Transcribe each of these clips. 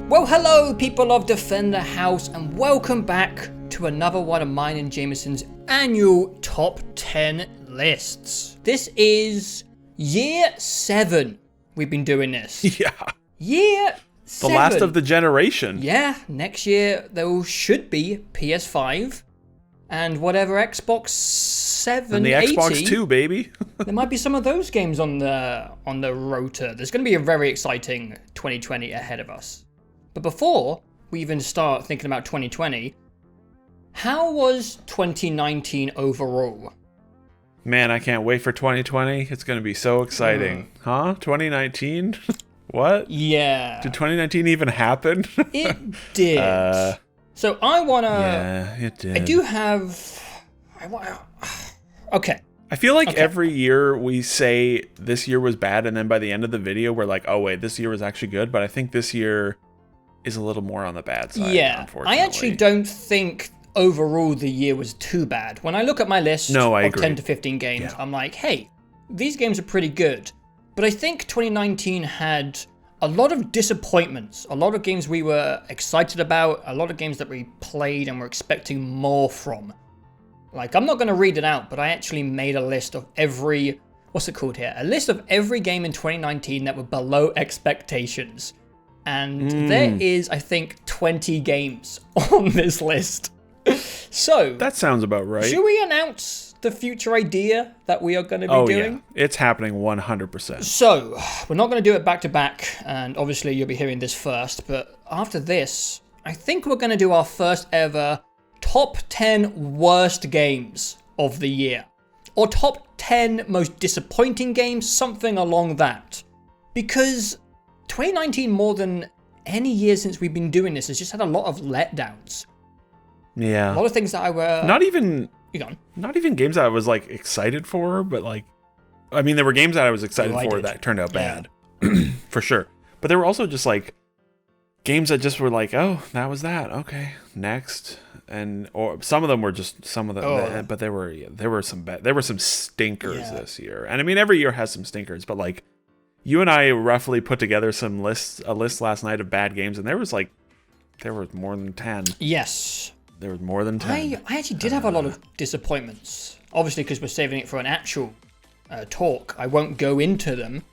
Well, hello, people of Defend the House, and welcome back to another one of mine and Jamison's annual top 10 lists. This is year 7 we've been doing this. Yeah. Year 7. The last of the generation. Yeah, next year there should be PS5 and whatever Xbox 780. And the Xbox 2, baby. There might be some of those games on the rotor. There's going to be a very exciting 2020 ahead of us. But before we even start thinking about 2020, how was 2019 overall? Man, I can't wait for 2020. It's going to be so exciting. Huh? 2019? What? Yeah. Did 2019 even happen? It did. So I want to... Yeah, it did. I do have... Okay. I feel like every year we say this year was bad, and then by the end of the video, we're like, oh, wait, this year was actually good. But I think this year is a little more on the bad side, unfortunately. I actually don't think overall the year was too bad. When I look at my list of agree. 10 to 15 games, I'm like, hey, these games are pretty good. But I think 2019 had a lot of disappointments, a lot of games we were excited about, a lot of games that we played and were expecting more from. Like, I'm not going to read it out, but I actually made a list of every... What's it called here? A list of every game in 2019 that were below expectations. And there is, I think, 20 games on this list. So... That sounds about right. Should we announce the future idea that we are going to be doing? Yeah. It's happening 100%. So, we're not going to do it back to back, and obviously you'll be hearing this first, but after this, I think we're going to do our first ever top 10 worst games of the year. Or top 10 most disappointing games, something along that. Because 2019, more than any year since we've been doing this, has just had a lot of letdowns. Yeah. A lot of things that I were... Not even games that I was, like, excited for, but, like... I mean, there were games that I was excited for that turned out bad. For sure. But there were also just, like, games that just were like, oh, that was that. Okay, next. Or some of them were just but there were some stinkers this year. And I mean, every year has some stinkers, but, like, you and I roughly put together a list last night of bad games, and there was more than 10. Yes. There was more than 10. I actually did have a lot of disappointments. Obviously, because we're saving it for an actual talk, I won't go into them.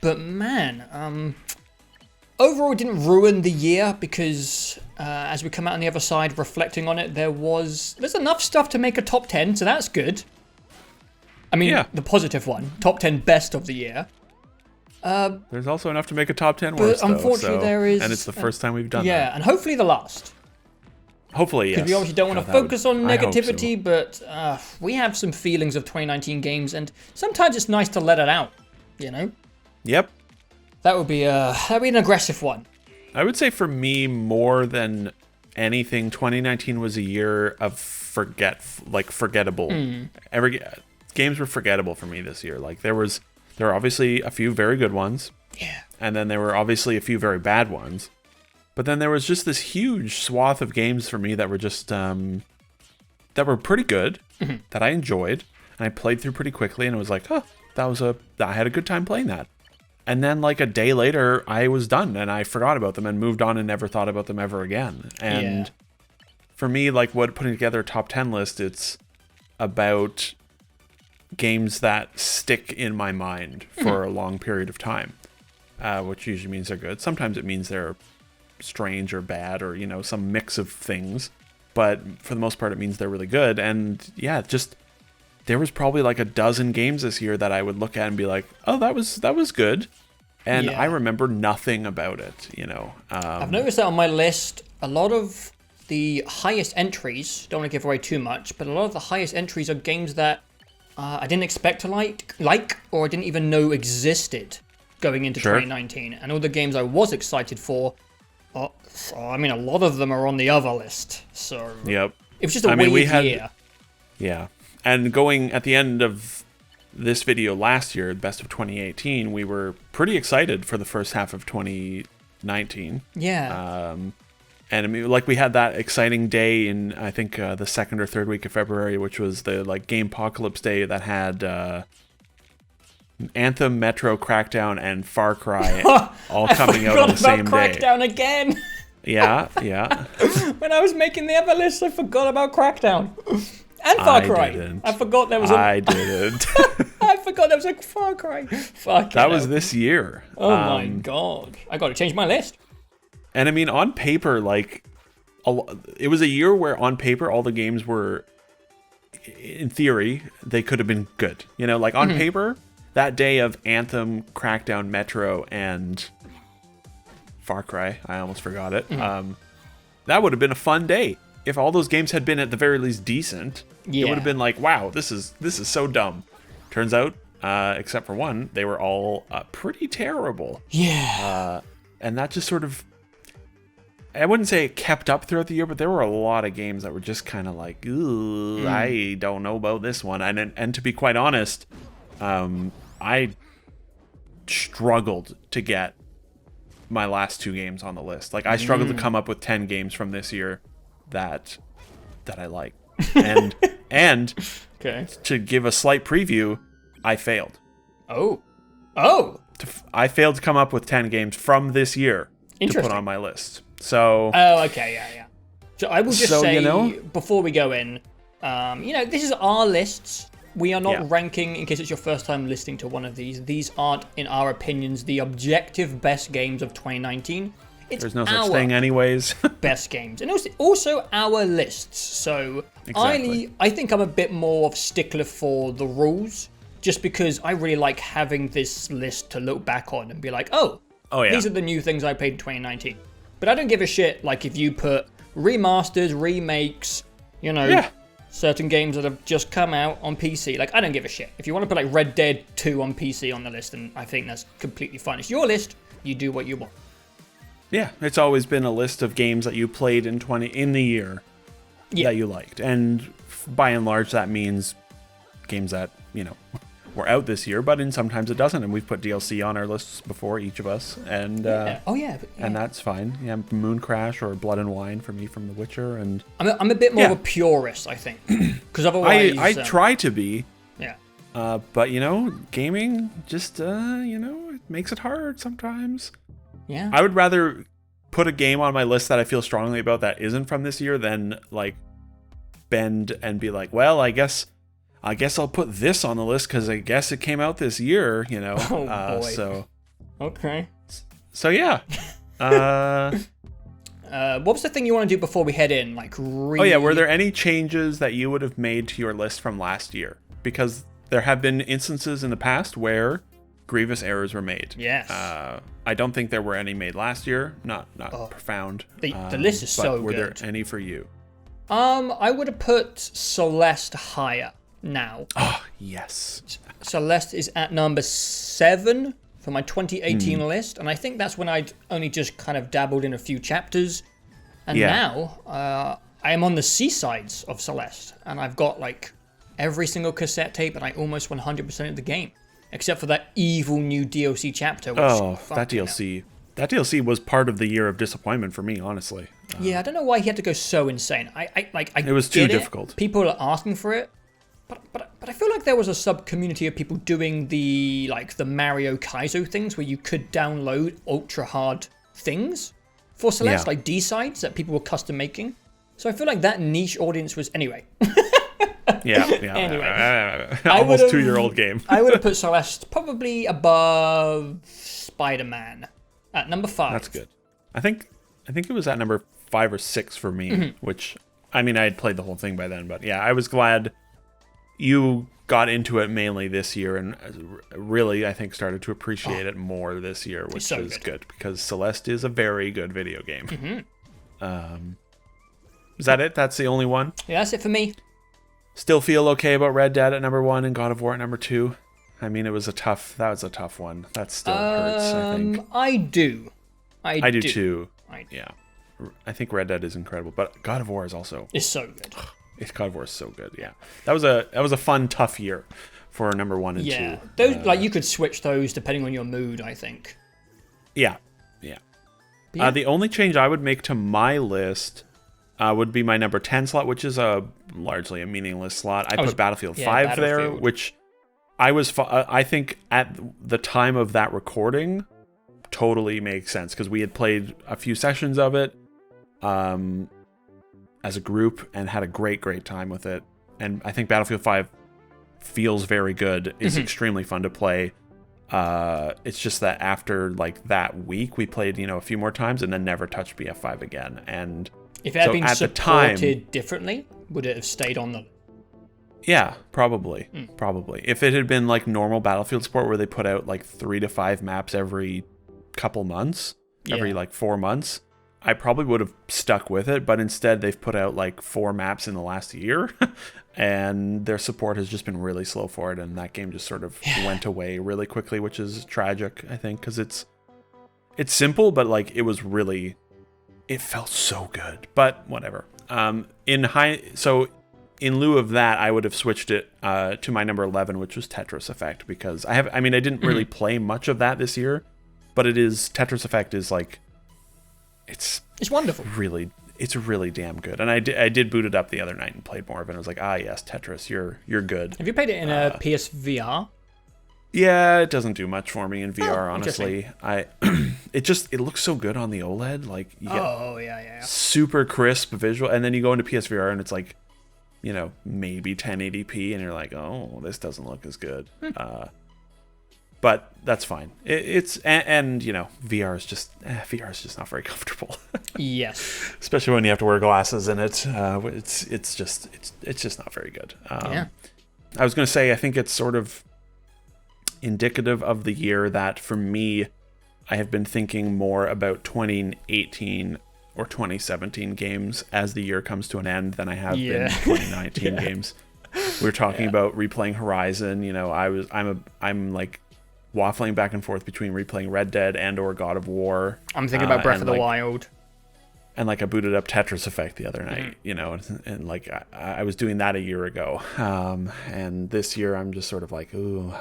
But man, overall, it didn't ruin the year because as we come out on the other side, reflecting on it, there's enough stuff to make a top 10, so that's good. I mean, the positive one, top 10 best of the year. There's also enough to make a top 10 worst, unfortunately, there is... And it's the first time we've done that. Yeah, and hopefully the last. Hopefully, yes. Because we obviously don't want to focus on negativity, but we have some feelings of 2019 games, and sometimes it's nice to let it out, you know? Yep. That would be an aggressive one. I would say for me, more than anything, 2019 was a year of forgettable. Games were forgettable for me this year. Like, there were obviously a few very good ones. Yeah. And then there were obviously a few very bad ones. But then there was just this huge swath of games for me that were just that were pretty good, that I enjoyed, and I played through pretty quickly, and it was like, oh, I had a good time playing that. And then, like, a day later, I was done, and I forgot about them and moved on and never thought about them ever again. And for me, like, putting together a top 10 list, it's about games that stick in my mind for a long period of time, which usually means they're good. Sometimes it means they're strange or bad or, you know, some mix of things. But for the most part, it means they're really good. And, yeah, just... There was probably like a dozen games this year that I would look at and be like, oh, that was good. And I remember nothing about it, you know. I've noticed that on my list, a lot of the highest entries, don't want to give away too much, but a lot of the highest entries are games that I didn't expect to like, or I didn't even know existed going into 2019. And all the games I was excited for, I mean, a lot of them are on the other list. So it was just a weird year. Yeah. And going at the end of this video last year, best of 2018, we were pretty excited for the first half of 2019. Yeah. And I mean, like, we had that exciting day in, I think, the second or third week of February, which was the, like, Gamepocalypse Day that had Anthem, Metro, Crackdown, and Far Cry all coming out on the same day. Crackdown again. Yeah. When I was making the other list, I forgot about Crackdown. And Far Cry. I forgot there was a... I didn't. I forgot there was a Far Cry. That was this year. Oh my god. I got to change my list. And I mean, on paper, like, it was a year where on paper all the games were, in theory, they could have been good. You know, like on paper, that day of Anthem, Crackdown, Metro, and Far Cry, I almost forgot it. That would have been a fun day. If all those games had been at the very least decent, it would have been like, wow, this is so dumb. Turns out, except for one, they were all pretty terrible. Yeah. And that just sort of, I wouldn't say it kept up throughout the year, but there were a lot of games that were just kind of like, ooh, I don't know about this one. And to be quite honest, I struggled to get my last 2 games on the list. Like, I struggled to come up with 10 games from this year that I like. And okay. To give a slight preview, I failed. Oh. I failed to come up with 10 games from this year to put on my list. So. Oh, okay, yeah. So I will just say, before we go in, this is our lists. We are not ranking, in case it's your first time listening to one of these. These aren't, in our opinions, the objective best games of 2019. There's no such thing anyways. Best games. And also our lists. So exactly. I think I'm a bit more of a stickler for the rules, just because I really like having this list to look back on and be like, these are the new things I played in 2019. But I don't give a shit, like, if you put remasters, remakes, certain games that have just come out on PC. Like, I don't give a shit. If you want to put, like, Red Dead 2 on PC on the list, then I think that's completely fine. It's your list. You do what you want. Yeah, it's always been a list of games that you played in the year that you liked. And by and large, that means games that, were out this year, but sometimes it doesn't. And we've put DLC on our lists before, each of us. And and that's fine. Yeah, Moon Crash or Blood and Wine for me from The Witcher. And I'm a bit more of a purist, I think. Because otherwise... I try to be. Yeah. But, gaming just, it makes it hard sometimes. Yeah. I would rather put a game on my list that I feel strongly about that isn't from this year than like bend and be like, well, I guess I'll put this on the list because I guess it came out this year, Oh, boy. So okay. So yeah. What was the thing you want to do before we head in? Like, were there any changes that you would have made to your list from last year? Because there have been instances in the past where grievous errors were made. Yes. I don't think there were any made last year. Not profound. The list is so good. Were there any for you? I would have put Celeste higher now. Oh, yes. Celeste is at number 7 for my 2018 list, and I think that's when I'd only just kind of dabbled in a few chapters. And now, I am on the C-sides of Celeste, and I've got like every single cassette tape, and I almost 100% of the game. Except for that evil new DLC chapter. That DLC. That DLC was part of the year of disappointment for me, honestly. Yeah, I don't know why he had to go so insane. It was too difficult. People are asking for it, but I feel like there was a sub-community of people doing the Mario Kaizo things where you could download ultra-hard things for Celeste, like D-sides that people were custom making. So I feel like that niche audience was... Anyway... Anyway, almost 2-year-old game. I would have put Celeste probably above Spider-Man at number 5. That's good. I think it was at number 5 or 6 for me, which I mean I had played the whole thing by then, but yeah, I was glad you got into it mainly this year and really I think started to appreciate it more this year, which is good because Celeste is a very good video game. Is that it? That's the only one? Yeah, that's it for me. Still feel okay about Red Dead at number 1 and God of War at number 2? I mean, that was a tough one. That still hurts, I think. I do. I do too. Yeah. I think Red Dead is incredible, but God of War is also... It's so good. God of War is so good, yeah. That was a fun, tough year for number 1 and 2. Yeah, those, you could switch those depending on your mood, I think. Yeah. The only change I would make to my list... would be my number 10 slot, which is largely a meaningless slot. I put Battlefield 5 there, which I think at the time of that recording, totally makes sense because we had played a few sessions of it as a group and had a great time with it. And I think Battlefield 5 feels very good. It's extremely fun to play. It's just that after like that week, we played a few more times and then never touched BF5 again. And if it had been supported differently, would it have stayed on the? Yeah, probably. If it had been like normal Battlefield support where they put out like 3 to 5 maps every couple months, every like 4 months, I probably would have stuck with it. But instead, they've put out like 4 maps in the last year, and their support has just been really slow for it. And that game just sort of went away really quickly, which is tragic, I think, because it's simple, but like it felt so good. But whatever. In lieu of that, I would have switched it to my number 11, which was Tetris Effect, because I didn't really play much of that this year, but Tetris Effect is like, it's wonderful. It's really damn good. And I did boot it up the other night and played more of it. I was like, yes, Tetris, you're good. Have you played it in a PSVR? Yeah, it doesn't do much for me in VR, honestly. It looks so good on the OLED, like you get super crisp visual, and then you go into PSVR and it's like, maybe 1080p, and you're like, oh, this doesn't look as good. But that's fine. VR is just not very comfortable. Yes. Especially when you have to wear glasses in it. It's just not very good. I was going to say, I think it's sort of indicative of the year that for me, I have been thinking more about 2018 or 2017 games as the year comes to an end than I have been 2019 games. We were talking about replaying Horizon. I'm like waffling back and forth between replaying Red Dead and or God of War. I'm thinking about Breath of the Wild. And like I booted up Tetris Effect the other night, and like I was doing that a year ago. And this year I'm just sort of like, ooh,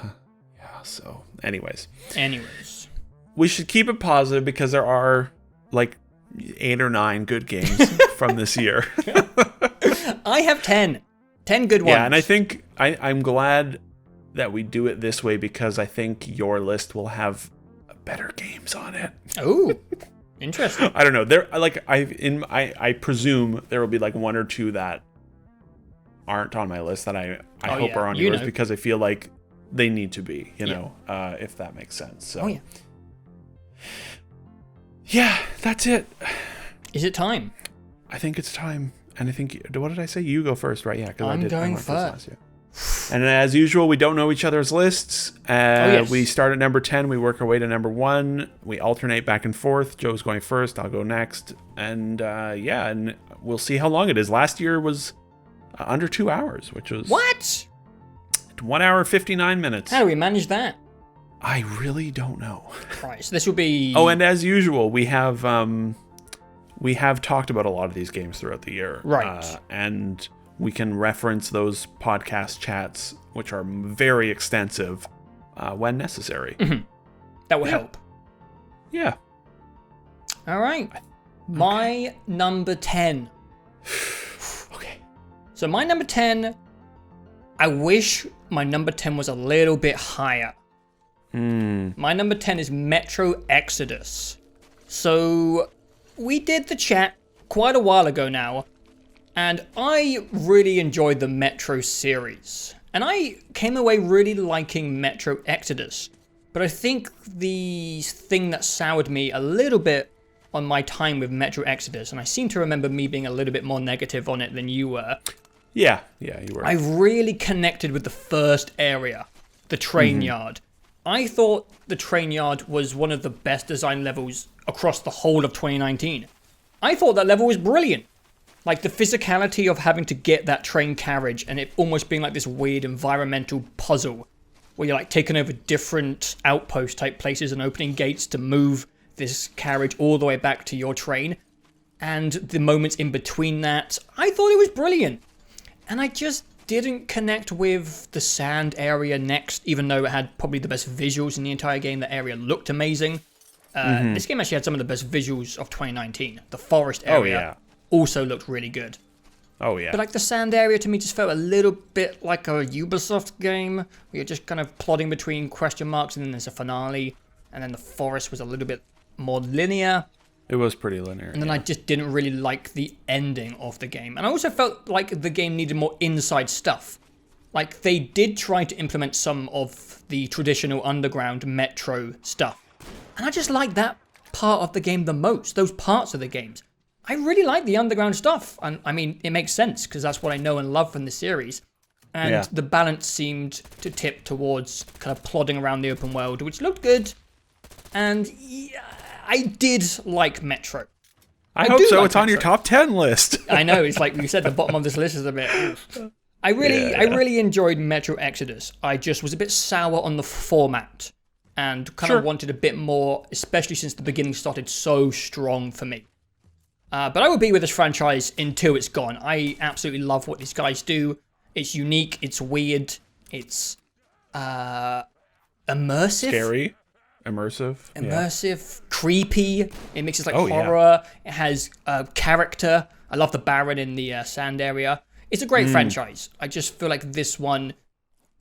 yeah. So anyways, we should keep it positive because there are like 8 or 9 good games from this year. I have 10 good ones. Yeah, and I think I'm glad that we do it this way because I think your list will have better games on it. Oh, interesting. I don't know. I presume there will be like 1 or 2 that aren't on my list that I hope are on yours because I feel like they need to be, if that makes sense. So. Yeah, that's it. Is it time? I think it's time. And I think, what did I say? You go first, right? Yeah, because I'm going first last year. And as usual, we don't know each other's lists. We start at number 10. We work our way to number 1. We alternate back and forth. Joe's going first. I'll go next. And and we'll see how long it is. Last year was under 2 hours, which was... What? 1 hour, 59 minutes. How do we manage that? I really don't know. Right, so this will be... Oh, and as usual, we have talked about a lot of these games throughout the year. Right. And we can reference those podcast chats, which are very extensive, when necessary. Mm-hmm. That will help. Yeah. All right. My number 10. Okay. So my number 10, I wish my number 10 was a little bit higher. My number 10 is Metro Exodus. So we did the chat quite a while ago now, and I really enjoyed the Metro series. And I came away really liking Metro Exodus. But I think the thing that soured me a little bit on my time with Metro Exodus, and I seem to remember me being a little bit more negative on it than you were. Yeah, you were. I really connected with the first area, the train yard. I thought the train yard was one of the best design levels across the whole of 2019. I thought that level was brilliant. Like the physicality of having to get that train carriage and it almost being like this weird environmental puzzle where you're like taking over different outpost type places and opening gates to move this carriage all the way back to your train. And the moments in between that, I thought it was brilliant. And I just didn't connect with the sand area next, even though it had probably the best visuals in the entire game. The area looked amazing. This game actually had some of the best visuals of 2019. The forest area also looked really good. Oh, yeah. But like the sand area to me just felt a little bit like a Ubisoft game, where you're just kind of plodding between question marks, and then there's a finale, and then the forest was a little bit more linear. It was pretty linear. And then I just didn't really like the ending of the game. And I also felt like the game needed more inside stuff. Like, they did try to implement some of the traditional underground Metro stuff. And I just like that part of the game the most, those parts of the games. I really like the underground stuff. And I mean, it makes sense, because that's what I know and love from the series. And the balance seemed to tip towards kind of plodding around the open world, which looked good. And yeah, I did like Metro. I hope so. Like it's Metro. On your top 10 list. I know. It's like you said, the bottom of this list is a bit... I really enjoyed Metro Exodus. I just was a bit sour on the format and kind of wanted a bit more, especially since the beginning started so strong for me. But I will be with this franchise until it's gone. I absolutely love what these guys do. It's unique. It's weird. It's immersive. Scary. Immersive, creepy. It mixes like horror. It has character. I love the Baron in the sand area. It's a great franchise. I just feel like this one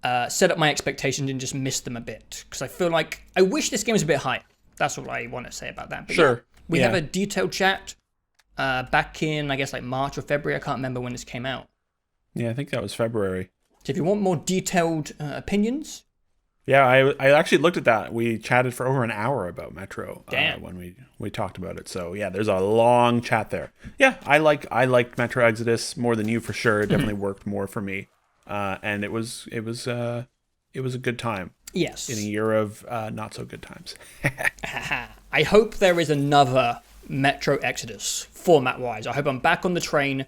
set up my expectations and just missed them a bit. Because I feel like I wish this game was a bit higher. That's all I want to say about that. But we have a detailed chat back in, I guess, like March or February. I can't remember when this came out. Yeah, I think that was February. So if you want more detailed opinions... Yeah, I actually looked at that. We chatted for over an hour about Metro when we talked about it. So yeah, there's a long chat there. Yeah, I liked Metro Exodus more than you for sure. It definitely worked more for me, and it was a good time. Yes, in a year of not so good times. I hope there is another Metro Exodus format wise. I hope I'm back on the train,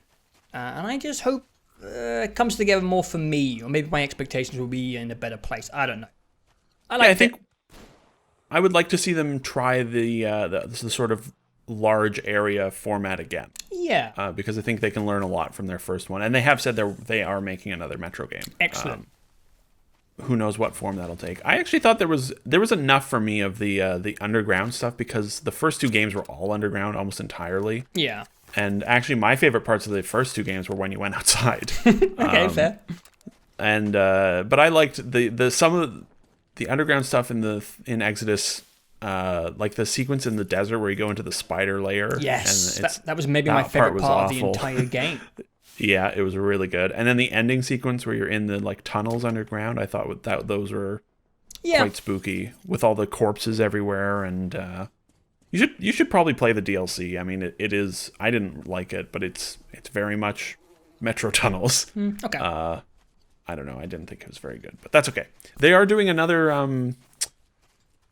and I just hope it comes together more for me, or maybe my expectations will be in a better place. I don't know. I think I would like to see them try the sort of large area format again. Yeah. Because I think they can learn a lot from their first one, and they have said they are making another Metro game. Excellent. Who knows what form that'll take? I actually thought there was enough for me of the underground stuff, because the first two games were all underground almost entirely. Yeah. And actually, my favorite parts of the first two games were when you went outside. Okay, fair. And but I liked the some of the underground stuff in Exodus, like the sequence in the desert where you go into the spider layer. Yes, and that was maybe my favorite part of the entire game. Yeah, it was really good. And then the ending sequence where you're in the like tunnels underground, I thought those were quite spooky with all the corpses everywhere. And you should probably play the DLC. I mean, it is. I didn't like it, but it's very much Metro Tunnels. Okay. I don't know. I didn't think it was very good, but that's okay. They are doing another.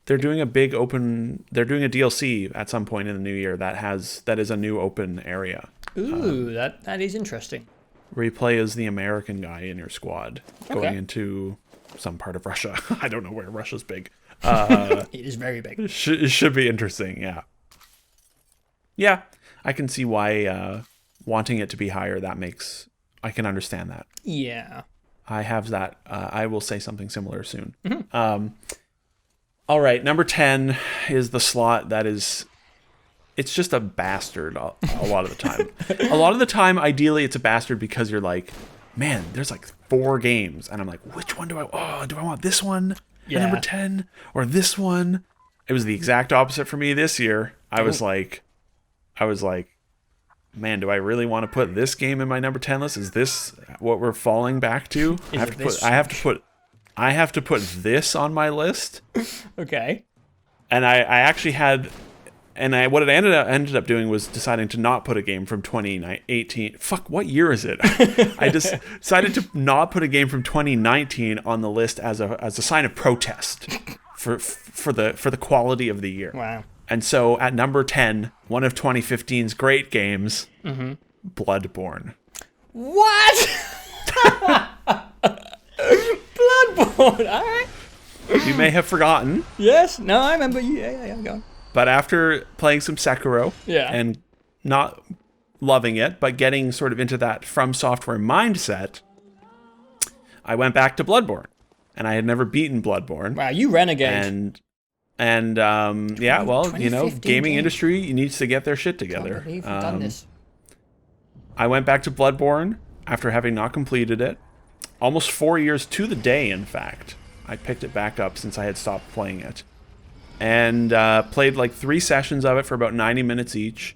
They're doing a big open. They're doing a DLC at some point in the new year that is a new open area. Ooh, that is interesting. Where you play as the American guy in your squad going into some part of Russia. I don't know where. Russia's big. It is very big. It should be interesting. Yeah. Yeah, I can see why wanting it to be higher. I can understand that. Yeah. I have that. I will say something similar soon. Mm-hmm. All right, number 10 is the slot that is... It's just a bastard a lot of the time. A lot of the time, ideally, it's a bastard because you're like, man, there's like 4 games. And I'm like, which one do I want this one at number 10 or this one? It was the exact opposite for me this year. I was like, man, do I really want to put this game in my number 10 list? Is this what we're falling back to? I have to put this on my list. Okay. And I actually had, what it ended up doing was deciding to not put a game from 2018. Fuck, what year is it? I just decided to not put a game from 2019 on the list as a sign of protest for the quality of the year. Wow. And so at number 10, one of 2015's great games, Bloodborne. What? Bloodborne, all right. You may have forgotten. Yes, no, I remember. Yeah, go on. But after playing some Sekiro and not loving it, but getting sort of into that From Software mindset, I went back to Bloodborne. And I had never beaten Bloodborne. Wow, you renegade. And gaming industry needs to get their shit together. I can't believe you've done this. I went back to Bloodborne after having not completed it. Almost 4 years to the day, in fact. I picked it back up since I had stopped playing it. And played like 3 sessions of it for about 90 minutes each.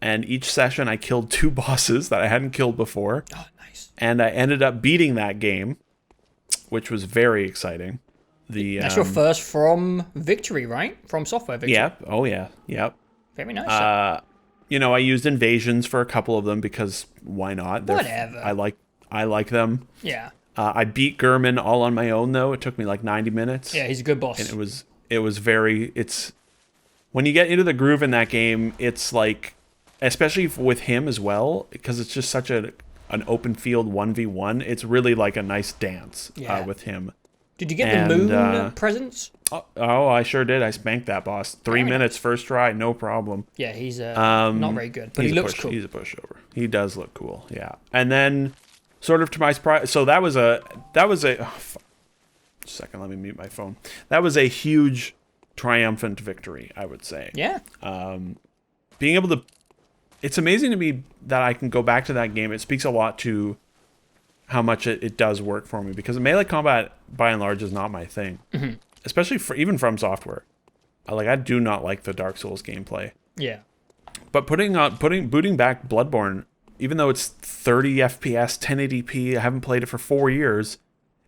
And each session I killed 2 bosses that I hadn't killed before. Oh, nice. And I ended up beating that game, which was very exciting. That's your first From Victory, right? From Software Victory. Yep. Oh, yeah. Yep. Very nice. You know, I used invasions for a couple of them because why not? Whatever. I like them. Yeah. I beat Gurman all on my own, though. It took me like 90 minutes. Yeah, he's a good boss. And it was very... When you get into the groove in that game, it's like... Especially with him as well, because it's just such an open field 1v1. It's really like a nice dance with him. Did you get the moon presents? Oh, I sure did. I spanked that boss. 3 minutes, first try, no problem. Yeah, he's not very good, but he looks cool. He's a pushover. He does look cool, yeah. And then, sort of to my surprise, so that was a second, let me mute my phone. That was a huge, triumphant victory, I would say. Yeah. Being able to, it's amazing to me that I can go back to that game. It speaks a lot to how much it does work for me, because melee combat by and large is not my thing, especially even from Software. I do not like the Dark Souls gameplay. Yeah, but booting back Bloodborne, even though it's 30 FPS, 1080p, I haven't played it for 4 years.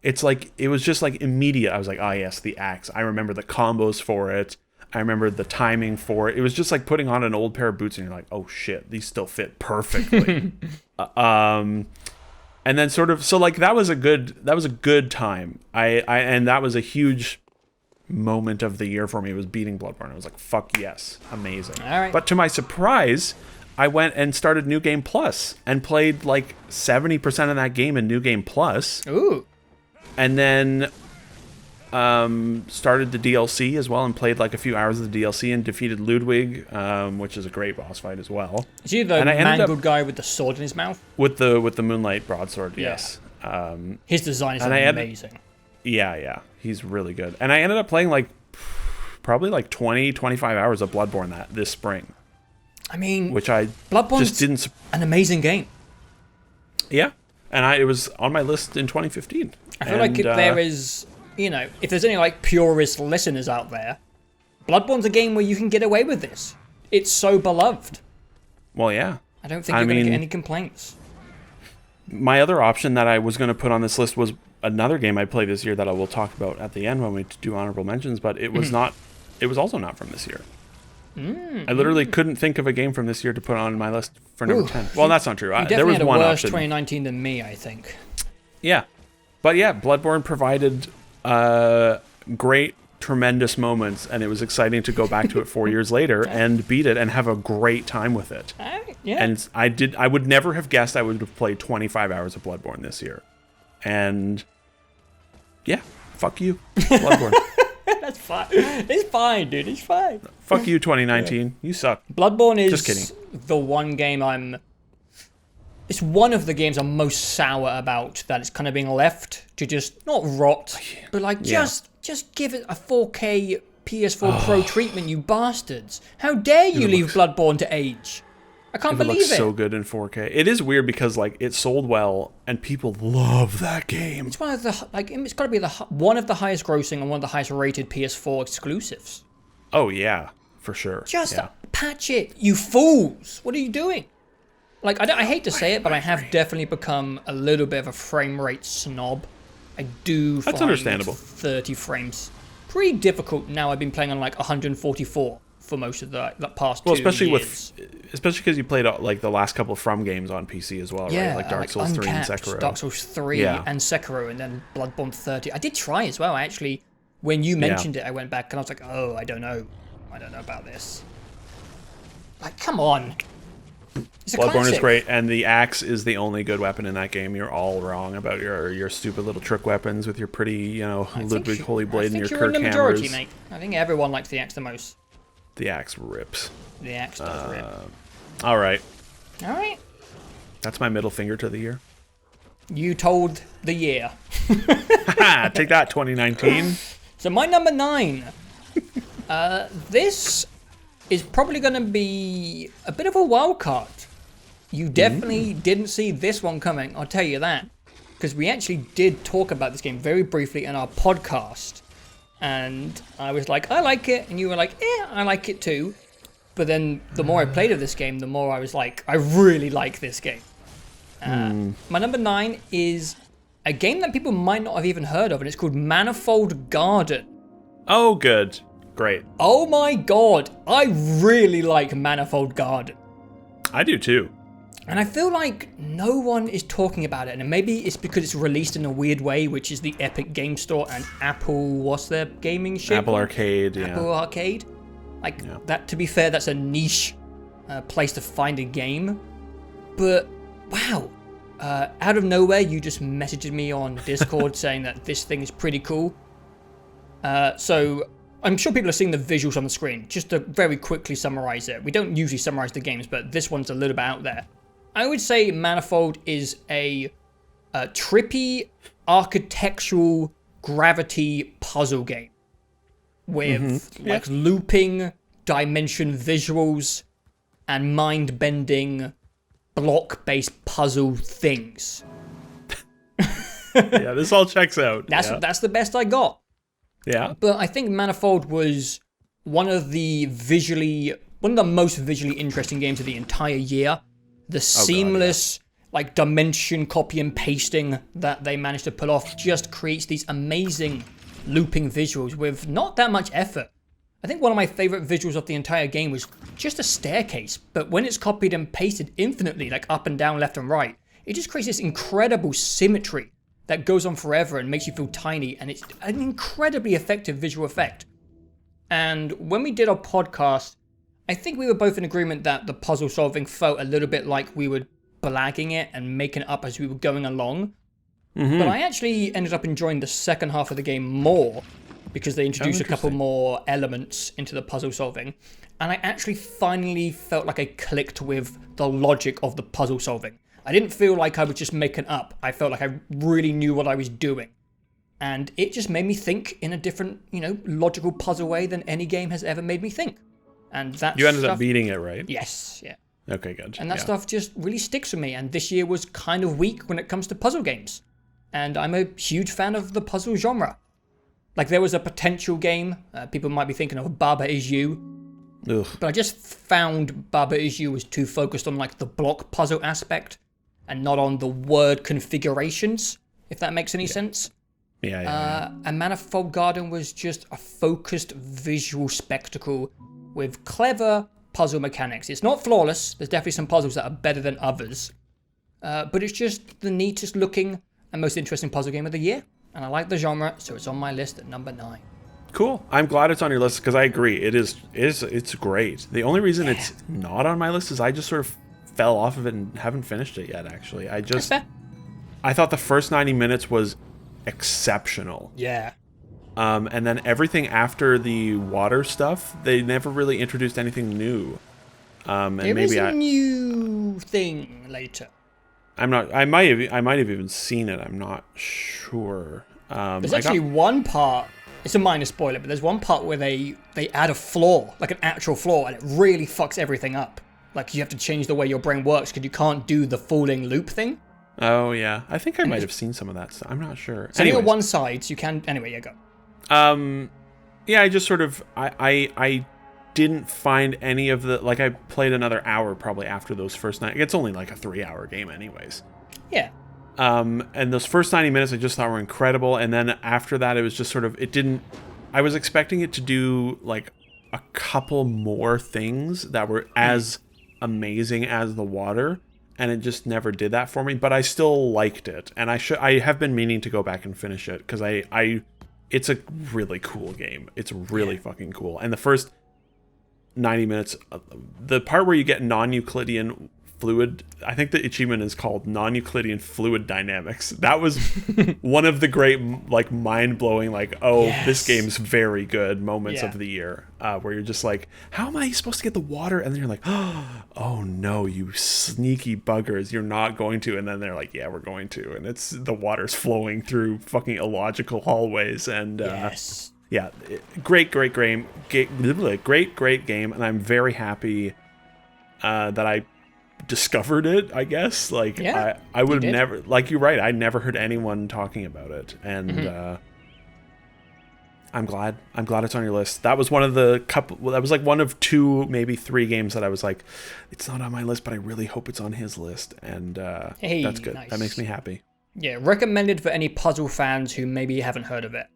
It's like it was just like immediate. I was like, yes, the axe. I remember the combos for it. I remember the timing for it. It was just like putting on an old pair of boots, and you're like, oh shit, these still fit perfectly. And then sort of, so like that was a good time. And that was a huge moment of the year for me. It was beating Bloodborne. I was like, fuck yes, amazing. All right. But to my surprise, I went and started New Game Plus and played like 70% of that game in New Game Plus. Ooh. And then started the DLC as well and played like a few hours of the DLC and defeated Ludwig, which is a great boss fight as well. Is he the mangled guy with the sword in his mouth? With the Moonlight Broadsword, yes. His design is amazing. Yeah, he's really good. And I ended up playing like probably like 20, 25 hours of Bloodborne this spring. I mean, which I Bloodborne's just didn't. An amazing game. Yeah, and it was on my list in 2015. I feel like if there is, if there's any like purist listeners out there, Bloodborne's a game where you can get away with this. It's so beloved. Well, yeah. I don't think you're going to get any complaints. My other option that I was going to put on this list was another game I played this year that I will talk about at the end when we do honorable mentions, but it was not. It was also not from this year. I literally couldn't think of a game from this year to put on my list for number 10. Well, that's not true. There was one worse option. 2019 than me, I think. Yeah. But yeah, Bloodborne provided great, tremendous moments, and it was exciting to go back to it 4 years later and beat it and have a great time with it. Yeah. And I would never have guessed I would have played 25 hours of Bloodborne this year. And yeah, fuck you, Bloodborne. That's fine. It's fine, dude. It's fine. Fuck you, 2019. You suck. Bloodborne is just kidding. The one game it's one of the games I'm most sour about, that it's kind of being left to just not rot, but like just give it a 4K PS4 Pro treatment, you bastards. How dare you leave Bloodborne to age? I can't believe it. It looks so good in 4K. It is weird because like it sold well and people love that game. It's one of the it's got to be one of the highest grossing and one of the highest rated PS4 exclusives. Oh yeah, for sure. Just patch it, you fools! What are you doing? Like I hate to say it, but I have definitely become a little bit of a frame rate snob. I do find 30 frames pretty difficult now. I've been playing on like 144 for most of the past 2 years. Especially because you played like the last couple of From games on PC as well, right? Like Dark Souls 3 and Sekiro. Dark Souls 3 and Sekiro, and then Bloodborne 30. I did try as well, actually. When you mentioned it, I went back and I was like, oh, I don't know about this. Like, come on. Bloodborne is great, and the axe is the only good weapon in that game. You're all wrong about your stupid little trick weapons with your pretty, Ludwig Holy Blade and your Kirk hammers. I think you're in the majority, hammers. mate. I think everyone likes the axe the most. The axe rips. The axe does rip. All right. That's my middle finger to the year. You told the year. Take that, 2019. So my number 9. This is probably going to be a bit of a wild card. You definitely didn't see this one coming, I'll tell you that. Because we actually did talk about this game very briefly in our podcast. And I was like, I like it. And you were like, I like it too. But then the more I played of this game, the more I was like, I really like this game. My number 9 is a game that people might not have even heard of, and it's called Manifold Garden. Oh, good. Great. Oh my god, I really like Manifold Garden. I do too. And I feel like no one is talking about it, and maybe it's because it's released in a weird way, which is the Epic Game Store and Apple, what's their gaming shit? Apple Arcade, yeah. Apple Arcade. Like, that, to be fair, that's a niche place to find a game. But, wow. Out of nowhere, you just messaged me on Discord saying that this thing is pretty cool. So, I'm sure people are seeing the visuals on the screen. Just to very quickly summarize it. We don't usually summarize the games, but this one's a little bit out there. I would say Manifold is a trippy, architectural, gravity puzzle game. With looping, dimension visuals, and mind-bending, block-based puzzle things. Yeah, this all checks out. That's the best I got. Yeah. But I think Manifold was one of the most visually interesting games of the entire year. The seamless, like, dimension copy and pasting that they managed to pull off just creates these amazing looping visuals with not that much effort. I think one of my favorite visuals of the entire game was just a staircase, but when it's copied and pasted infinitely, like up and down, left and right, it just creates this incredible symmetry that goes on forever and makes you feel tiny, and it's an incredibly effective visual effect. And when we did our podcast, I think we were both in agreement that the puzzle solving felt a little bit like we were blagging it and making it up as we were going along. But I actually ended up enjoying the second half of the game more because they introduced a couple more elements into the puzzle solving. And I actually finally felt like I clicked with the logic of the puzzle solving. I didn't feel like I was just making up. I felt like I really knew what I was doing. And it just made me think in a different, logical puzzle way than any game has ever made me think. And that You ended up beating it, right? Yes, yeah. Okay, good. And that stuff just really sticks with me. And this year was kind of weak when it comes to puzzle games. And I'm a huge fan of the puzzle genre. Like, there was a potential game. People might be thinking of Baba Is You. Ugh. But I just found Baba Is You was too focused on, like, the block puzzle aspect and not on the word configurations, if that makes any sense. Yeah. And Manifold Garden was just a focused visual spectacle with clever puzzle mechanics. It's not flawless. There's definitely some puzzles that are better than others. But it's just the neatest looking and most interesting puzzle game of the year. And I like the genre, so it's on my list at number 9. Cool. I'm glad it's on your list because I agree. It's great. The only reason it's not on my list is I just sort of fell off of it and haven't finished it yet, actually. I thought the first 90 minutes was exceptional. Yeah. And then everything after the water stuff, they never really introduced anything new. There is a new thing later. I might have even seen it. I'm not sure. There's actually one part. It's a minor spoiler, but there's one part where they add a flaw, like an actual flaw, and it really fucks everything up. Like, you have to change the way your brain works because you can't do the falling loop thing. Oh yeah, I think I might have seen some of that stuff. I'm not sure. So on one side, so you can. Anyway, yeah, go. Yeah, I just sort of I didn't find any of the, like, I played another hour probably after those first 9. It's only like a 3-hour game anyways. Yeah. And those first 90 minutes I just thought were incredible, and then after that it was just sort of, I was expecting it to do like a couple more things that were as amazing as the water, and it just never did that for me, but I still liked it, and I have been meaning to go back and finish it because it's a really cool game. It's really fucking cool. And the first 90 minutes, the part where you get non-Euclidean fluid, I think the achievement is called non-Euclidean fluid dynamics. That was one of the great, like, mind-blowing, like, this game's very good moments of the year, where you're just like, how am I supposed to get the water? And then you're like, oh no, you sneaky buggers, you're not going to. And then they're like, yeah, we're going to. And it's the water's flowing through fucking illogical hallways. And yeah, great game. Great game. And I'm very happy that I discovered it, I guess. Like, Yeah, I would have never, like, you're right, I never heard anyone talking about it. And I'm glad it's on your list. That was one of the that was like one of 2, maybe 3 games that I was like, it's not on my list, but I really hope it's on his list. And hey, that's good. Nice. That makes me happy. Yeah, recommended for any puzzle fans who maybe haven't heard of it.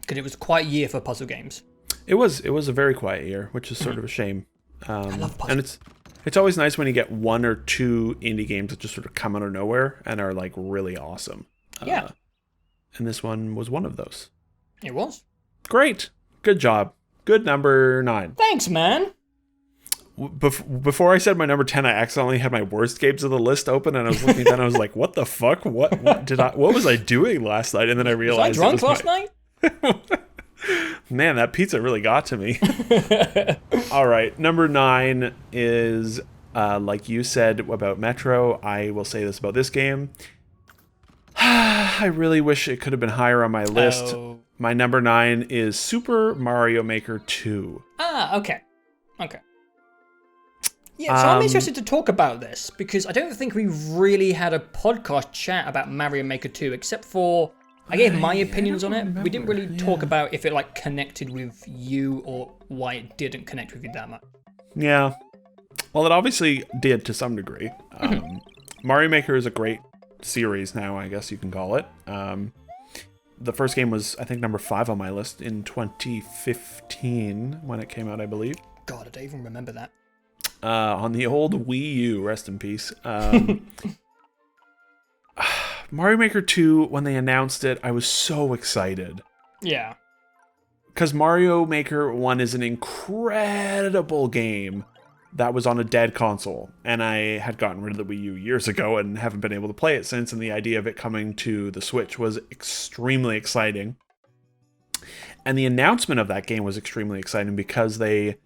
Because it was quite a year for puzzle games. It was a very quiet year, which is sort of a shame. I love puzzles. And it's always nice when you get 1 or 2 indie games that just sort of come out of nowhere and are like really awesome. Yeah. And this one was one of those. It was. Great. Good job. Good number 9. Thanks, man. Before I said my number 10, I accidentally had my worst games of the list open, and I was looking down. I was like, "What the fuck? What was I doing last night?" And then I realized, was I drunk last night? Man, that pizza really got to me. All right, number 9 is like you said about Metro. I will say this about this game. I really wish it could have been higher on my list. Oh. My number 9 is Super Mario Maker 2. Ah, okay. Yeah, so I'm interested to talk about this, because I don't think we really had a podcast chat about Mario Maker 2, except for I gave my opinions on it. We didn't really talk about if it like connected with you or why it didn't connect with you that much. Yeah. Well, it obviously did to some degree. Mario Maker is a great series now, I guess you can call it. The first game was, I think, number 5 on my list in 2015 when it came out, I believe. God, I don't even remember that. On the old Wii U, rest in peace. Mario Maker 2, when they announced it, I was so excited. Yeah. Because Mario Maker 1 is an incredible game that was on a dead console. And I had gotten rid of the Wii U years ago and haven't been able to play it since. And the idea of it coming to the Switch was extremely exciting. And the announcement of that game was extremely exciting because they,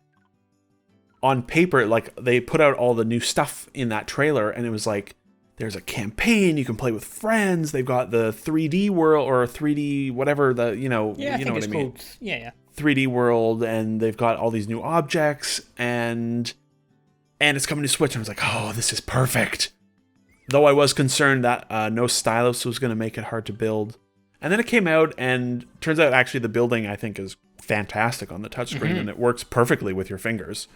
on paper, like, they put out all the new stuff in that trailer. And it was like, there's a campaign, you can play with friends. They've got the 3D world, or 3D whatever, the, you know, yeah, you know what I mean? Called, yeah. 3D world, and they've got all these new objects, and it's coming to Switch. And I was like, oh, this is perfect. Though I was concerned that no stylus was going to make it hard to build. And then it came out, and turns out actually the building, I think, is fantastic on the touchscreen, and it works perfectly with your fingers.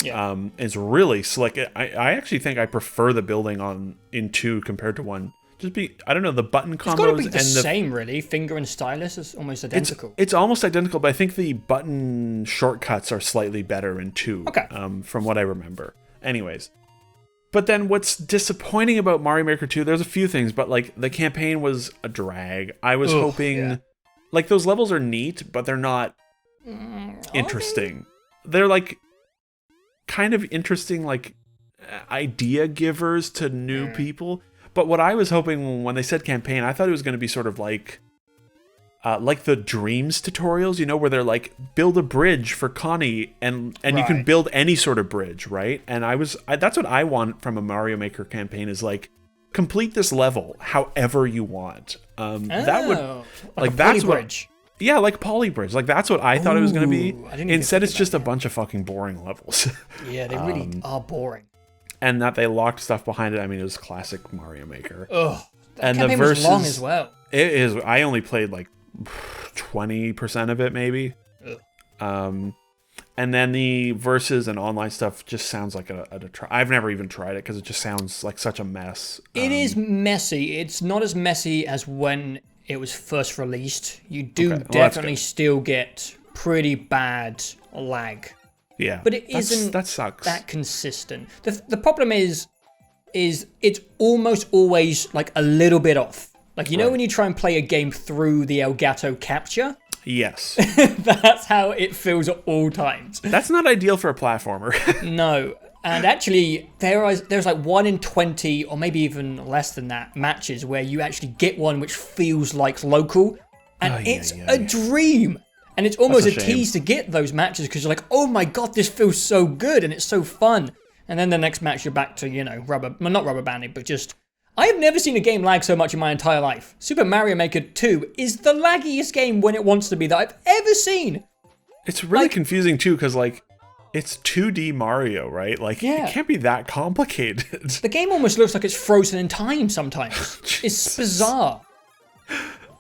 Yeah. It's really slick. I actually think I prefer the building in 2 compared to 1. I don't know, the button combos. It's got to be the same, really. Finger and stylus is almost identical. It's almost identical, but I think the button shortcuts are slightly better in 2. Okay. From what I remember. Anyways. But then what's disappointing about Mario Maker 2, there's a few things, but like the campaign was a drag. I was hoping... Yeah. Like, those levels are neat, but they're not interesting. They're like kind of interesting, like idea givers to new people. But what I was hoping when they said campaign, I thought it was going to be sort of like the Dreams tutorials, you know, where they're like, build a bridge for Connie, and you can build any sort of bridge, right? And that's what I want from a Mario Maker campaign, is like, complete this level however you want. That would like that's what. Bridge. Yeah, like Polybridge. Like, that's what I thought it was going to be. Instead, it's just that, a bunch of fucking boring levels. Yeah, they really are boring. And that they locked stuff behind it. I mean, it was classic Mario Maker. Ugh. And campaign the verses, was long as well. It is. I only played like 20% of it, maybe. Ugh. And then the verses and online stuff just sounds like a try. I've never even tried it because it just sounds like such a mess. It is messy. It's not as messy as when it was first released. You do definitely still get pretty bad lag. Yeah. But it isn't that sucks. that consistent. The problem is it's almost always like a little bit off. Like, you know when you try and play a game through the Elgato capture? Yes. That's how it feels at all times. That's not ideal for a platformer. No. And actually, there's like 1 in 20, or maybe even less than that, matches where you actually get one which feels like local. And it's a dream. And it's almost a tease to get those matches, because you're like, oh my god, this feels so good and it's so fun. And then the next match you're back to, you know, not rubber banding, but just... I have never seen a game lag so much in my entire life. Super Mario Maker 2 is the laggiest game when it wants to be that I've ever seen. It's really confusing too, because like, It's 2D Mario, right? Like, Yeah. it can't be that complicated. The game almost looks like it's frozen in time sometimes. It's bizarre.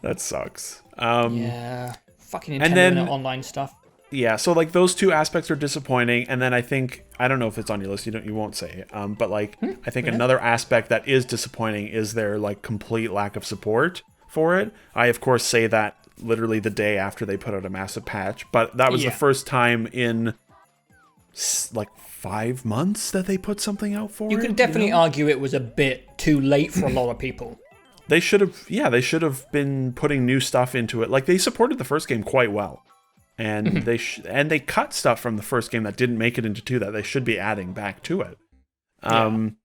That sucks. Yeah. Fucking Nintendo and then- and their online stuff. Yeah, so like those two aspects are disappointing, and then I think, I don't know if it's on your list, you won't say, but like I think another aspect that is disappointing is their like complete lack of support for it. I of course say that literally the day after they put out a massive patch, but that was the first time in like 5 months that they put something out for it. You could definitely argue it was a bit too late for a lot of people. They should have been putting new stuff into it. Like, they supported the first game quite well. And they cut stuff from the first game that didn't make it into 2 that they should be adding back to it. And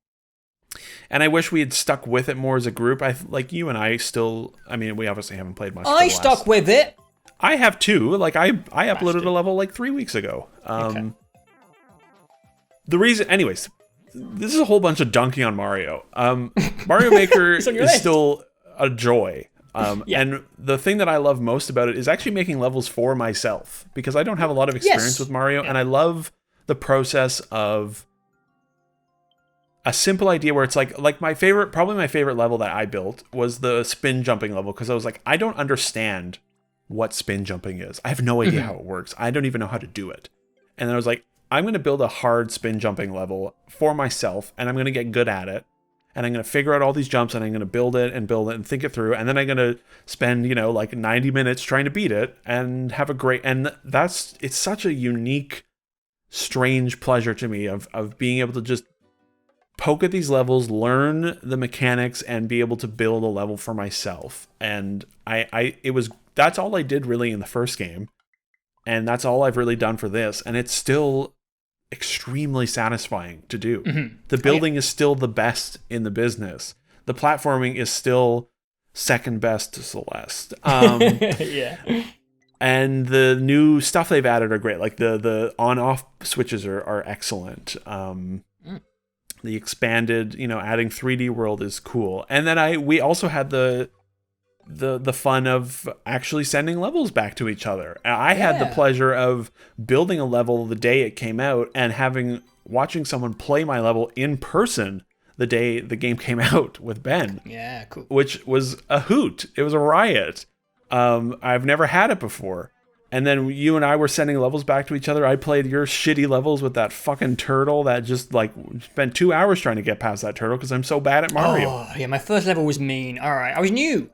I wish we had stuck with it more as a group. Like you and I still, I mean, we obviously haven't played much. I stuck with it. I have too. Like I uploaded a level like 3 weeks ago. Okay. The reason, anyways, this is a whole bunch of dunking on Mario. Mario Maker is still a joy. And the thing that I love most about it is actually making levels for myself, because I don't have a lot of experience with Mario, and I love the process of a simple idea where it's like probably my favorite level that I built was the spin jumping level, because I was like, I don't understand what spin jumping is. I have no idea how it works. I don't even know how to do it. And then I was like, I'm going to build a hard spin jumping level for myself, and I'm going to get good at it. And I'm going to figure out all these jumps, and I'm going to build it and think it through. And then I'm going to spend, like 90 minutes trying to beat it and have a great, and it's such a unique, strange pleasure to me of being able to just poke at these levels, learn the mechanics, and be able to build a level for myself. And that's all I did really in the first game. And that's all I've really done for this. And it's still extremely satisfying to do. The building is still the best in the business. The platforming is still second best to Celeste. And the new stuff they've added are great. Like the on-off switches are excellent. The expanded, adding 3D world is cool. And then we also had the fun of actually sending levels back to each other. I had the pleasure of building a level the day it came out and watching someone play my level in person the day the game came out with Ben. Yeah, cool. Which was a hoot. It was a riot. I've never had it before. And then you and I were sending levels back to each other. I played your shitty levels with that fucking turtle that just spent 2 hours trying to get past that turtle because I'm so bad at Mario. Oh, yeah, my first level was mean. All right, I was new.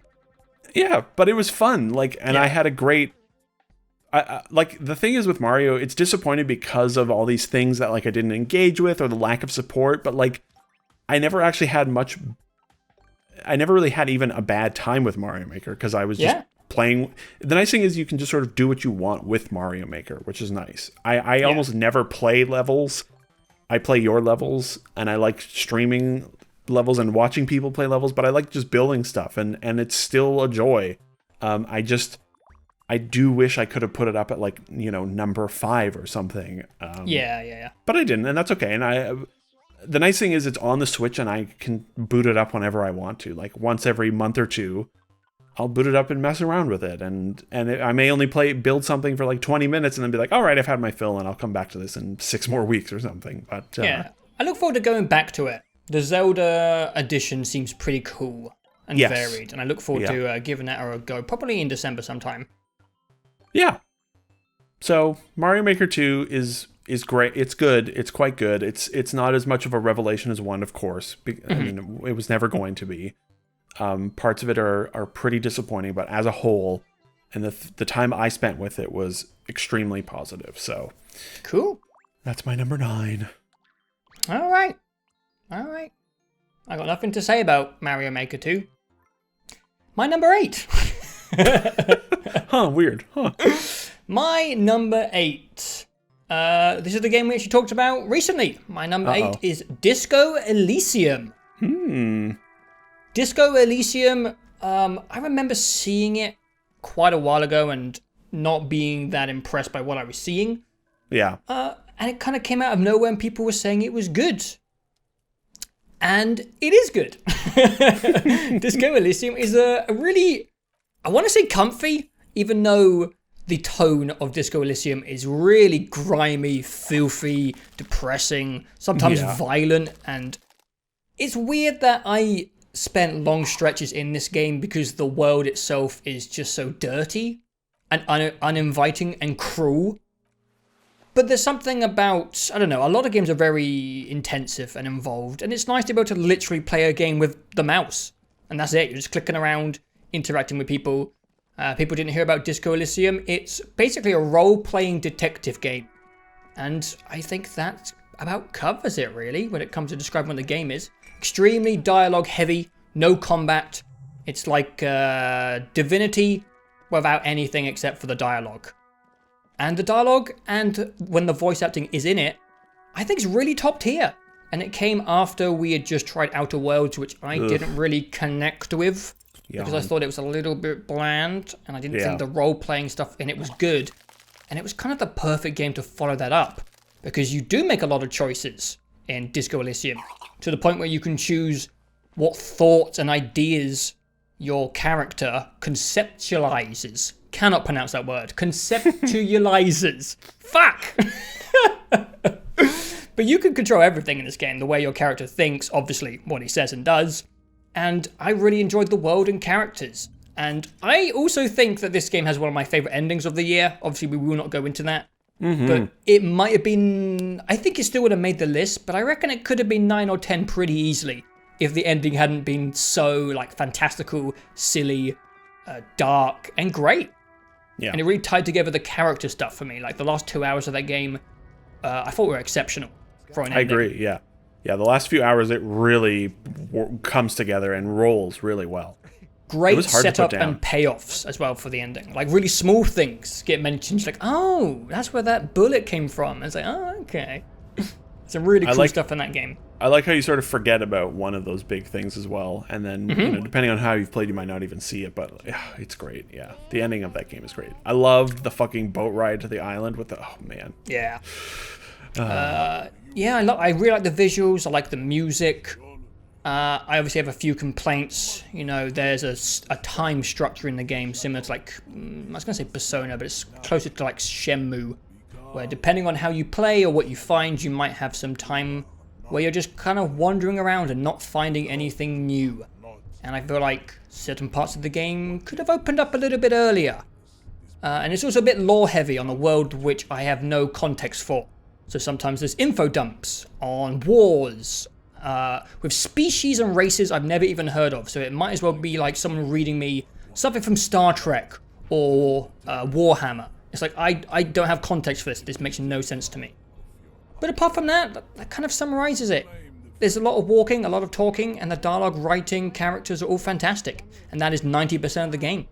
Yeah, but it was fun. I had a great. The thing is with Mario, it's disappointing because of all these things that I didn't engage with or the lack of support. But I never actually had much. I never really had even a bad time with Mario Maker because I was just playing. The nice thing is you can just sort of do what you want with Mario Maker, which is nice. I almost never play levels. I play your levels, and I like streaming levels and watching people play levels, but I like just building stuff, and it's still a joy. I do wish I could have put it up at number 5 or something. But I didn't, and that's okay. And the nice thing is it's on the Switch, and I can boot it up whenever I want to. Once every month or two, I'll boot it up and mess around with it, and I may only build something for 20 minutes, and then be like, all right, I've had my fill, and I'll come back to this in 6 more weeks or something. But I look forward to going back to it. The Zelda edition seems pretty cool and varied, and I look forward to giving that a go, probably in December sometime. Yeah. So Mario Maker 2 is great. It's good. It's quite good. It's not as much of a revelation as 1, of course. I mean, it was never going to be. Parts of it are pretty disappointing, but as a whole, and the time I spent with it was extremely positive. So cool. That's my number 9. All right. I got nothing to say about Mario Maker 2. My number 8. Weird. My number 8. This is the game we actually talked about recently. My number 8 is Disco Elysium. Disco Elysium, I remember seeing it quite a while ago and not being that impressed by what I was seeing. Yeah. And it kind of came out of nowhere and people were saying it was good. And it is good. Disco Elysium is a really, I want to say comfy, even though the tone of Disco Elysium is really grimy, filthy, depressing, sometimes violent, and it's weird that I spent long stretches in this game because the world itself is just so dirty and uninviting and cruel. But there's something about, I don't know, a lot of games are very intensive and involved, and it's nice to be able to literally play a game with the mouse. And that's it, you're just clicking around, interacting with people. People didn't hear about Disco Elysium. It's basically a role-playing detective game. And I think that about covers it, really, when it comes to describing what the game is. Extremely dialogue heavy, no combat. It's like Divinity without anything except for the dialogue. And the dialogue, and when the voice acting is in it, I think it's really top tier. And it came after we had just tried Outer Worlds, which I didn't really connect with. Because I thought it was a little bit bland, and I didn't think the role-playing stuff in it was good. And it was kind of the perfect game to follow that up. Because you do make a lot of choices in Disco Elysium, to the point where you can choose what thoughts and ideas your character conceptualizes. Cannot pronounce that word. Conceptualizes. Fuck! But you can control everything in this game. The way your character thinks, obviously, what he says and does. And I really enjoyed the world and characters. And I also think that this game has one of my favorite endings of the year. Obviously, we will not go into that. But it might have been... I think it still would have made the list, but I reckon it could have been 9 or 10 pretty easily if the ending hadn't been so, like, fantastical, silly, dark, and great. Yeah. And it really tied together the character stuff for me. Like, the last 2 hours of that game, I thought were exceptional for an ending. I agree, yeah. Yeah, the last few hours, it really comes together and rolls really well. Great setup and payoffs as well for the ending. Like, really small things get mentioned. Like, oh, that's where that bullet came from. And it's like, oh, okay. Some really cool stuff in that game. I like how you sort of forget about one of those big things as well. And then, you know, depending on how you've played, you might not even see it. But yeah, it's great, yeah. The ending of that game is great. I loved the fucking boat ride to the island with the... Oh, man. Yeah. Yeah, I really like the visuals. I like the music. I obviously have a few complaints. You know, there's a time structure in the game similar to, like, I was going to say Persona, but it's closer to, like, Shenmue, where depending on how you play or what you find, you might have some time where you're just kind of wandering around and not finding anything new. And I feel like certain parts of the game could have opened up a little bit earlier. And it's also a bit lore-heavy on a world which I have no context for. So sometimes there's info dumps on wars, with species and races I've never even heard of. So it might as well be like someone reading me something from Star Trek or Warhammer. It's like, I don't have context for this. This makes no sense to me. But apart from that, that kind of summarizes it. There's a lot of walking, a lot of talking, and the dialogue, writing, characters are all fantastic. And that is 90% of the game.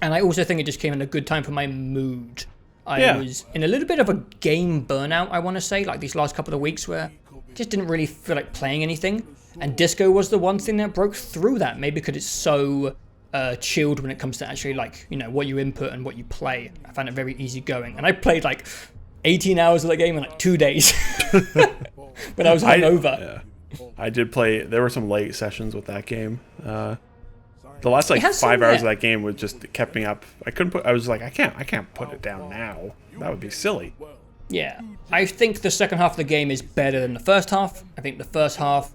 And I also think it just came in a good time for my mood. I was in a little bit of a game burnout, I want to say, like these last couple of weeks where I just didn't really feel like playing anything. And Disco was the one thing that broke through that, maybe because it's so chilled when it comes to actually, like, you know, what you input and what you play. I found it very easygoing. And I played like 18 hours of the game in like 2 days when I was hungover. I did play, there were some late sessions with that game. The last like 5 hours of that game was just kept me up. I was like, I can't put it down now. That would be silly. Yeah. I think the second half of the game is better than the first half. I think the first half,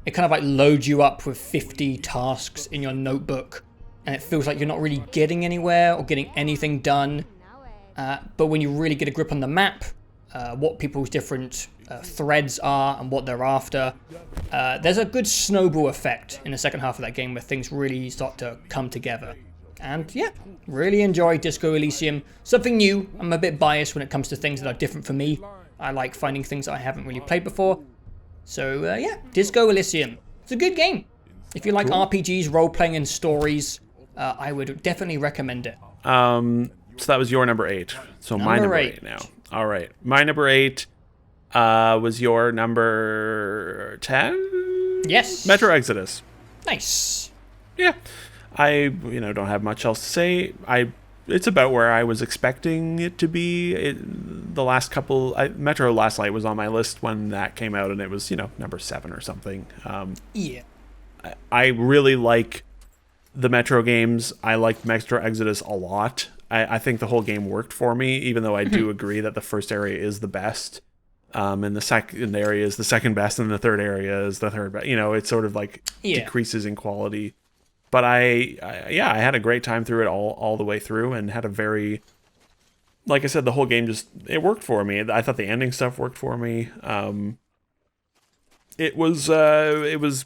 it kind of like loads you up with 50 tasks in your notebook, and it feels like you're not really getting anywhere or getting anything done. But when you really get a grip on the map, what people's different threads are and what they're after, there's a good snowball effect in the second half of that game where things really start to come together. And yeah, really enjoy Disco Elysium. Something new. I'm a bit biased when it comes to things that are different for me. I like finding things that I haven't really played before. So yeah, Disco Elysium. It's a good game. If you like RPGs, role-playing, and stories, I would definitely recommend it. So that was your number 8. So my number 8 now. All right. My number 8 was your number 10? Yes. Metro Exodus. Nice. Yeah. I don't have much else to say. It's about where I was expecting it to be. Metro Last Light was on my list when that came out, and it was, number 7 or something. Yeah. I really like the Metro games. I like Metro Exodus a lot. I think the whole game worked for me, even though I do agree that the first area is the best. And the second area is the second best, and the third area is the third best. It sort of like decreases in quality. But I had a great time through it all the way through, and had a very, like I said, the whole game it worked for me. I thought the ending stuff worked for me. It was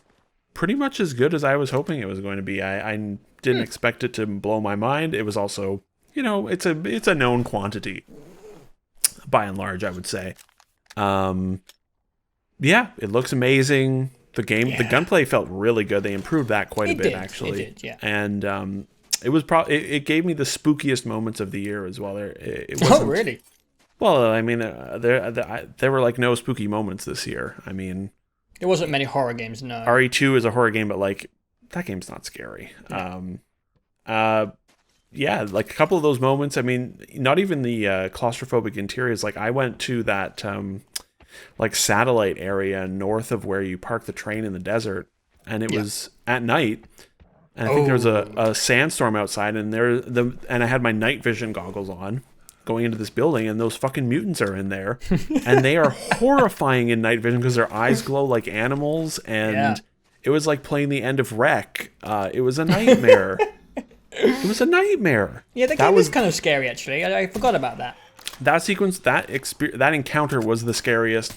pretty much as good as I was hoping it was going to be. I didn't expect it to blow my mind. It was also, it's a known quantity, by and large, I would say. It looks amazing. The gunplay felt really good. They improved that quite a bit, actually. It did, yeah. And it was it gave me the spookiest moments of the year as well. It oh, really? Well, I mean, there were like no spooky moments this year. I mean, there wasn't many horror games. No. RE2 is a horror game, but like that game's not scary. Like a couple of those moments. I mean, not even the claustrophobic interiors. Like I went to that like satellite area north of where you park the train in the desert, and it was at night. And I think there was a sandstorm outside, and and I had my night vision goggles on, going into this building, and those fucking mutants are in there, and they are horrifying in night vision because their eyes glow like animals, and it was like playing the end of Wreck. It was a nightmare. It was a nightmare. Yeah, the game was kind of scary, actually. I forgot about that. That sequence, that encounter was the scariest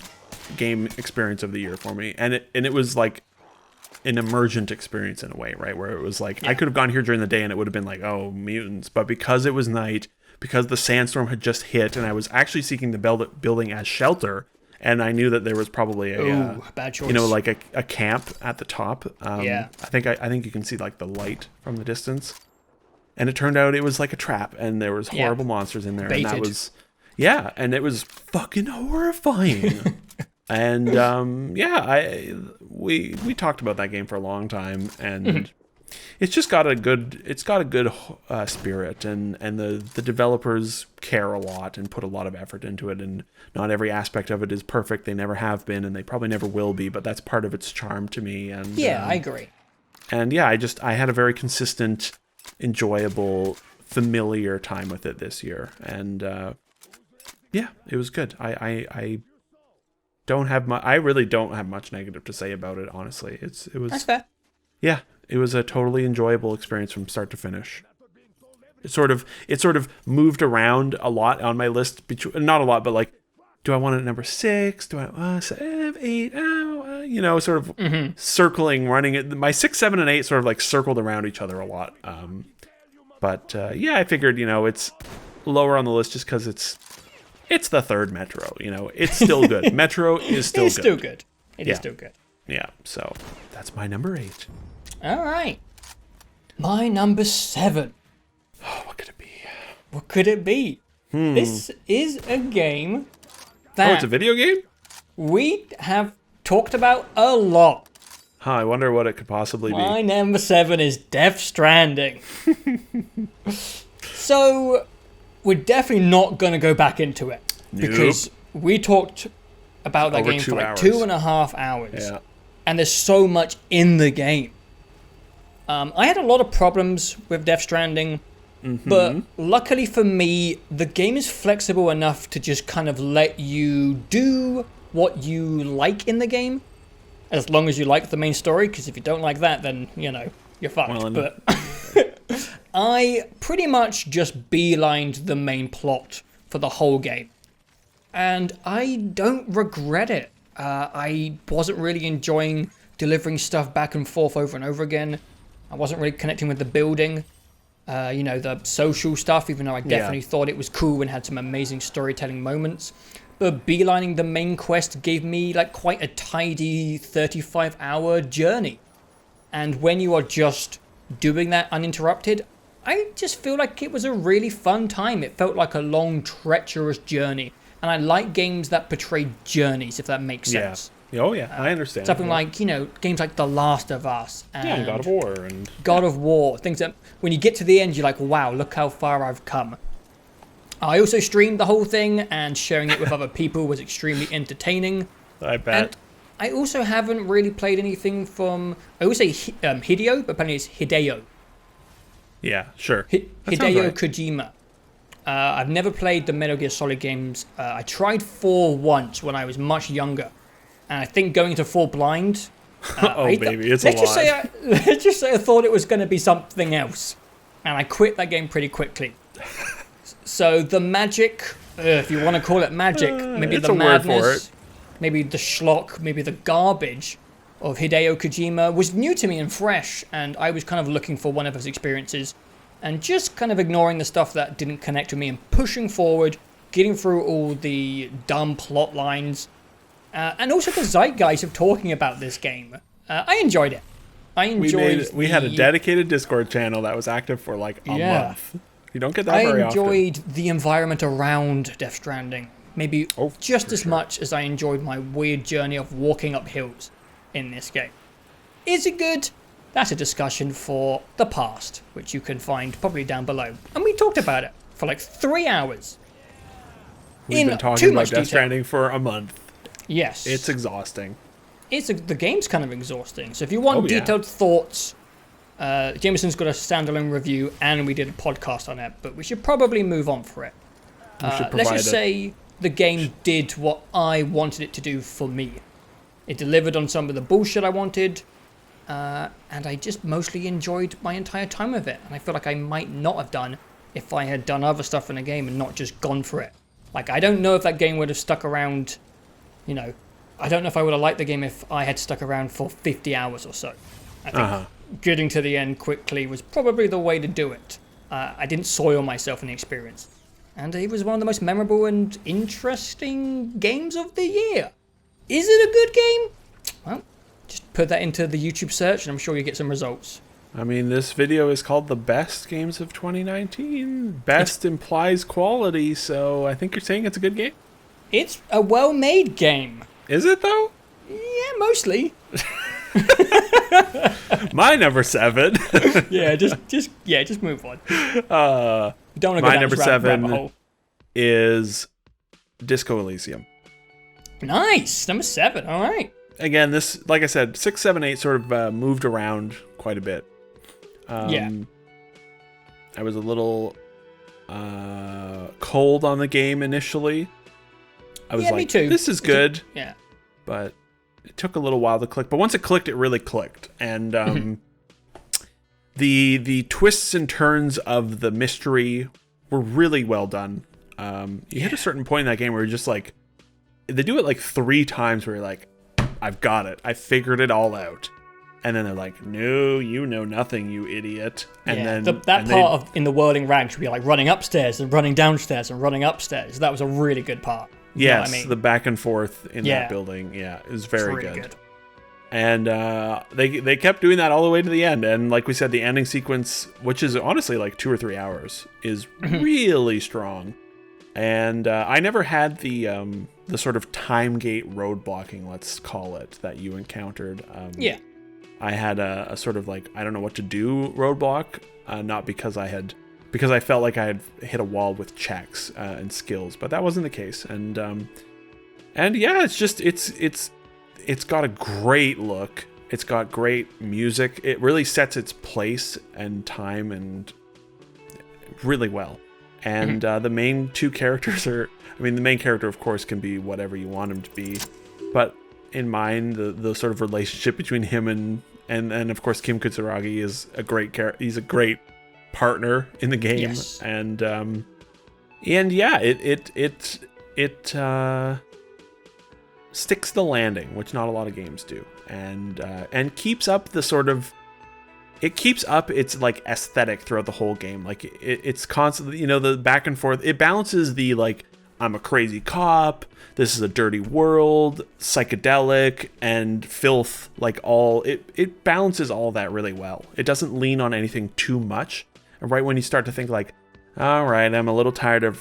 game experience of the year for me, and it was like an emergent experience in a way, right? Where it was like I could have gone here during the day and it would have been like, oh, mutants, but because it was night, because the sandstorm had just hit, and I was actually seeking the building as shelter, and I knew that there was probably a bad choice. Like a camp at the top. I think you can see like the light from the distance, and it turned out it was like a trap, and there was horrible monsters in there, Baited. And that was. Yeah, and it was fucking horrifying. And we talked about that game for a long time, and it's just got a good spirit, and the developers care a lot and put a lot of effort into it, and not every aspect of it is perfect. They never have been, and they probably never will be, but that's part of its charm to me. And I agree. And I had a very consistent, enjoyable, familiar time with it this year, and it was good. I really don't have much negative to say about it, honestly. It was That's fair. Yeah, it was a totally enjoyable experience from start to finish. It sort of moved around a lot on my list, not a lot, but like, do I want it at number 6? Do I 7, 8? Sort of circling, running it. My 6, 7, and 8 sort of like circled around each other a lot. I figured it's lower on the list just because it's the third Metro, it's still good. Metro is still good. It's still good. It is still good. Yeah, so that's my number 8. All right. My number 7. Oh, what could it be? What could it be? This is a game that... Oh, it's a video game? We have talked about a lot. I wonder what it could possibly be. My number 7 is Death Stranding. So... we're definitely not going to go back into it. Nope. Because we talked about that game for like 2.5 hours. Yeah. And there's so much in the game. I had a lot of problems with Death Stranding. But luckily for me, the game is flexible enough to just kind of let you do what you like in the game. As long as you like the main story. Because if you don't like that, then, you're fucked. But... I pretty much just beelined the main plot for the whole game. And I don't regret it. I wasn't really enjoying delivering stuff back and forth over and over again. I wasn't really connecting with the building. The social stuff, even though I definitely thought it was cool and had some amazing storytelling moments. But beelining the main quest gave me like quite a tidy 35-hour journey. And when you are just doing that uninterrupted, I just feel like it was a really fun time. It felt like a long, treacherous journey. And I like games that portray journeys, if that makes sense. Oh, yeah. I understand. Something like, games like The Last of Us. And God of War. God of War. Things that, when you get to the end, you're like, wow, look how far I've come. I also streamed the whole thing, and sharing it with other people was extremely entertaining. I bet. And I also haven't really played anything from... I always say Hideo, but apparently it's Hideo. Yeah, sure. Hideo Kojima. I've never played the Metal Gear Solid games. I tried 4 once when I was much younger. And I think going to 4 blind... baby, it's a lot. Let's just say I thought it was going to be something else. And I quit that game pretty quickly. So the magic, if you want to call it magic, maybe the madness, maybe the schlock, maybe the garbage of Hideo Kojima was new to me and fresh. And I was kind of looking for one of his experiences. And just kind of ignoring the stuff that didn't connect with me and pushing forward, getting through all the dumb plot lines, and also the zeitgeist of talking about this game. I enjoyed it. We had a dedicated Discord channel that was active for like a month. You don't get that very often. I enjoyed the environment around Death Stranding, maybe just as much as I enjoyed my weird journey of walking up hills in this game. Is it good? That's a discussion for the past, which you can find probably down below. And we talked about it for like 3 hours. We've been talking about Death Stranding for a month. Yes. It's exhausting. The game's kind of exhausting. So if you want detailed thoughts, Jamison's got a standalone review and we did a podcast on it, but we should probably move on for it. Let's just say the game did what I wanted it to do for me. It delivered on some of the bullshit I wanted. And I just mostly enjoyed my entire time with it. And I feel like I might not have done if I had done other stuff in the game and not just gone for it. Like, I don't know if that game would have stuck around, I don't know if I would have liked the game if I had stuck around for 50 hours or so. I think getting to the end quickly was probably the way to do it. I didn't soil myself in the experience. And it was one of the most memorable and interesting games of the year. Is it a good game? Well, just put that into the YouTube search and I'm sure you get some results. I mean, this video is called the best games of 2019. Best implies quality, so I think you're saying it's a good game? It's a well-made game. Is it, though? Yeah, mostly. My number 7. just move on. Don't want to go my down number this 7 rabbit hole. is Disco Elysium. Nice, number 7. All right. Again, this, like I said, 6, 7, 8 sort of moved around quite a bit. I was a little cold on the game initially. I was like, me too. This is good. Yeah. But it took a little while to click. But once it clicked, it really clicked. And the twists and turns of the mystery were really well done. You hit a certain point in that game where you're just like, they do it like 3 times where you're like, I've got it. I figured it all out. And then they're like, no, you know nothing, you idiot. And then that part of in the whirling rags would be like running upstairs and running downstairs and running upstairs. That was a really good part. Yes, I mean? The back and forth in that building, is very really good. And they kept doing that all the way to the end. And like we said, the ending sequence, which is honestly like 2 or 3 hours, is really strong. And I never had the sort of time gate road blocking, let's call it, that you encountered. I had a sort of like, I don't know what to do roadblock, not because I felt like I had hit a wall with checks and skills, but that wasn't the case. And yeah, it's just, it's got a great look. It's got great music. It really sets its place and time and really well. And the main 2 characters the main character, of course, can be whatever you want him to be. But in mine, the sort of relationship between him and of course, Kim Kitsuragi is a great character. He's a great partner in the game. Yes. And yeah, it sticks the landing, which not a lot of games do. And keeps up the sort of... It keeps up its like aesthetic throughout the whole game. Like it's constantly, the back and forth. It balances the like, I'm a crazy cop, this is a dirty world, psychedelic, and filth. Like it balances all that really well. It doesn't lean on anything too much. And right when you start to think like, all right, I'm a little tired of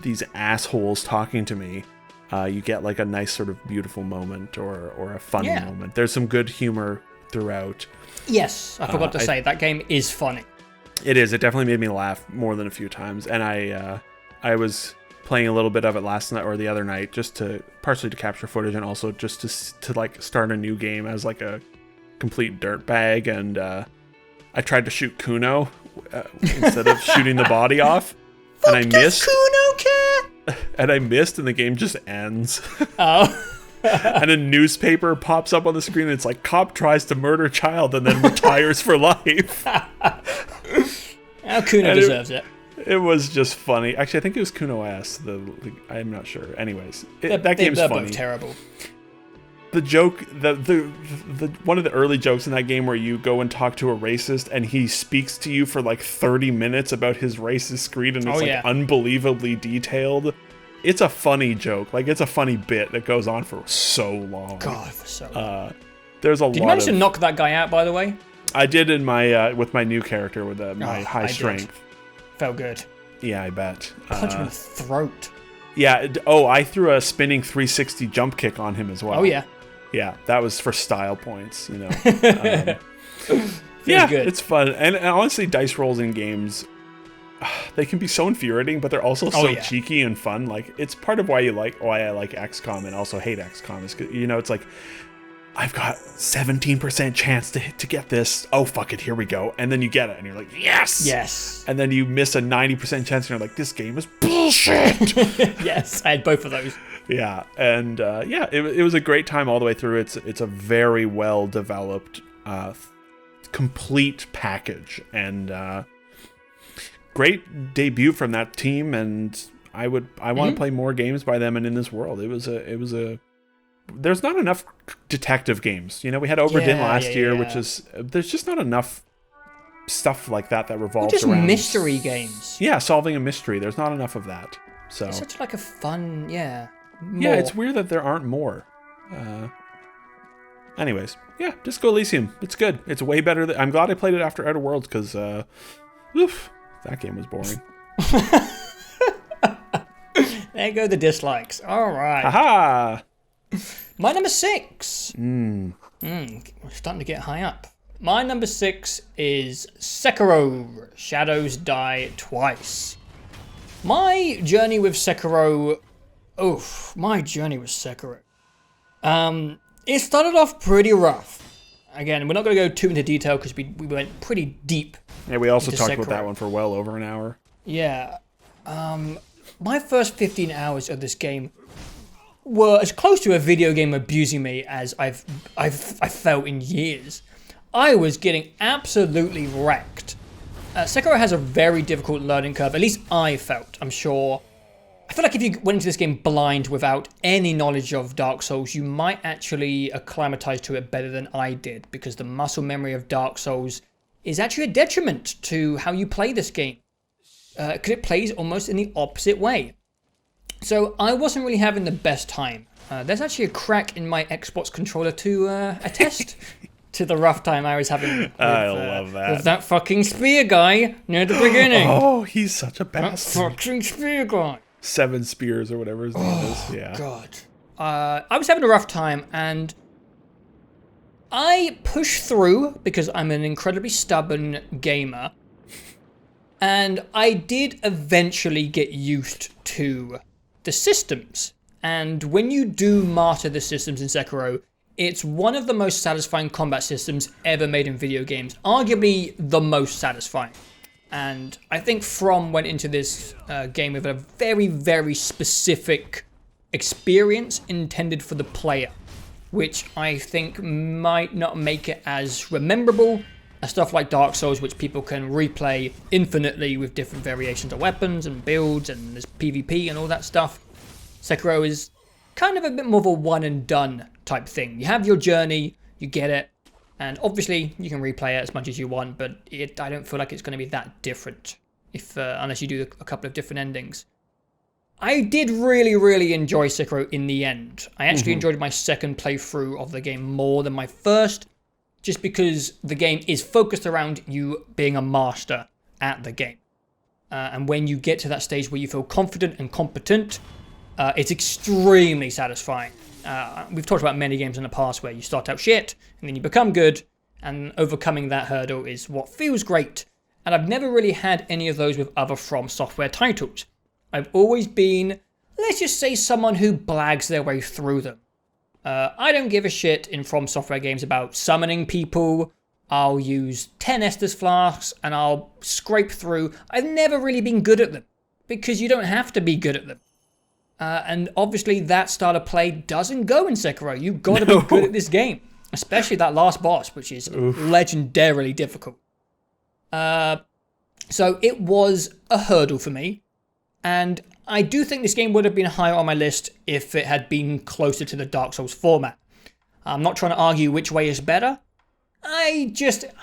these assholes talking to me, you get like a nice sort of beautiful moment or a funny moment. There's some good humor throughout. Yes, I forgot to say, that game is funny. It is. It definitely made me laugh more than a few times. And I was playing a little bit of it last night or the other night, just partially to capture footage and also just to like start a new game as like a complete dirtbag. And I tried to shoot Kuno instead of shooting the body off. and I missed. Kuno care? And I missed, and the game just ends. Oh. And a newspaper pops up on the screen, and it's like, cop tries to murder child and then retires for life. Now Kuno deserves it. It was just funny. Actually, I think it was Kuno S. I'm not sure. Anyways, that game's they're funny. Both terrible. The joke, the one of the early jokes in that game where you go and talk to a racist and he speaks to you for like 30 minutes about his racist creed, and it's unbelievably detailed. It's a funny joke. Like, it's a funny bit that goes on for so long. God, for so long. There's a lot. Did you manage to knock that guy out, by the way? I did in my with my new character with my high strength. Felt good. Yeah, I bet. Punch him in the throat. Yeah. Oh, I threw a spinning 360 jump kick on him as well. Oh yeah. Yeah, that was for style points, you know. Good. It's fun, and honestly, dice rolls in games, they can be so infuriating, but they're also so cheeky and fun. Like, it's part of why I like XCOM and also hate XCOM is 'cause, you know, it's like, I've got 17% chance to get this. Oh, fuck it, here we go. And then you get it, and you're like, yes! Yes. And then you miss a 90% chance, and you're like, this game is bullshit! Yes, I had both of those. Yeah, and it was a great time all the way through. It's a very well-developed, complete package, and great debut from that team, and I want to play more games by them and in this world. It was a there's not enough detective games. You know, we had Oberdin last year, which is, there's just not enough stuff like that revolves just around mystery games. Yeah, solving a mystery. There's not enough of that. So it's such like a fun, more. Yeah, it's weird that there aren't more. Anyways, yeah, Disco Elysium. It's good. It's way better. I'm glad I played it after Outer Worlds because, that game was boring. There go the dislikes. All right. Haha. My number 6. We're starting to get high up. My number 6 is Sekiro: Shadows Die Twice. My journey with Sekiro. It started off pretty rough. Again, we're not going to go too into detail because we went pretty deep. Yeah, we also talked about that one for well over an hour. Yeah. My first 15 hours of this game were as close to a video game abusing me as I've felt in years. I was getting absolutely wrecked. Sekiro has a very difficult learning curve, at least I felt. I feel like if you went into this game blind without any knowledge of Dark Souls, you might actually acclimatize to it better than I did, because the muscle memory of Dark Souls is actually a detriment to how you play this game. Because it plays almost in the opposite way. So I wasn't really having the best time. There's actually a crack in my Xbox controller to attest to the rough time I was having with, I love that. With that fucking spear guy near the beginning. Oh, he's such a bastard. That fucking spear guy. 7 spears or whatever his name is. Yeah. God. I was having a rough time, and I pushed through because I'm an incredibly stubborn gamer. And I did eventually get used to the systems. And when you do master the systems in Sekiro, it's one of the most satisfying combat systems ever made in video games. Arguably the most satisfying. And I think From went into this game with a very, very specific experience intended for the player, which I think might not make it as memorable as stuff like Dark Souls, which people can replay infinitely with different variations of weapons and builds, and there's PvP and all that stuff. Sekiro is kind of a bit more of a one and done type thing. You have your journey, you get it, and obviously you can replay it as much as you want, but I don't feel like it's going to be that different unless you do a couple of different endings. I did really, really enjoy Sekiro in the end. I actually enjoyed my second playthrough of the game more than my first, just because the game is focused around you being a master at the game. And when you get to that stage where you feel confident and competent, it's extremely satisfying. We've talked about many games in the past where you start out shit, and then you become good, and overcoming that hurdle is what feels great. And I've never really had any of those with other From Software titles. I've always been, let's just say, someone who blags their way through them. I don't give a shit in From Software games about summoning people. I'll use 10 Estus flasks and I'll scrape through. I've never really been good at them. because you don't have to be good at them. And obviously that style of play doesn't go in Sekiro. You've got to be good at this game, especially that last boss, which is legendarily difficult. So it was a hurdle for me, and I do think this game would have been higher on my list if it had been closer to the Dark Souls format. I'm not trying to argue which way is better. I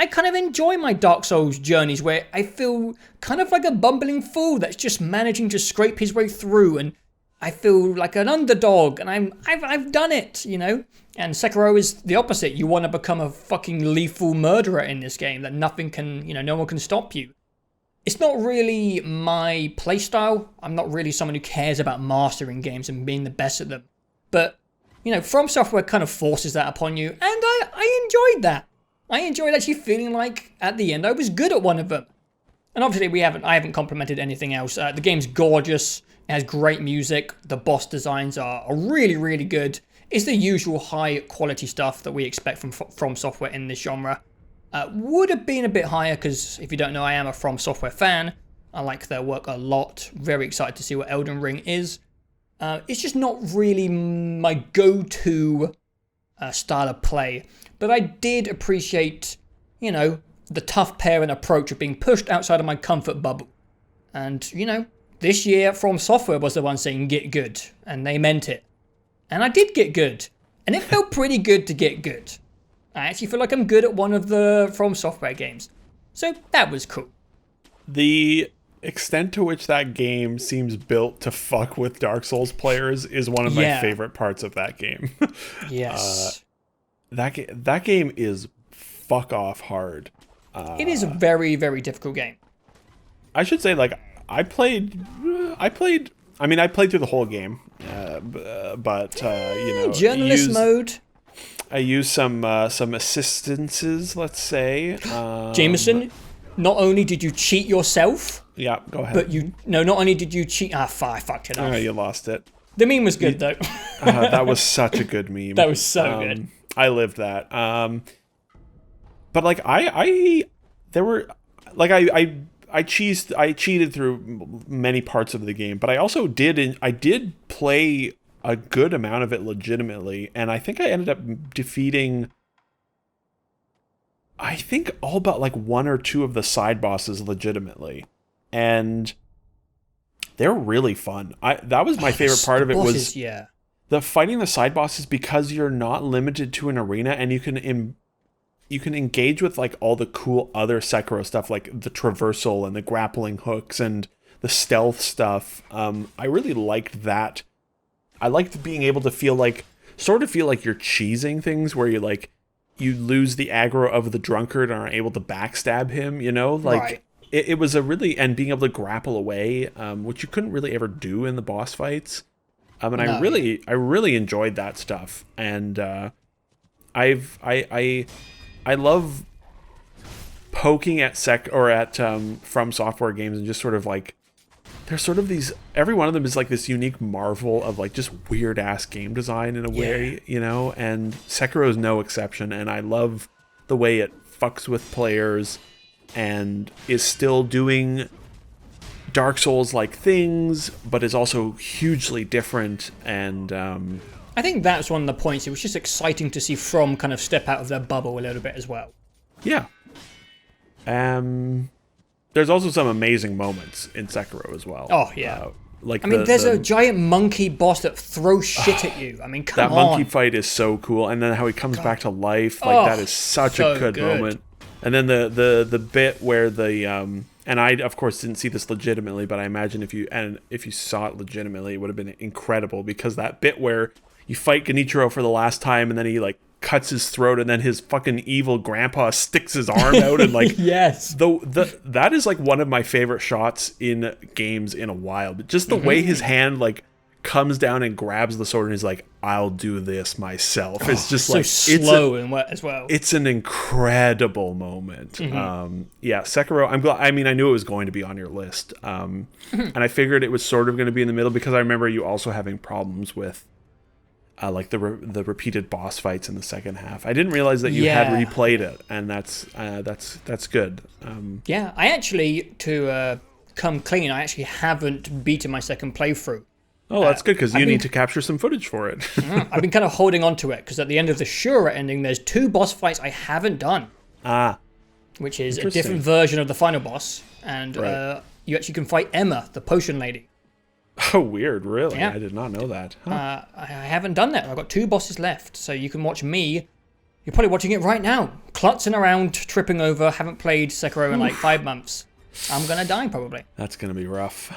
kind of enjoy my Dark Souls journeys where I feel kind of like a bumbling fool that's just managing to scrape his way through, and I feel like an underdog, and I've done it, you know? And Sekiro is the opposite. You want to become a fucking lethal murderer in this game that nothing can, no one can stop you. It's not really my playstyle. I'm not really someone who cares about mastering games and being the best at them. But, From Software kind of forces that upon you, and I enjoyed that. I enjoyed actually feeling like, at the end, I was good at one of them. And obviously I haven't complimented anything else. The game's gorgeous. It has great music. The boss designs are really, really good. It's the usual high quality stuff that we expect from Software in this genre. Would have been a bit higher because, if you don't know, I am a From Software fan. I like their work a lot. Very excited to see what Elden Ring is. It's just not really my go-to style of play. But I did appreciate, the tough parent approach of being pushed outside of my comfort bubble. And, this year From Software was the one saying get good. And they meant it. And I did get good. And it felt pretty good to get good. I actually feel like I'm good at one of the From Software games. So that was cool. The extent to which that game seems built to fuck with Dark Souls players is one of my favorite parts of that game. Yes. That game is fuck off hard. It is a very, very difficult game. I should say, I played through the whole game, but journalist mode. I used some assistances, let's say. Jamison, not only did you cheat yourself. Yeah, go ahead. But not only did you cheat. I fucked it up. Oh, you lost it. The meme was good though. That was such a good meme. That was so good. I lived that. But I cheated through many parts of the game, but I also did play a good amount of it legitimately, and I think I ended up defeating all but one or two of the side bosses legitimately, and they're really fun. That was my favorite part of it was the fighting the side bosses, because you're not limited to an arena, and you can engage with all the cool other Sekiro stuff, like the traversal and the grappling hooks and the stealth stuff. I really liked that. I liked being able to feel like you're cheesing things where you lose the aggro of the drunkard and are able to backstab him, Right. It was and being able to grapple away, which you couldn't really ever do in the boss fights. And I really enjoyed that stuff. And I love poking at From Software games and just sort of there's sort of these, every one of them is this unique marvel of just weird ass game design in a way, and Sekiro is no exception. And I love the way it fucks with players and is still doing Dark Souls like things, but is also hugely different. And I think that's one of the points. It was just exciting to see From kind of step out of their bubble a little bit as well. Yeah. There's also some amazing moments in Sekiro as well. Oh, yeah. There's a giant monkey boss that throws shit at you. Come on. That monkey fight is so cool. And then how he comes back to life. That is such a good moment. And then the bit where and I, of course, didn't see this legitimately, but I imagine if you saw it legitimately, it would have been incredible, because that bit where you fight Genichiro for the last time, and then he cuts his throat, and then his fucking evil grandpa sticks his arm out, and yes, that is one of my favorite shots in games in a while. But just the way his hand comes down and grabs the sword, and he's I'll do this myself. It's just so slow and wet as well. It's an incredible moment. Sekiro. I'm glad. I knew it was going to be on your list, and I figured it was sort of going to be in the middle, because I remember you also having problems with the repeated boss fights in the second half. I didn't realize that you had replayed it, and that's good. I actually, to come clean. I actually haven't beaten my second playthrough. Oh, that's good, because you need to capture some footage for it. I've been kind of holding on to it, because at the end of the Shura ending, there's 2 boss fights I haven't done. Which is a different version of the final boss. And you actually can fight Emma, the potion lady. Oh, weird, really? Yeah. I did not know that. Huh. I haven't done that. I've got 2 bosses left, so you can watch me. You're probably watching it right now. Klutzing around, tripping over, haven't played Sekiro in like 5 months. I'm going to die, probably. That's going to be rough.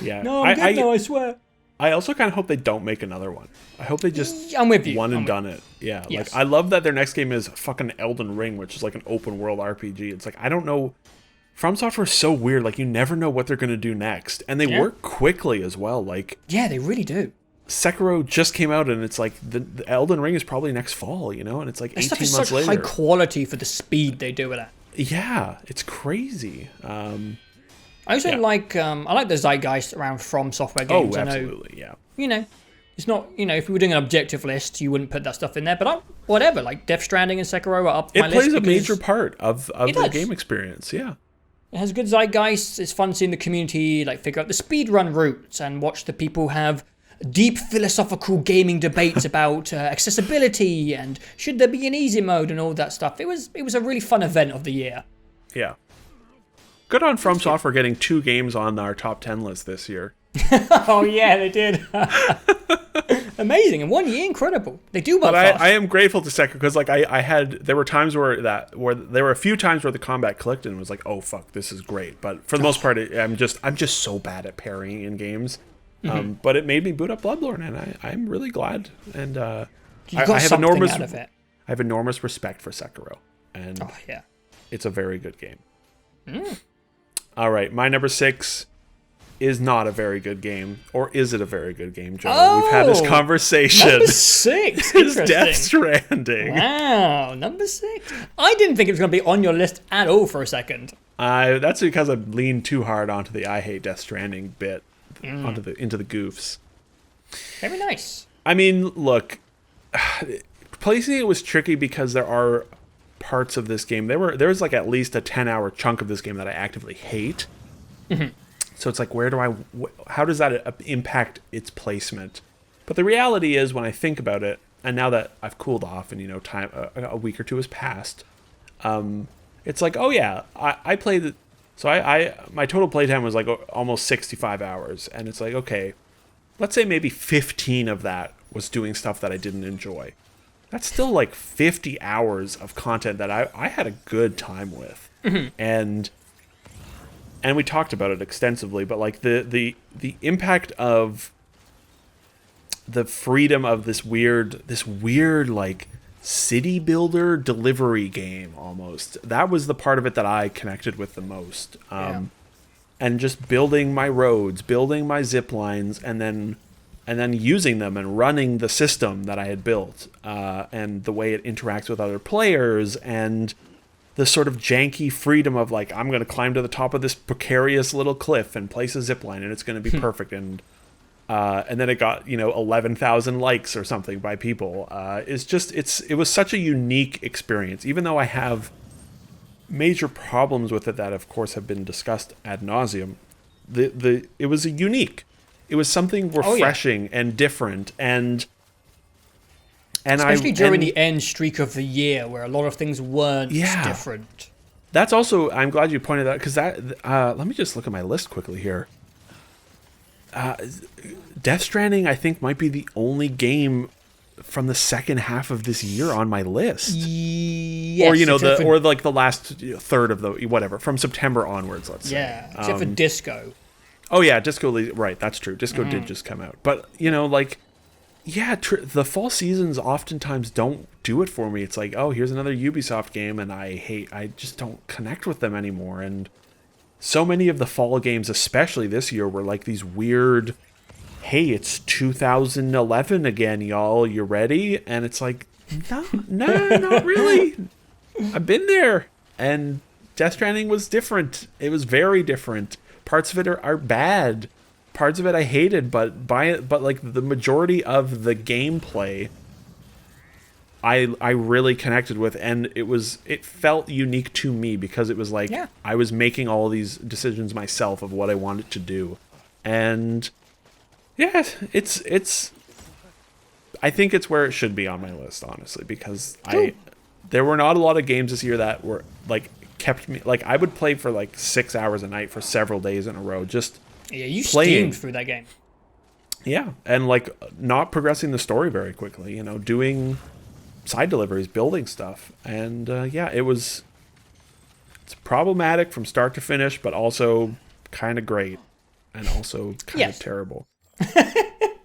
Yeah. No, I'm good now, I swear. I also kind of hope they don't make another one. I hope they just I'm with you. one and done it. Yeah. Yes. Like, I love that their next game is fucking Elden Ring, which is like an open world RPG. It's like, I don't know. From Software is so weird. Like, you never know what they're going to do next. And they work quickly as well. Like, yeah, they really do. Sekiro just came out, and it's like the Elden Ring is probably next fall, you know? And it's like 18 stuff is months such later. high quality for the speed they do it at. Yeah, it's crazy. I also like the zeitgeist around From Software games. Oh, absolutely, yeah. You know, it's not, if you were doing an objective list, you wouldn't put that stuff in there. But whatever, like Death Stranding and Sekiro are up my list. It plays a major part of the game experience, yeah. It has good zeitgeist. It's fun seeing the community like figure out the speedrun routes and watch the people have deep philosophical gaming debates about accessibility and should there be an easy mode and all that stuff. It was a really fun event of the year. Yeah. Good on From Software getting 2 games on our top 10 list this year. Oh yeah, they did. Amazing. In 1 year, incredible. They do well. But I am grateful to Sekiro, because like there were times where there were a few times where the combat clicked and it was like, oh fuck, this is great. But for the most part, I'm just so bad at parrying in games. But it made me boot up Bloodborne, and I'm really glad. And I have enormous out of it. I have enormous respect for Sekiro, and it's a very good game. All right, my number 6 is not a very good game, or is it a very good game, Joe? We've had this conversation. Number 6 is Death Stranding. Wow, number 6. I didn't think it was going to be on your list at all for a second. That's because I leaned too hard onto the I hate Death Stranding bit, into the goofs. Very nice. I mean, look, placing it was tricky because there are parts of this game. There was like at least a 10-hour chunk of this game that I actively hate. So it's like, how does that impact its placement? But the reality is, when I think about it, and now that I've cooled off and time a week or 2 has passed, it's like, oh yeah, I played. So my total playtime was like almost 65 hours, and it's like, okay, let's say maybe 15 of that was doing stuff that I didn't enjoy. That's still like 50 hours of content that I had a good time with. And we talked about it extensively, but like the impact of the freedom of this weird like city builder delivery game almost. That was the part of it that I connected with the most. And just building my roads, building my zip lines, and then using them and running the system that I had built, and the way it interacts with other players, and the sort of janky freedom of like, I'm going to climb to the top of this precarious little cliff and place a zip line and it's going to be perfect. And then it got 11,000 likes or something by people. It was such a unique experience, even though I have major problems with it that of course have been discussed ad nauseum. It was unique. It was something refreshing and different, and especially during the end streak of the year where a lot of things weren't different. That's also, I'm glad you pointed that, because let me just look at my list quickly here. Death Stranding, I think, might be the only game from the second half of this year on my list. Yes, or like the last third of the whatever, from September onwards, let's say. Yeah, except for Disco. Oh yeah, Disco, right, that's true. Disco did just come out. But, the fall seasons oftentimes don't do it for me. It's like, oh, here's another Ubisoft game, and I just don't connect with them anymore. And so many of the fall games, especially this year, were like these weird, hey, it's 2011 again, y'all, you ready? And it's like, no, not really. I've been there. And Death Stranding was different. It was very different. Parts of it are bad. Parts of it I hated, but like the majority of the gameplay, I really connected with, and it felt unique to me because it was like I was making all these decisions myself of what I wanted to do. And yeah, it's I think it's where it should be on my list, honestly, because cool. There were not a lot of games this year that were like kept me, like I would play for like 6 hours a night for several days in a row, just you playing steamed through that game. Yeah, and like not progressing the story very quickly, you know, doing side deliveries, building stuff, and it's problematic from start to finish, but also kind of great, and also kind of terrible.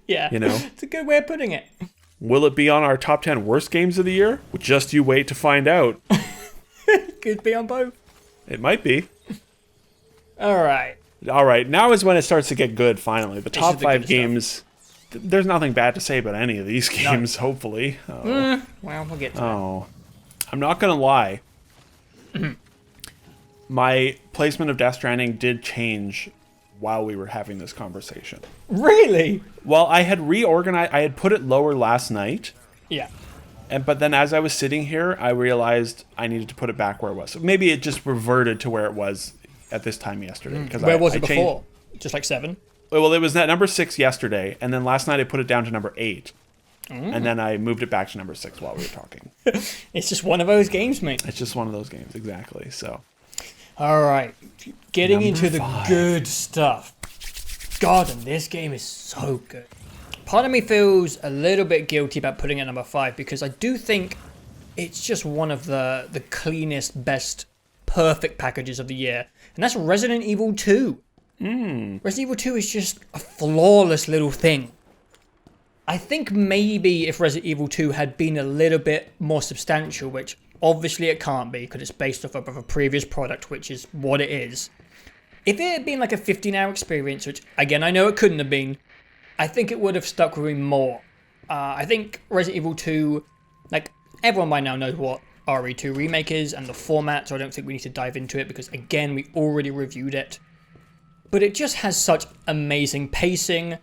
Yeah, you know, it's a good way of putting it. Will it be on our top 10 worst games of the year? Well, just you wait to find out. Could be on both. It might be. All right. Now is when it starts to get good, finally. The top 5 games, there's nothing bad to say about any of these games, hopefully. Well, we'll get to that. I'm not going to lie. My placement of Death Stranding did change while we were having this conversation. Really? Well, I had reorganized. I had put it lower last night. Yeah. But then as I was sitting here, I realized I needed to put it back where it was. So maybe it just reverted to where it was at this time yesterday. Where was it before? Just like 7? Well, it was at number 6 yesterday, and then last night I put it down to number 8. And then I moved it back to number 6 while we were talking. It's just one of those games, mate. It's just one of those games, exactly. So, all right, getting number into 5. the good stuff. God, and this game is so good. Part of me feels a little bit guilty about putting it at number 5 because I do think it's just one of the cleanest, best, perfect packages of the year, and that's Resident Evil 2. Resident Evil 2 is just a flawless little thing. I think maybe if Resident Evil 2 had been a little bit more substantial, which obviously it can't be because it's based off of a previous product, which is what it is. If it had been like a 15-hour experience, which again I know it couldn't have been, I think it would have stuck with me more. I think Resident Evil 2, like everyone by now knows what RE2 Remake is and the format, so I don't think we need to dive into it because again we already reviewed it. But it just has such amazing pacing,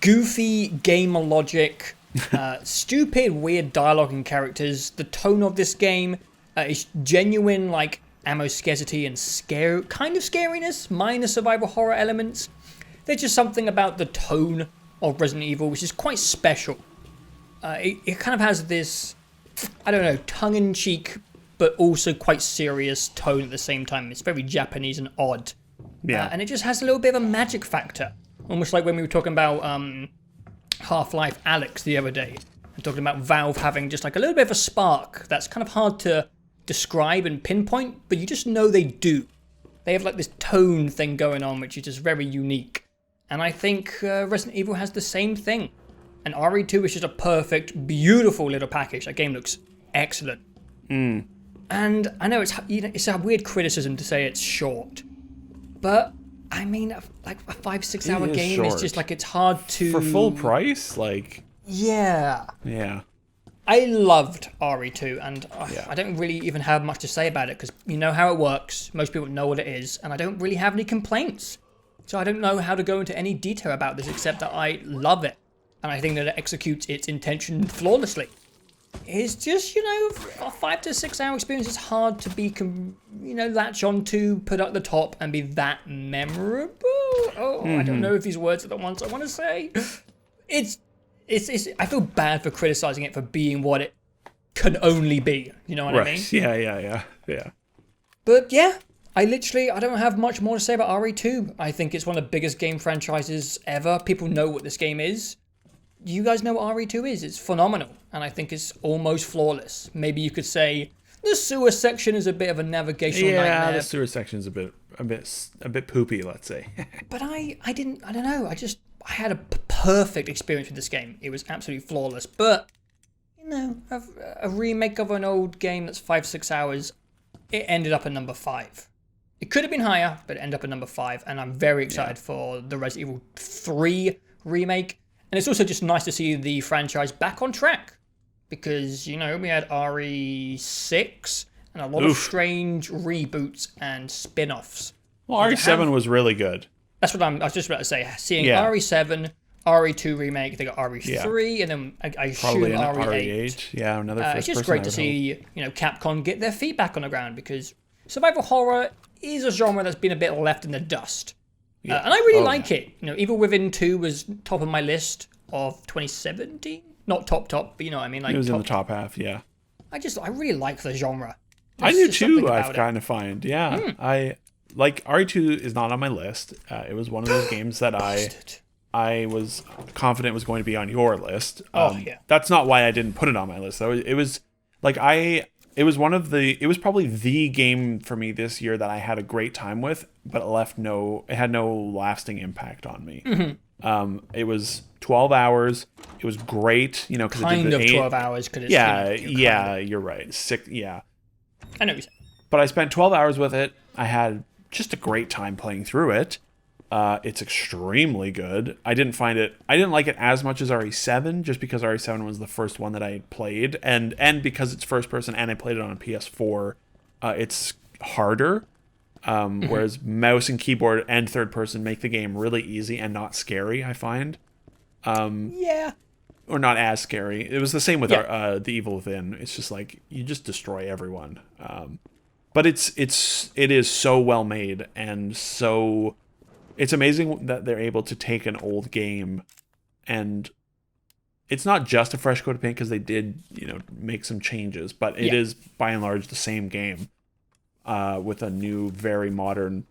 goofy gamer logic, stupid, weird dialogue and characters. The tone of this game is genuine, like ammo scarcity and kind of scariness, minor survival horror elements. There's just something about the tone of Resident Evil which is quite special. It kind of has this, I don't know, tongue-in-cheek, but also quite serious tone at the same time. It's very Japanese and odd. Yeah. And it just has a little bit of a magic factor. Almost like when we were talking about Half-Life Alyx the other day. And talking about Valve having just like a little bit of a spark that's kind of hard to describe and pinpoint, but you just know they do. They have like this tone thing going on which is just very unique. And I think Resident Evil has the same thing. And RE2 is just a perfect, beautiful little package. That game looks excellent. And I know it's a weird criticism to say it's short. But, I mean, like a 5-6 hour game short. Is just like, it's hard to... For full price? Like... Yeah. Yeah. I loved RE2, and I don't really even have much to say about it, because you know how it works, most people know what it is, and I don't really have any complaints. So I don't know how to go into any detail about this, except that I love it, and I think that it executes its intention flawlessly. It's just, a 5 to 6 hour experience is hard to be, latch on to, put at the top, and be that memorable. I don't know if these words are the ones I want to say. I feel bad for criticizing it for being what it can only be. You know what I mean? Yeah. But yeah, I don't have much more to say about RE2. I think it's one of the biggest game franchises ever. People know what this game is. You guys know what RE2 is. It's phenomenal. And I think it's almost flawless. Maybe you could say the sewer section is a bit of a navigational nightmare. Yeah, the sewer section is a bit poopy, let's say. But I don't know. I had a perfect experience with this game. It was absolutely flawless. But, a remake of an old game that's 5-6 hours, it ended up at number 5. It could have been higher, but it ended up at number 5. And I'm very excited for the Resident Evil 3 remake. And it's also just nice to see the franchise back on track. Because, we had RE6 and a lot of strange reboots and spin-offs. Well, RE7 was really good. That's what I was just about to say. Seeing RE7 RE2 remake, they got RE3, and then I assume Probably an RE8. Yeah, another first It's just person, great to see, Capcom get their feet back on the ground, because survival horror is a genre that's been a bit left in the dust. Yeah. And I really like it. Evil Within 2 was top of my list of 2017. Not top, but you know what I mean? Like it was in the top half, yeah. I really like the genre. I do too, I've kind of find. Yeah. I like RE2 is not on my list. It was one of those games that I was confident was going to be on your list. Yeah. That's not why I didn't put it on my list though. It was like it was probably the game for me this year that I had a great time with, but it had no lasting impact on me. Mm-hmm. It was 12 hours. It was great, because kind of 12 hours. You're right. I know what you're saying. But I spent 12 hours with it. I had just a great time playing through it. It's extremely good. I didn't like it as much as RE7, just because RE7 was the first one that I had played, and because it's first person and I played it on a PS4, it's harder. Whereas mouse and keyboard and third person make the game really easy and not scary, I find. Or not as scary. It was the same with the Evil Within. It's just like you just destroy everyone. But it is so well made, and so it's amazing that they're able to take an old game, and it's not just a fresh coat of paint because they did make some changes, but it is by and large the same game with a new, very modern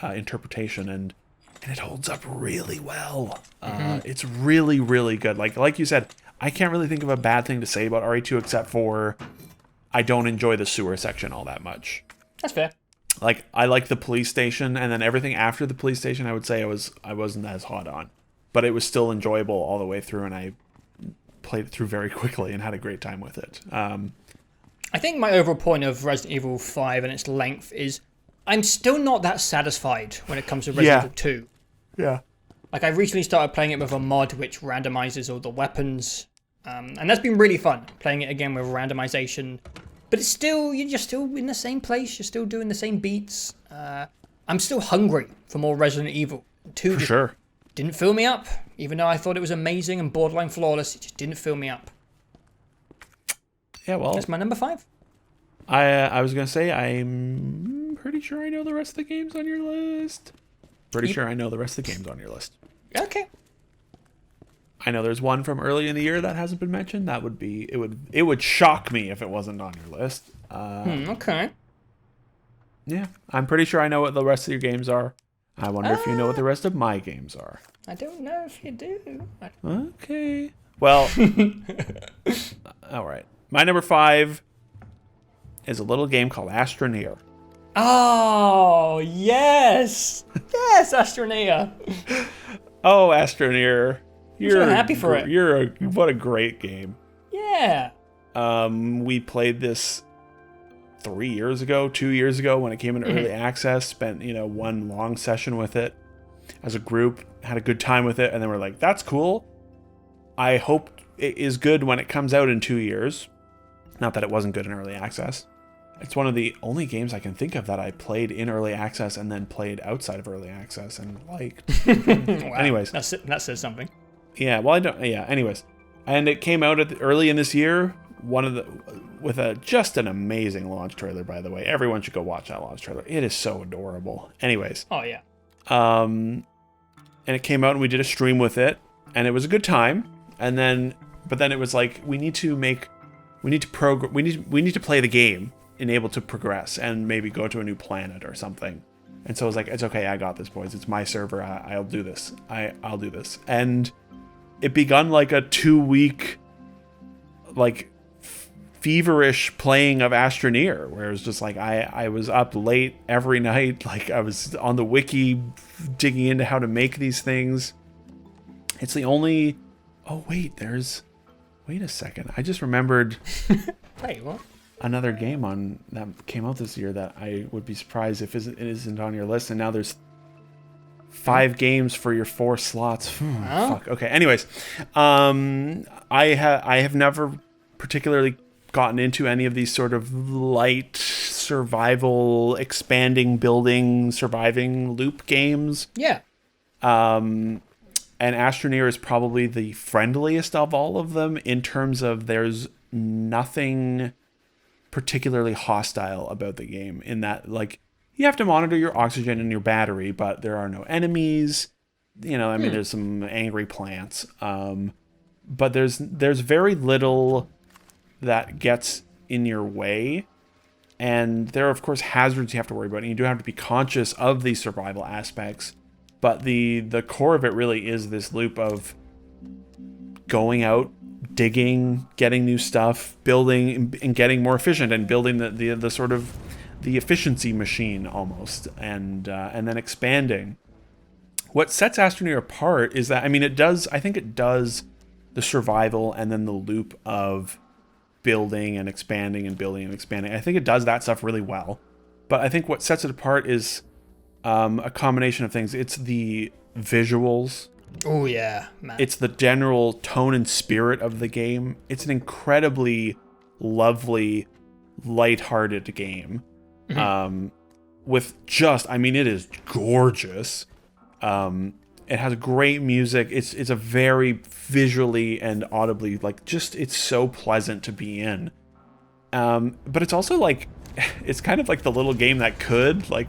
interpretation, and it holds up really well. It's really, really good. Like you said, I can't really think of a bad thing to say about RE2 except for I don't enjoy the sewer section all that much. That's fair. Like, I like the police station, and then everything after the police station, I would say I wasn't as hot on. But it was still enjoyable all the way through, and I played it through very quickly and had a great time with it. I think my overall point of Resident Evil 5 and its length is I'm still not that satisfied when it comes to Resident Evil 2. Yeah. Like, I recently started playing it with a mod which randomizes all the weapons, and that's been really fun, playing it again with randomization. But it's still, you're still in the same place, you're still doing the same beats. I'm still hungry for more Resident Evil. 2 For sure. Didn't fill me up, even though I thought it was amazing and borderline flawless, it just didn't fill me up. Yeah, well, that's my number 5. I was going to say, I'm pretty sure I know the rest of the games on your list. Pretty sure I know the rest of the games on your list. Okay. I know there's one from early in the year that hasn't been mentioned. That would be, it would shock me if it wasn't on your list. Okay. Yeah, I'm pretty sure I know what the rest of your games are. I wonder if you know what the rest of my games are. I don't know if you do. Okay. Well, all right. My number 5 is a little game called Astroneer. Oh, yes! Yes, Astroneer! Oh, Astroneer. You're so happy for it. What a great game. Yeah. We played this 2 years ago when it came into early access, spent, one long session with it as a group, had a good time with it, and then we're like, that's cool. I hope it is good when it comes out in 2 years. Not that it wasn't good in early access. It's one of the only games I can think of that I played in early access and then played outside of early access and liked. Wow. Anyways. That says something. Yeah, well, anyways. And it came out early in this year, with just an amazing launch trailer, by the way. Everyone should go watch that launch trailer. It is so adorable. Anyways. Oh, yeah. And it came out and we did a stream with it, and it was a good time. But then it was like, we need to play the game and able to progress and maybe go to a new planet or something. And so I was like, it's okay, I got this, boys. It's my server. I'll do this. I'll do this. And it begun like a 2-week, like, feverish playing of Astroneer, where it was just like I was up late every night. Like, I was on the wiki digging into how to make these things. It's the only... Oh, wait, wait a second. I just remembered... Wait, what? Another game that came out this year that I would be surprised if it isn't on your list, and now there's 5 games for your 4 slots. Fuck. Okay. Anyways, I have never particularly gotten into any of these sort of light survival, expanding, building, surviving loop games. Yeah. And And Astroneer is probably the friendliest of all of them in terms of there's nothing particularly hostile about the game, in that, like, you have to monitor your oxygen and your battery, but there are no enemies. You know, I mean, there's some angry plants. But there's very little that gets in your way. And there are, of course, hazards you have to worry about. And you do have to be conscious of these survival aspects. But the core of it really is this loop of going out, digging, getting new stuff, building, and getting more efficient, and building the sort of the efficiency machine almost, and then expanding. What sets Astroneer apart is that, I mean, I think it does the survival and then the loop of building and expanding and building and expanding. I think it does that stuff really well. But I think what sets it apart is a combination of things. It's the visuals. Oh, yeah, man. It's the general tone and spirit of the game. It's an incredibly lovely, lighthearted game. With just, I mean, it is gorgeous. It has great music. It's a very visually and audibly, like, just, it's so pleasant to be in. But it's also like, it's kind of like the little game that could, like,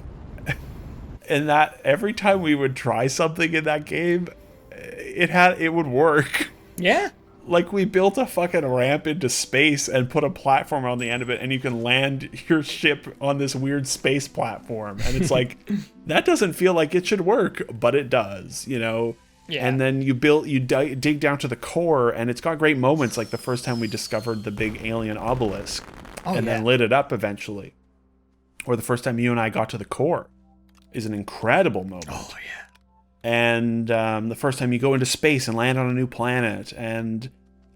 and that every time we would try something in that game, it would work. Yeah. Like, we built a fucking ramp into space and put a platform on the end of it, and you can land your ship on this weird space platform. And it's like, that doesn't feel like it should work, but it does, you know? Yeah. And then you dig down to the core, and it's got great moments, like the first time we discovered the big alien obelisk, then lit it up eventually. Or the first time you and I got to the core is an incredible moment. Oh, yeah. And the first time you go into space and land on a new planet, and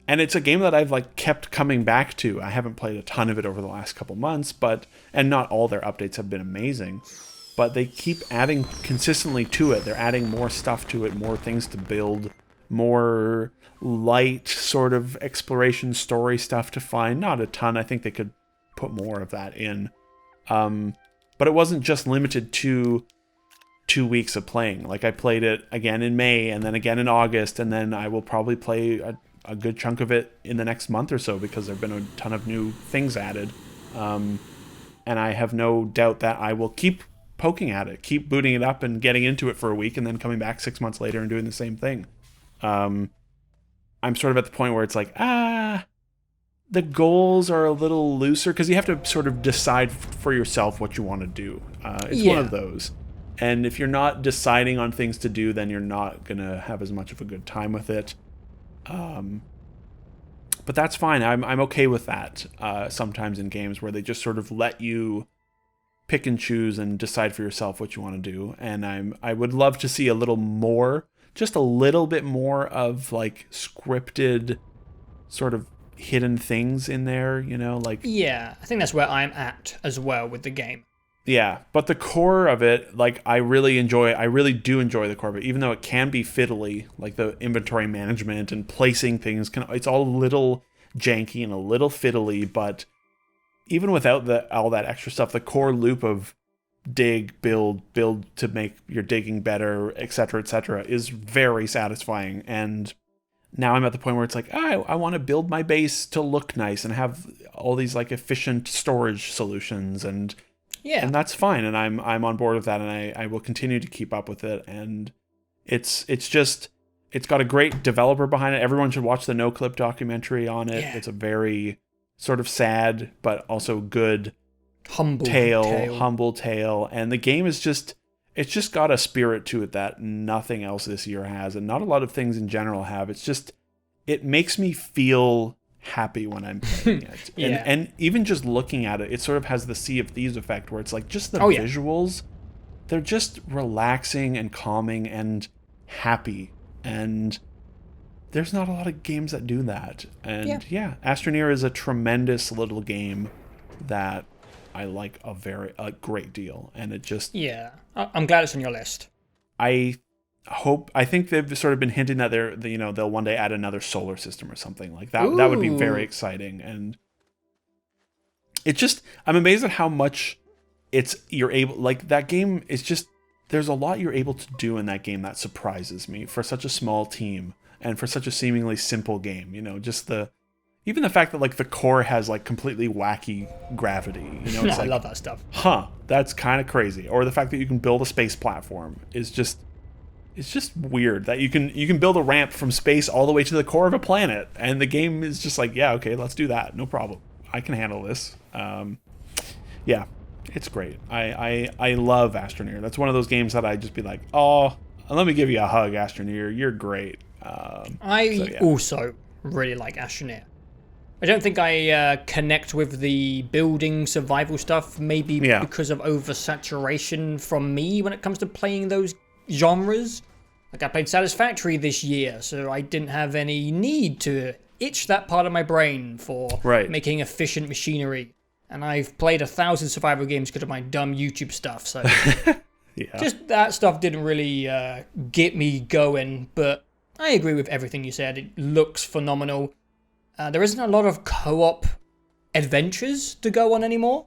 it's a game that I've, like, kept coming back to. I haven't played a ton of it over the last couple months, and not all their updates have been amazing, but they keep adding consistently to it. They're adding more stuff to it, more things to build, more light sort of exploration story stuff to find. Not a ton. I think they could put more of that in. But it wasn't just limited to 2 weeks of playing. Like, I played it again in May, and then again in August, and then I will probably play a good chunk of it in the next month or so, because there have been a ton of new things added. And I have no doubt that I will keep poking at it, keep booting it up and getting into it for a week, and then coming back 6 months later and doing the same thing. I'm sort of at the point where it's like, the goals are a little looser, because you have to sort of decide for yourself what you want to do. It's one of those. And if you're not deciding on things to do, then you're not going to have as much of a good time with it. But that's fine. I'm okay with that sometimes in games where they just sort of let you pick and choose and decide for yourself what you want to do. And I would love to see a little more, just a little bit more of, like, scripted sort of hidden things in there, you know, like... Yeah, I think that's where I'm at as well with the game. Yeah, but the core of it, like, I really do enjoy the core of it, even though it can be fiddly, like the inventory management and placing things, it's all a little janky and a little fiddly, but even without all that extra stuff, the core loop of dig, build to make your digging better, etc., is very satisfying. And now I'm at the point where it's like, I want to build my base to look nice and have all these, like, efficient storage solutions, and that's fine, and I'm on board with that, and I will continue to keep up with it. And it's got a great developer behind it. Everyone should watch the No Clip documentary on it. It's a very sort of sad but also good humble tale, and the game is it's just got a spirit to it that nothing else this year has, and not a lot of things in general have. It makes me feel happy when I'm playing it. And even just looking at it, it sort of has the Sea of Thieves effect, where it's like, just the visuals, they're just relaxing and calming and happy, and there's not a lot of games that do that. And Astroneer is a tremendous little game that I like a great deal, and it just... Yeah, I'm glad it's on your list. I think they've sort of been hinting that they'll one day add another solar system or something like that. Ooh. That would be very exciting. And I'm amazed at how much you're able, like, that game is just there's a lot you're able to do in that game that surprises me for such a small team and for such a seemingly simple game. You know, just even the fact that like the core has like completely wacky gravity. You know, it's I like, love that stuff. That's kind of crazy. Or the fact that you can build a space platform is just, it's just weird that you can build a ramp from space all the way to the core of a planet, and the game is just like, yeah, okay, let's do that, no problem. I can handle this. Yeah, it's great. I love Astroneer. That's one of those games that I just be like, oh, let me give you a hug, Astroneer. You're great. I also really like Astroneer. I don't think I connect with the building survival stuff, maybe because of oversaturation from me when it comes to playing those genres. Like, I played Satisfactory this year, so I didn't have any need to itch that part of my brain for making efficient machinery. And I've played 1,000 survival games because of my dumb YouTube stuff, so just that stuff didn't really get me going. But I agree with everything you said. It looks phenomenal. There isn't a lot of co-op adventures to go on anymore.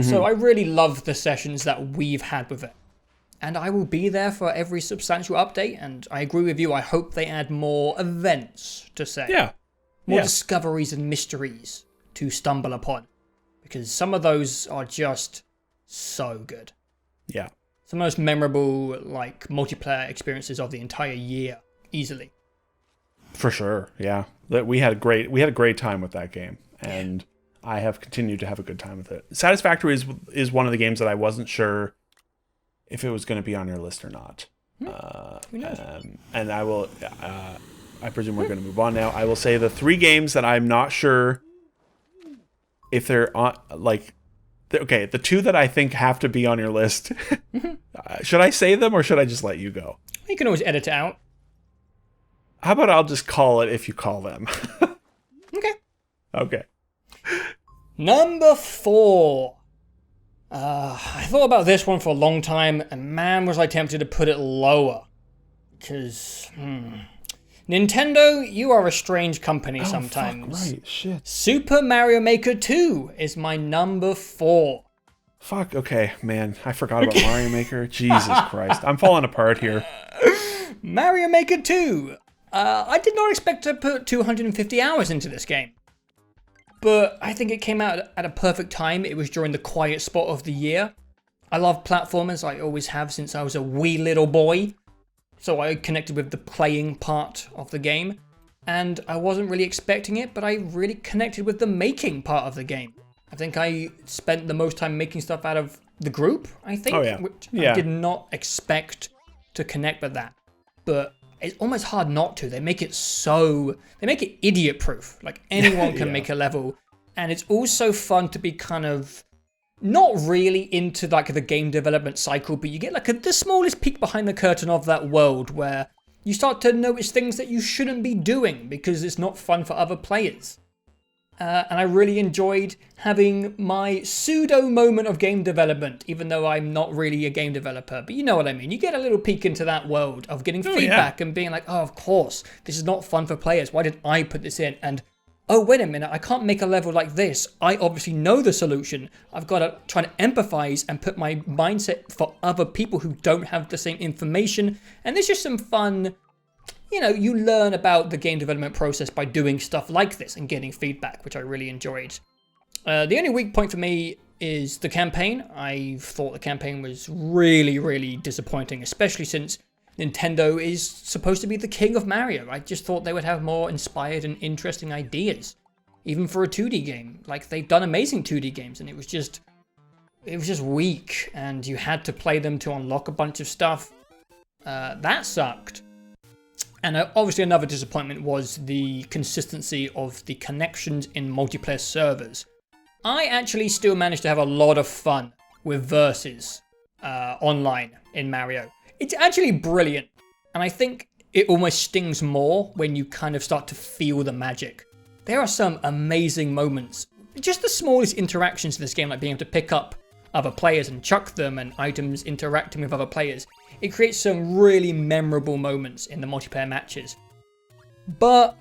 So I really love the sessions that we've had with it. And I will be there for every substantial update. And I agree with you. I hope they add more events to say. More discoveries and mysteries to stumble upon. Because some of those are just so good. Yeah. Some of the most memorable like multiplayer experiences of the entire year. Easily. For sure, yeah. We had a great time with that game, and I have continued to have a good time with it. Satisfactory is one of the games that I wasn't sure if it was going to be on your list or not. Who knows? And I will. I presume we're going to move on now. I will say the 3 games that I'm not sure if they're on. Like, okay, the 2 that I think have to be on your list. Should I say them or should I just let you go? You can always edit it out. How about I'll just call it if you call them? Okay. Number 4. I thought about this one for a long time, and man, was I tempted to put it lower. Because, Nintendo, you are a strange company sometimes. Fuck, right, shit. Super Mario Maker 2 is my number 4. Fuck, okay, man. I forgot about Mario Maker. Jesus Christ. I'm falling apart here. Mario Maker 2. I did not expect to put 250 hours into this game. But I think it came out at a perfect time. It was during the quiet spot of the year. I love platformers, I always have since I was a wee little boy. So I connected with the playing part of the game. And I wasn't really expecting it, but I really connected with the making part of the game. I think I spent the most time making stuff out of the group, I think. Which I did not expect to connect with that. But it's almost hard not to. They make it idiot proof. Like anyone can make a level. And it's also fun to be kind of not really into like the game development cycle, but you get like the smallest peek behind the curtain of that world where you start to notice things that you shouldn't be doing because it's not fun for other players. And I really enjoyed having my pseudo moment of game development, even though I'm not really a game developer. But you know what I mean. You get a little peek into that world of getting feedback and being like, oh, of course, this is not fun for players. Why did I put this in? And, oh, wait a minute, I can't make a level like this. I obviously know the solution. I've got to try to empathize and put my mindset for other people who don't have the same information. And there's just some fun. You know, you learn about the game development process by doing stuff like this and getting feedback, which I really enjoyed. The only weak point for me is the campaign. I thought the campaign was really, really disappointing, especially since Nintendo is supposed to be the king of Mario. I just thought they would have more inspired and interesting ideas, even for a 2D game. Like, they've done amazing 2D games, and it was just weak, and you had to play them to unlock a bunch of stuff. That sucked. And obviously another disappointment was the consistency of the connections in multiplayer servers. I actually still managed to have a lot of fun with versus online in Mario. It's actually brilliant. And I think it almost stings more when you kind of start to feel the magic. There are some amazing moments. Just the smallest interactions in this game, like being able to pick up other players and chuck them and items interacting with other players. It creates some really memorable moments in the multiplayer matches. But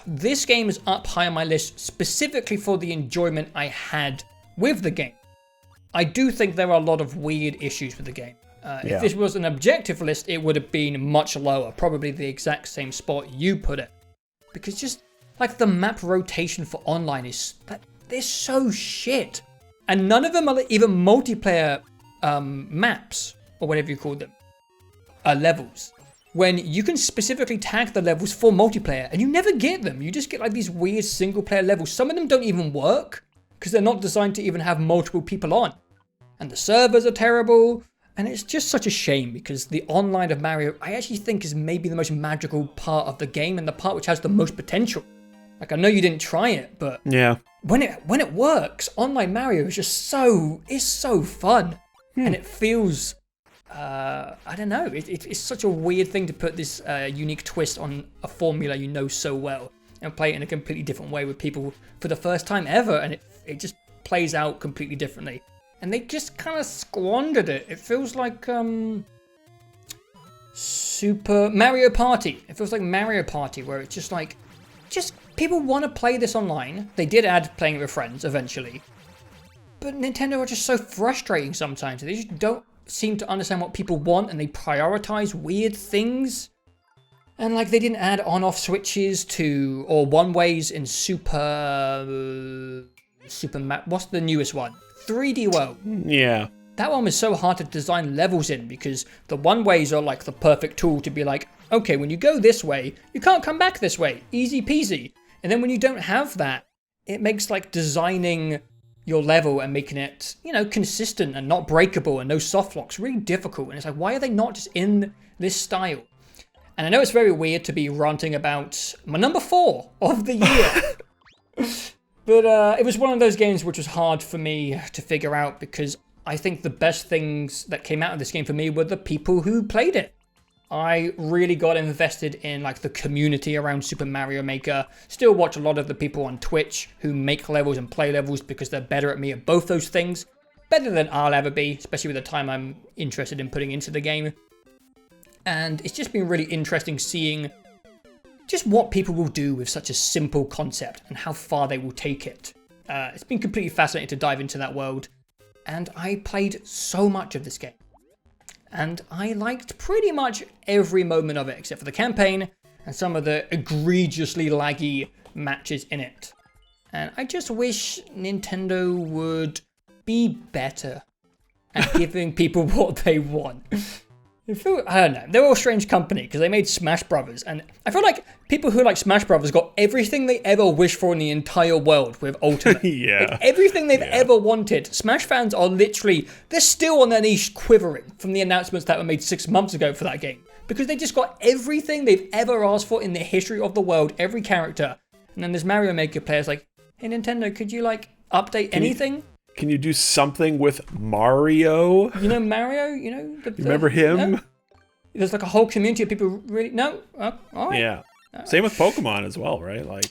this game is up high on my list specifically for the enjoyment I had with the game. I do think there are a lot of weird issues with the game. If this was an objective list, it would have been much lower, probably the exact same spot you put it. Because just like the map rotation for online they're so shit. And none of them are even multiplayer maps, or whatever you call them, levels. When you can specifically tag the levels for multiplayer, and you never get them. You just get like these weird single player levels. Some of them don't even work, because they're not designed to even have multiple people on. And the servers are terrible. And it's just such a shame, because the online of Mario, I actually think, is maybe the most magical part of the game, and the part which has the most potential. Like, I know you didn't try it, but yeah, when it works, online Mario is just so fun. And it feels, I don't know, it's such a weird thing to put this unique twist on a formula you know so well, and play it in a completely different way with people for the first time ever, and it just plays out completely differently. And they just kind of squandered it. It feels like Super Mario Party. It feels like Mario Party, where it's just like, people want to play this online. They did add playing it with friends eventually. But Nintendo are just so frustrating sometimes. They just don't seem to understand what people want, and they prioritize weird things. And like, they didn't add on-off switches or one-ways in Super what's the newest one? 3D World. Yeah. That one was so hard to design levels in, because the one-ways are like the perfect tool to be like, okay, when you go this way, you can't come back this way. Easy peasy. And then when you don't have that, it makes like designing your level and making it, consistent and not breakable and no soft locks really difficult. And it's like, why are they not just in this style? And I know it's very weird to be ranting about my number 4 of the year. But it was one of those games which was hard for me to figure out, because I think the best things that came out of this game for me were the people who played it. I really got invested in like the community around Super Mario Maker. Still watch a lot of the people on Twitch who make levels and play levels, because they're better at me at both those things. Better than I'll ever be, especially with the time I'm interested in putting into the game. And it's just been really interesting seeing just what people will do with such a simple concept and how far they will take it. It's been completely fascinating to dive into that world. And I played so much of this game. And I liked pretty much every moment of it, except for the campaign and some of the egregiously laggy matches in it. And I just wish Nintendo would be better at giving people what they want. I don't know. They're all a strange company, because they made Smash Brothers, and I feel like people who like Smash Brothers got everything they ever wished for in the entire world with Ultimate. Yeah. Like, everything they've ever wanted. Smash fans are literally, they're still on their niche quivering from the announcements that were made 6 months ago for that game, because they just got everything they've ever asked for in the history of the world, every character. And then there's Mario Maker players like, hey Nintendo, could you like update anything? Can you do something with Mario? Mario? You remember him? No? There's like a whole community of people really... No? All right. Yeah. Same with Pokemon as well, right? Like.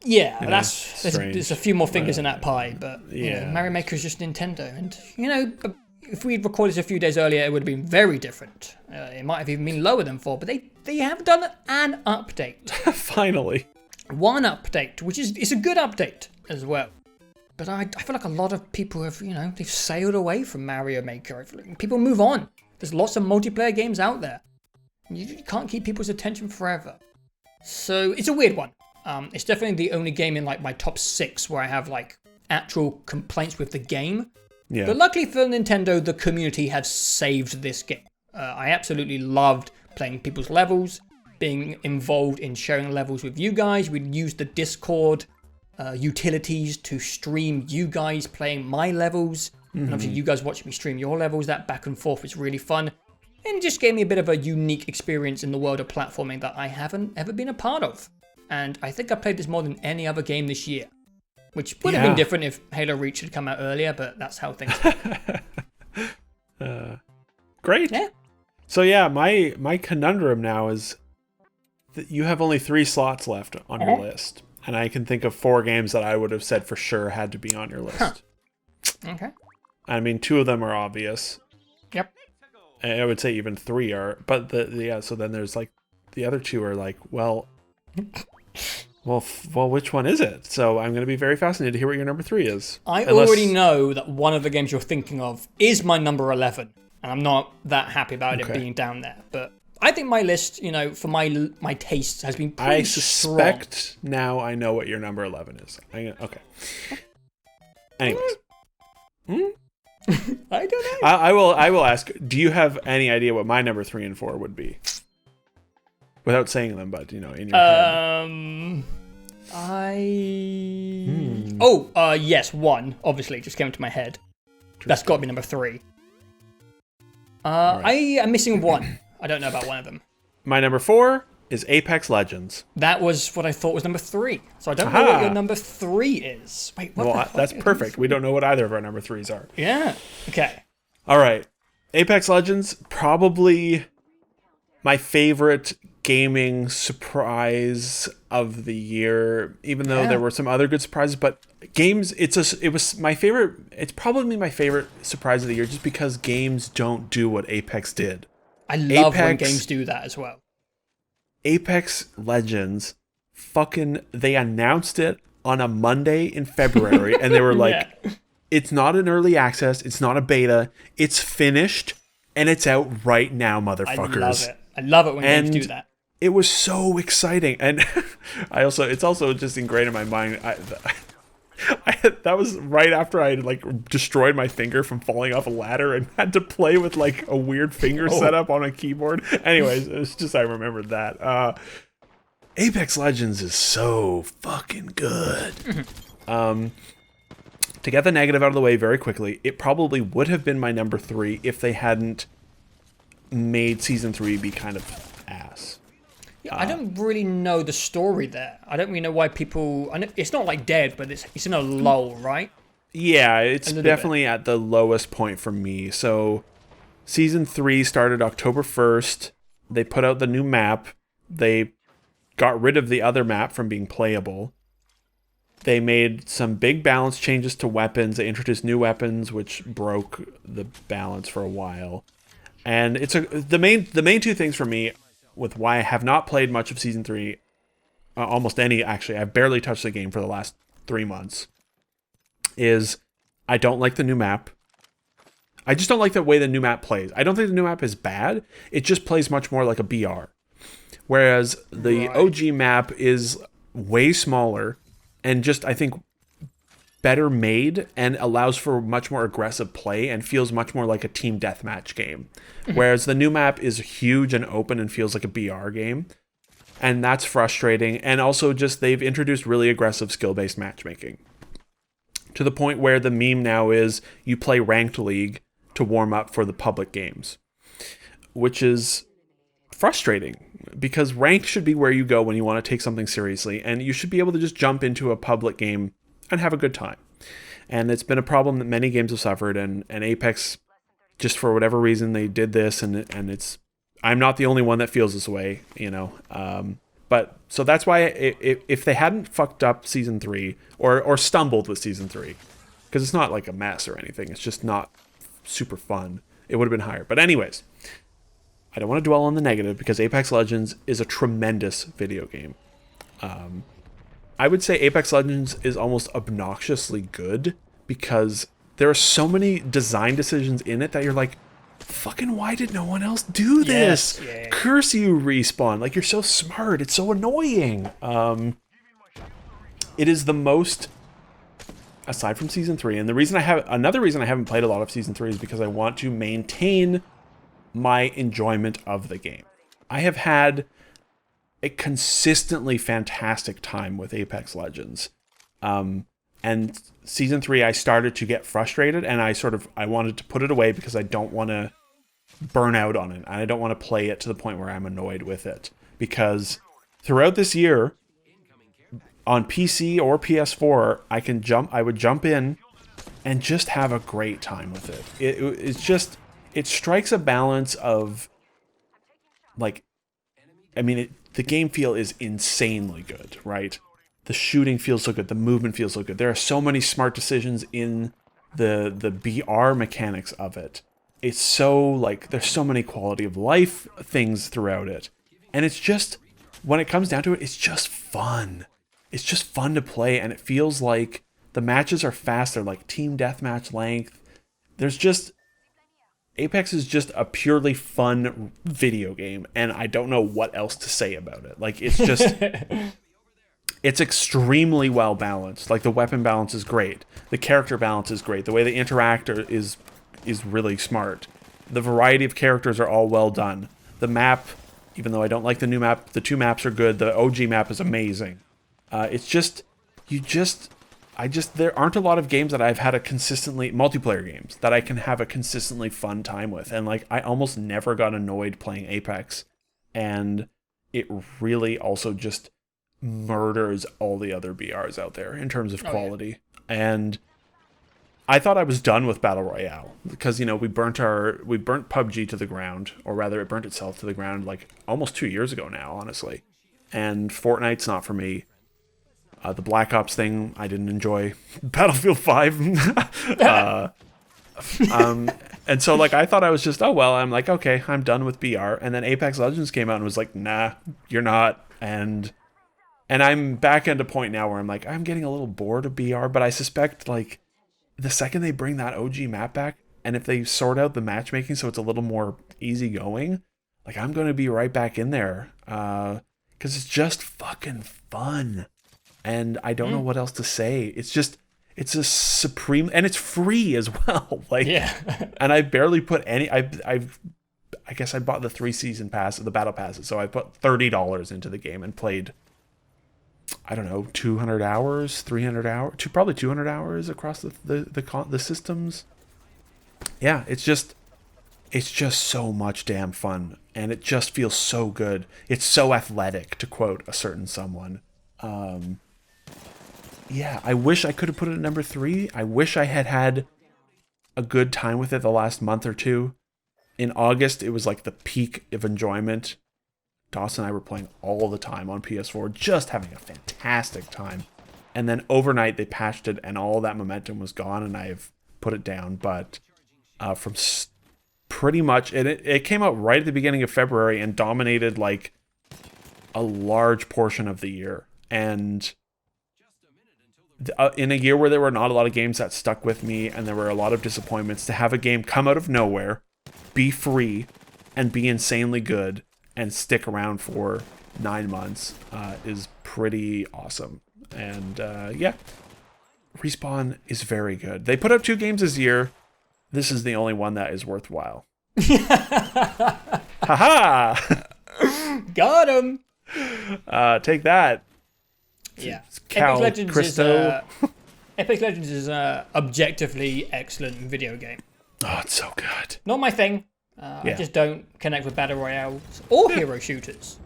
Yeah, there's a few more fingers in that pie, but Mario Maker is just Nintendo. And, if we'd recorded this a few days earlier, it would have been very different. It might have even been lower than 4, but they have done an update. Finally. One update, which it's a good update as well. But I feel like a lot of people have, they've sailed away from Mario Maker. I feel like people move on. There's lots of multiplayer games out there. You can't keep people's attention forever. So it's a weird one. It's definitely the only game in like my top 6 where I have like actual complaints with the game. Yeah. But luckily for Nintendo, the community has saved this game. I absolutely loved playing people's levels, being involved in sharing levels with you guys. We'd use the Discord utilities to stream you guys playing my levels. And obviously you guys watching me stream your levels. That back and forth was really fun. And it just gave me a bit of a unique experience in the world of platforming that I haven't ever been a part of. And I think I played this more than any other game this year. Which would have been different if Halo Reach had come out earlier, but that's how things are. Great. Yeah. So yeah, my conundrum now is that you have only 3 slots left on your list. And I can think of 4 games that I would have said for sure had to be on your list. Huh. Okay. I mean, 2 of them are obvious. Yep. I would say even 3 are, but so then there's like the other 2 are like, well, which one is it? So I'm going to be very fascinated to hear what your number 3 is. I already know that one of the games you're thinking of is my number 11. and I'm not that happy about it being down there. But I think my list, for my tastes, has been pretty strong. I suspect now I know what your number 11 is. Okay. Anyways. I don't know. I will ask, do you have any idea what my number 3 and 4 would be? Without saying them, but, in your head. Yes, 1, obviously, just came into my head. That's got to be number 3. Right. I am missing 1. I don't know about one of them. My number 4 is Apex Legends. That was what I thought was number 3. So I don't know what your number 3 is. Wait, what? That's perfect. We don't know what either of our number 3s are. Yeah. Okay. All right. Apex Legends, probably my favorite gaming surprise of the year, even though there were some other good surprises, but games, it was my favorite. It's probably my favorite surprise of the year just because games don't do what Apex did. I love when games do that as well. Apex Legends, they announced it on a Monday in February, and they were like, it's not an early access, it's not a beta, it's finished, and it's out right now, motherfuckers. I love it when games do that. It was so exciting, and it's also just ingrained in my mind. That was right after I destroyed my finger from falling off a ladder and had to play with a weird finger setup on a keyboard. Anyways, it's just I remembered that. Apex Legends is so fucking good. To get the negative out of the way very quickly, it probably would have been my number 3 if they hadn't made Season 3 be kind of ass. I don't really know the story there. I don't really know why people... it's not dead, but it's in a lull, right? Yeah, it's definitely at the lowest point for me. So, Season 3 started October 1st. They put out the new map. They got rid of the other map from being playable. They made some big balance changes to weapons. They introduced new weapons, which broke the balance for a while. And the main two things for me with why I have not played much of Season 3, almost any, actually, I've barely touched the game for the last 3 months, is I don't like the new map. I just don't like the way the new map plays. I don't think the new map is bad. It just plays much more like a BR. Whereas the OG map is way smaller and just, I think, better made and allows for much more aggressive play and feels much more like a team deathmatch game. Whereas the new map is huge and open and feels like a BR game. And that's frustrating. And also just they've introduced really aggressive skill-based matchmaking. To the point where the meme now is you play Ranked League to warm up for the public games. Which is frustrating. Because Ranked should be where you go when you want to take something seriously. And you should be able to just jump into a public game and have a good time. And it's been a problem that many games have suffered, and Apex, just for whatever reason, they did this, and it's, I'm not the only one that feels this way, but so that's why if they hadn't fucked up Season 3 or stumbled with Season 3, because it's not like a mess or anything, it's just not super fun, it would have been higher. But anyways, I don't want to dwell on the negative because Apex Legends is a tremendous video game. I would say Apex Legends is almost obnoxiously good because there are so many design decisions in it that you're like, fucking why did no one else do this? Yes, yeah. Curse you, Respawn. You're so smart. It's so annoying. It is the most, aside from Season 3, and another reason I haven't played a lot of Season 3 is because I want to maintain my enjoyment of the game. I have had a consistently fantastic time with Apex Legends. And Season 3, I started to get frustrated, and I wanted to put it away because I don't want to burn out on it, and I don't want to play it to the point where I'm annoyed with it. Because throughout this year, on PC or PS4, I would jump in and just have a great time with it. It strikes a balance of, the game feel is insanely good, right? The shooting feels so good. The movement feels so good. There are so many smart decisions in the BR mechanics of it. It's so, there's so many quality of life things throughout it. And it's just, when it comes down to it, it's just fun. It's just fun to play, and it feels like the matches are fast. They're like team deathmatch length. Apex is just a purely fun video game, and I don't know what else to say about it. Like, it's just, it's extremely well balanced. Like, the weapon balance is great. The character balance is great. The way they interact is really smart. The variety of characters are all well done. The map, even though I don't like the new map, the 2 maps are good. The OG map is amazing. It's just, there aren't a lot of games that I've had multiplayer games that I can have a consistently fun time with. And like, I almost never got annoyed playing Apex. And it really also just murders all the other BRs out there in terms of quality. And I thought I was done with Battle Royale because, we burnt PUBG to the ground, or rather it burnt itself to the ground like almost 2 years ago now, honestly. And Fortnite's not for me. The Black Ops thing, I didn't enjoy. Battlefield 5. And so, like, I thought I was just, I'm like, okay, I'm done with BR. And then Apex Legends came out and was like, nah, you're not. And I'm back at a point now where I'm like, I'm getting a little bored of BR, but I suspect, like, the second they bring that OG map back, and if they sort out the matchmaking so it's a little more easygoing, like, I'm going to be right back in there. Because it's just fucking fun. And I don't know what else to say. It's a supreme, and it's free as well. Like, and I barely put any. I guess I bought the 3-season pass, the battle passes. So I put $30 into the game and played, I don't know, 200 hours, 300 hours, probably 200 hours across the systems. Yeah, it's just so much damn fun, and it just feels so good. It's so athletic, to quote a certain someone. Yeah, I wish I could have put it at number 3. I wish I had a good time with it the last month or two. In August, it was like the peak of enjoyment. Dawson and I were playing all the time on PS4, just having a fantastic time. And then overnight, they patched it, and all that momentum was gone, and I've put it down. But pretty much, it came out right at the beginning of February and dominated like a large portion of the year. And in a year where there were not a lot of games that stuck with me, and there were a lot of disappointments, to have a game come out of nowhere, be free, and be insanely good, and stick around for 9 months is pretty awesome. And Respawn is very good. They put out 2 games this year. This is the only one that is worthwhile. Haha! Got him! Take that. Yeah. Cal Epic Christo. Legends is an objectively excellent video game. Oh, it's so good. Not my thing. I just don't connect with Battle Royales or hero shooters.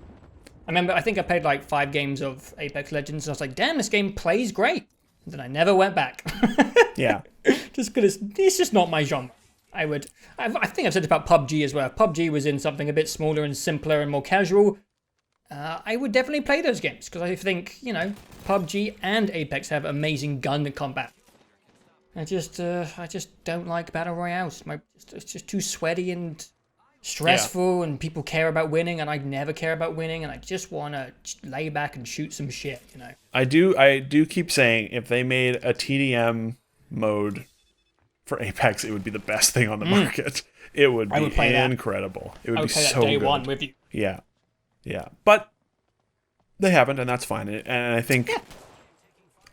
I think I played like 5 games of Apex Legends, and I was like, damn, this game plays great. And then I never went back. Yeah. Just because it's just not my genre. I think I've said this about PUBG as well. If PUBG was in something a bit smaller and simpler and more casual, I would definitely play those games, because I think, PUBG and Apex have amazing gun combat. I just don't like Battle Royales. It's just too sweaty and stressful, and people care about winning, and I never care about winning, and I just want to lay back and shoot some shit, I do keep saying, if they made a TDM mode for Apex, it would be the best thing on the market. It would be incredible. It would be so good. I would play that day one with you. Yeah. Yeah. But they haven't, and that's fine. And I think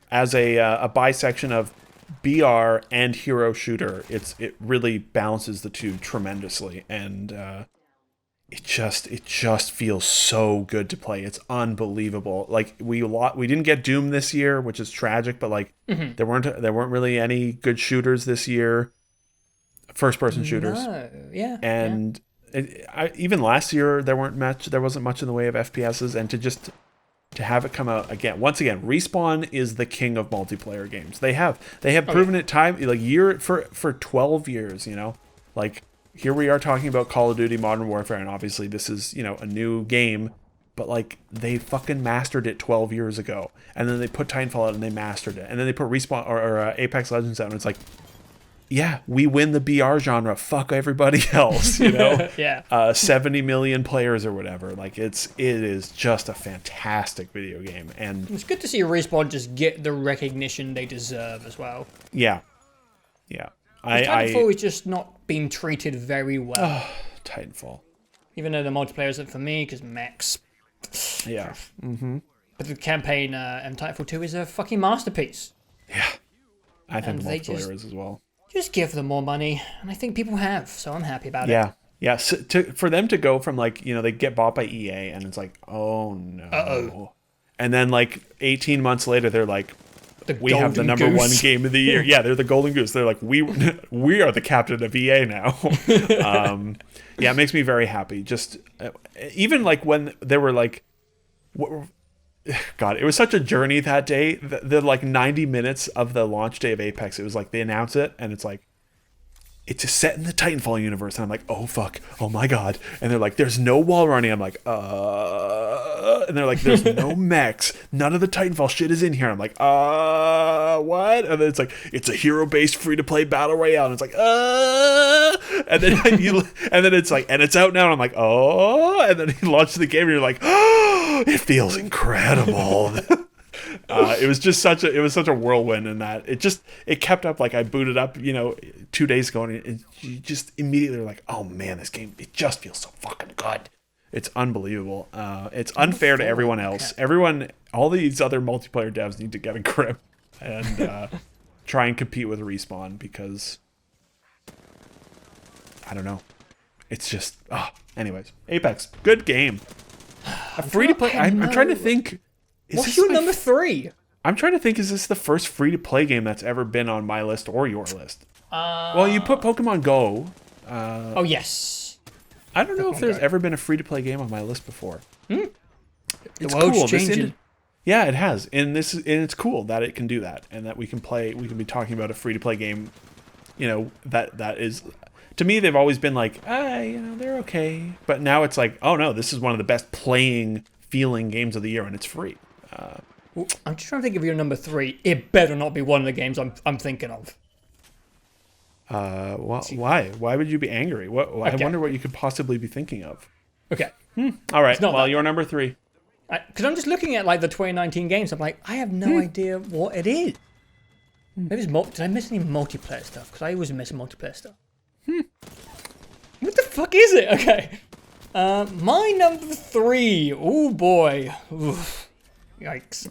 as a bisection of BR and hero shooter, it really balances the two tremendously, and it just feels so good to play. It's unbelievable. Like, we didn't get Doom this year, which is tragic, but like there weren't really any good shooters this year, first person shooters. No. Yeah. And even last year there wasn't much in the way of FPSs, and to have it come out again. Once again, Respawn is the king of multiplayer games. They have proven it time, like, year for 12 years, Like, here we are talking about Call of Duty Modern Warfare, and obviously this is, a new game, but like, they fucking mastered it 12 years ago. And then they put Titanfall out and they mastered it. And then they put Respawn or Apex Legends out, and it's like, yeah, we win the BR genre. Fuck everybody else, Yeah. 70 million players or whatever. Like, it is just a fantastic video game, and it's good to see Respawn just get the recognition they deserve as well. Yeah. Yeah. Titanfall is just not being treated very well. Titanfall. Even though the multiplayer isn't for me, because mechs. Yeah. But the campaign and Titanfall 2 is a fucking masterpiece. Yeah. I think And the they multiplayer is as well. Just give them more money, and I think people have, so I'm happy about it. Yeah. So for them to go from like, they get bought by EA and it's like, oh no. Uh-oh. And then like 18 months later, they're like, we have the number goose. one game of the year. Yeah, they're the golden goose. They're like, we are the captain of EA now. Yeah, it makes me very happy. Just even like when they were like, God, it was such a journey that day. The like 90 minutes of the launch day of Apex, it was like they announce it and it's like, it's just set in the Titanfall universe. And I'm like, oh fuck, oh my God. And they're like, there's no wall running. I'm like, and they're like, there's no mechs. None of the Titanfall shit is in here. I'm like, what? And then it's like, it's a hero-based free-to-play battle royale. And it's like, and then and then it's like, and it's out now. And I'm like, oh. And then he launched the game, and you're like, oh, it feels incredible. It was just such a whirlwind in that it kept up. Like I booted up, 2 days ago, and you just immediately are like, oh man, this game, it just feels so fucking good. It's unbelievable. It's unfair to everyone else. All these other multiplayer devs need to get a grip and try and compete with Respawn, because I don't know. It's just anyways, Apex, good game. A free to play. I'm trying to think. What's your number 3? I'm trying to think, is this the first free-to-play game that's ever been on my list or your list? Well, you put Pokemon Go. Oh, yes. I don't know if there's ever been a free-to-play game on my list before. The It's world's cool. changing. Yeah, it has. And it's cool that it can do that, and that we can be talking about a free-to-play game, that is... To me, they've always been like, they're okay. But now it's like, oh no, this is one of the best feeling games of the year, and it's free. I'm just trying to think of your number 3. It better not be one of the games I'm thinking of. Why? Why would you be angry? I wonder what you could possibly be thinking of. Okay. All right. Well, you're number 3. Because I'm just looking at like the 2019 games. I'm like, I have no idea what it is. Maybe it's did I miss any multiplayer stuff? Because I always miss multiplayer stuff. What the fuck is it? Okay. My number 3. Oh boy. Oof. Yikes.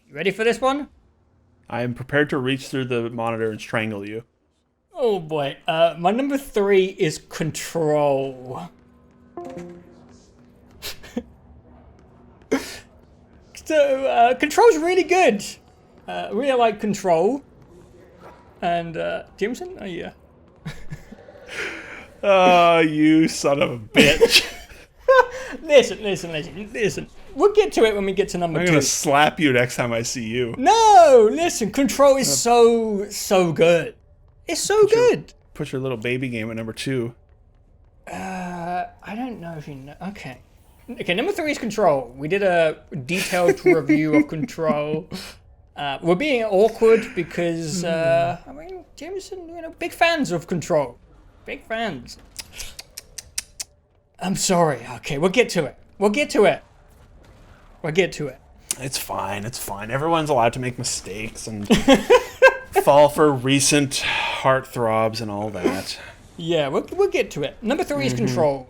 You ready for this one? I am prepared to reach through the monitor and strangle you. Oh boy. My number 3 is Control. So, Control's really good. Really like Control. And, Jamison? Oh, yeah. Oh, you son of a bitch. Listen. We'll get to it when we get to number 2. I'm going to slap you next time I see you. No, listen. Control is so good. It's so good. Put your little baby game at number 2. I don't know if you know. Okay, number 3 is Control. We did a detailed review of Control. We're being awkward because, Jamison, big fans of Control. Big fans. I'm sorry. Okay, we'll get to it. It's fine. Everyone's allowed to make mistakes and fall for recent heartthrobs and all that. Yeah, we'll get to it. Number 3 is Control.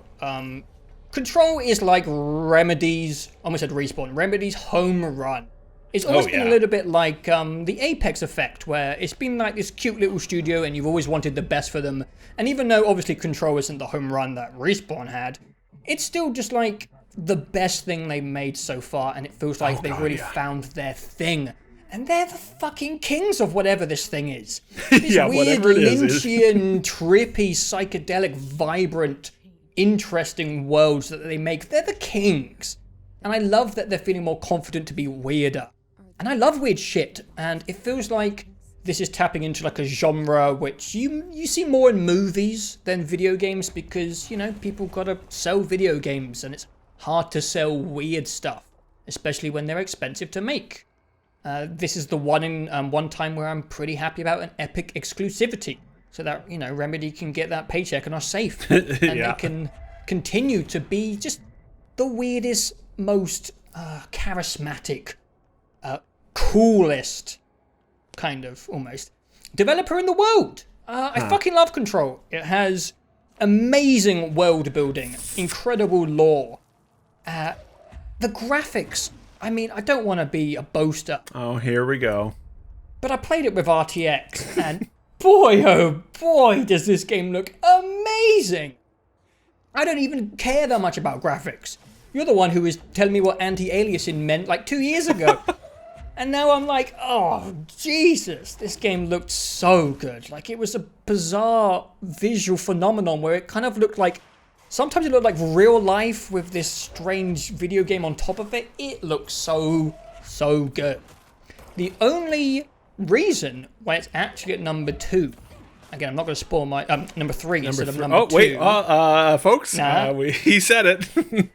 Control is like Remedy's, almost said Respawn, Remedy's home run. It's always been a little bit like the Apex effect, where it's been like this cute little studio and you've always wanted the best for them. And even though obviously Control isn't the home run that Respawn had, it's still just like the best thing they made so far, and it feels like they've really found their thing. And they're the fucking kings of whatever this thing is. This weird, whatever it is. Lynchian, trippy, psychedelic, vibrant, interesting worlds that they make. They're the kings. And I love that they're feeling more confident to be weirder. And I love weird shit, and it feels like this is tapping into like a genre which you see more in movies than video games, because, people gotta sell video games, and it's hard to sell weird stuff, especially when they're expensive to make. This is the one time where I'm pretty happy about an Epic exclusivity, so that, Remedy can get that paycheck and are safe, and they can continue to be just the weirdest, most charismatic, coolest, kind of, almost, developer in the world. I fucking love Control. It has amazing world building, incredible lore. The graphics, I mean, I don't want to be a boaster. Oh, here we go. But I played it with RTX, and boy, oh boy, does this game look amazing. I don't even care that much about graphics. You're the one who was telling me what anti-aliasing meant like 2 years ago. And now I'm like, oh, Jesus, this game looked so good. Like, it was a bizarre visual phenomenon where it kind of looked like, sometimes it looked like real life with this strange video game on top of it. It looked so, so good. The only reason why it's actually at number 2, again, I'm not going to spoil my, number 3 instead of number 2. Oh, wait, folks, he said it.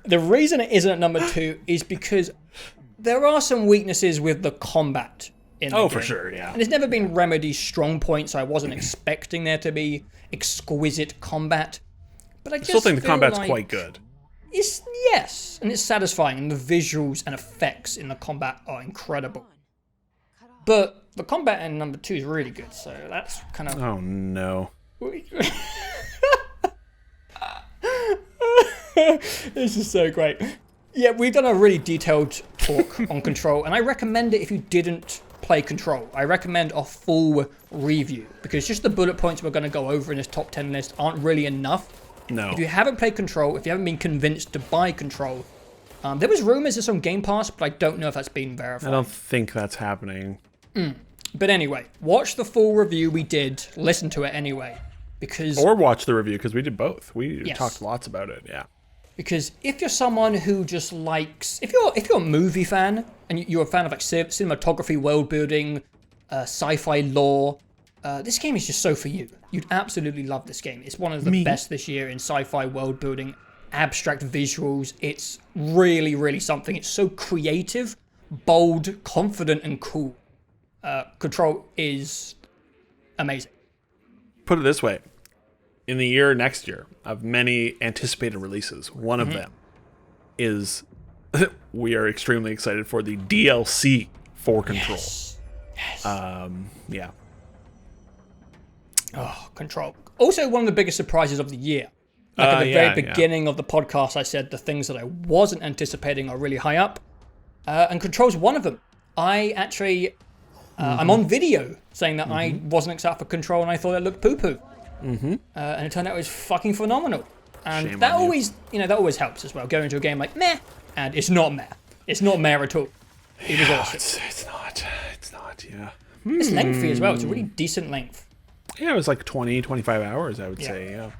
The reason it isn't at number 2 is because there are some weaknesses with the combat in the game. For sure, yeah. And it's never been Remedy's strong point, so I wasn't expecting there to be exquisite combat. But I just still think the combat's like quite good. Yes, and it's satisfying, and the visuals and effects in the combat are incredible. But the combat in number 2 is really good, so that's kind of... Oh, no. This is so great. Yeah, we've done a really detailed talk on Control, and I recommend it if you didn't play Control. I recommend a full review, because just the bullet points we're going to go over in this top 10 list aren't really enough. No. If you haven't played Control, if you haven't been convinced to buy Control, there was rumors it's on Game Pass, but I don't know if that's been verified. I don't think that's happening. But anyway, watch the full review we did, listen to it anyway, because... Or watch the review, because we did both. We talked lots about it, yeah. Because if you're someone who just likes... If you're a movie fan, and you're a fan of like cinematography, world building, sci-fi lore, this game is just so for you. You'd absolutely love this game. It's one of the best this year in sci-fi world building, abstract visuals. It's really, really something. It's so creative, bold, confident, and cool. Control is amazing. Put it this way. In the year next year, of many anticipated releases, one of them is we are extremely excited for the DLC for Control. Yes. Yeah. Oh, Control. Also, one of the biggest surprises of the year. Like at the very beginning of the podcast, I said the things that I wasn't anticipating are really high up. And Control's one of them. I actually... I'm on video saying that I wasn't excited for Control and I thought it looked poo-poo. And it turned out it was fucking phenomenal. And Shame that on you. always, that always helps as well. Going into a game like meh, and it's not meh. It's not meh at all. It was awesome. It's not, yeah. It's lengthy as well. It's a really decent length. Yeah, it was like 20, 25 hours, I would say, yeah.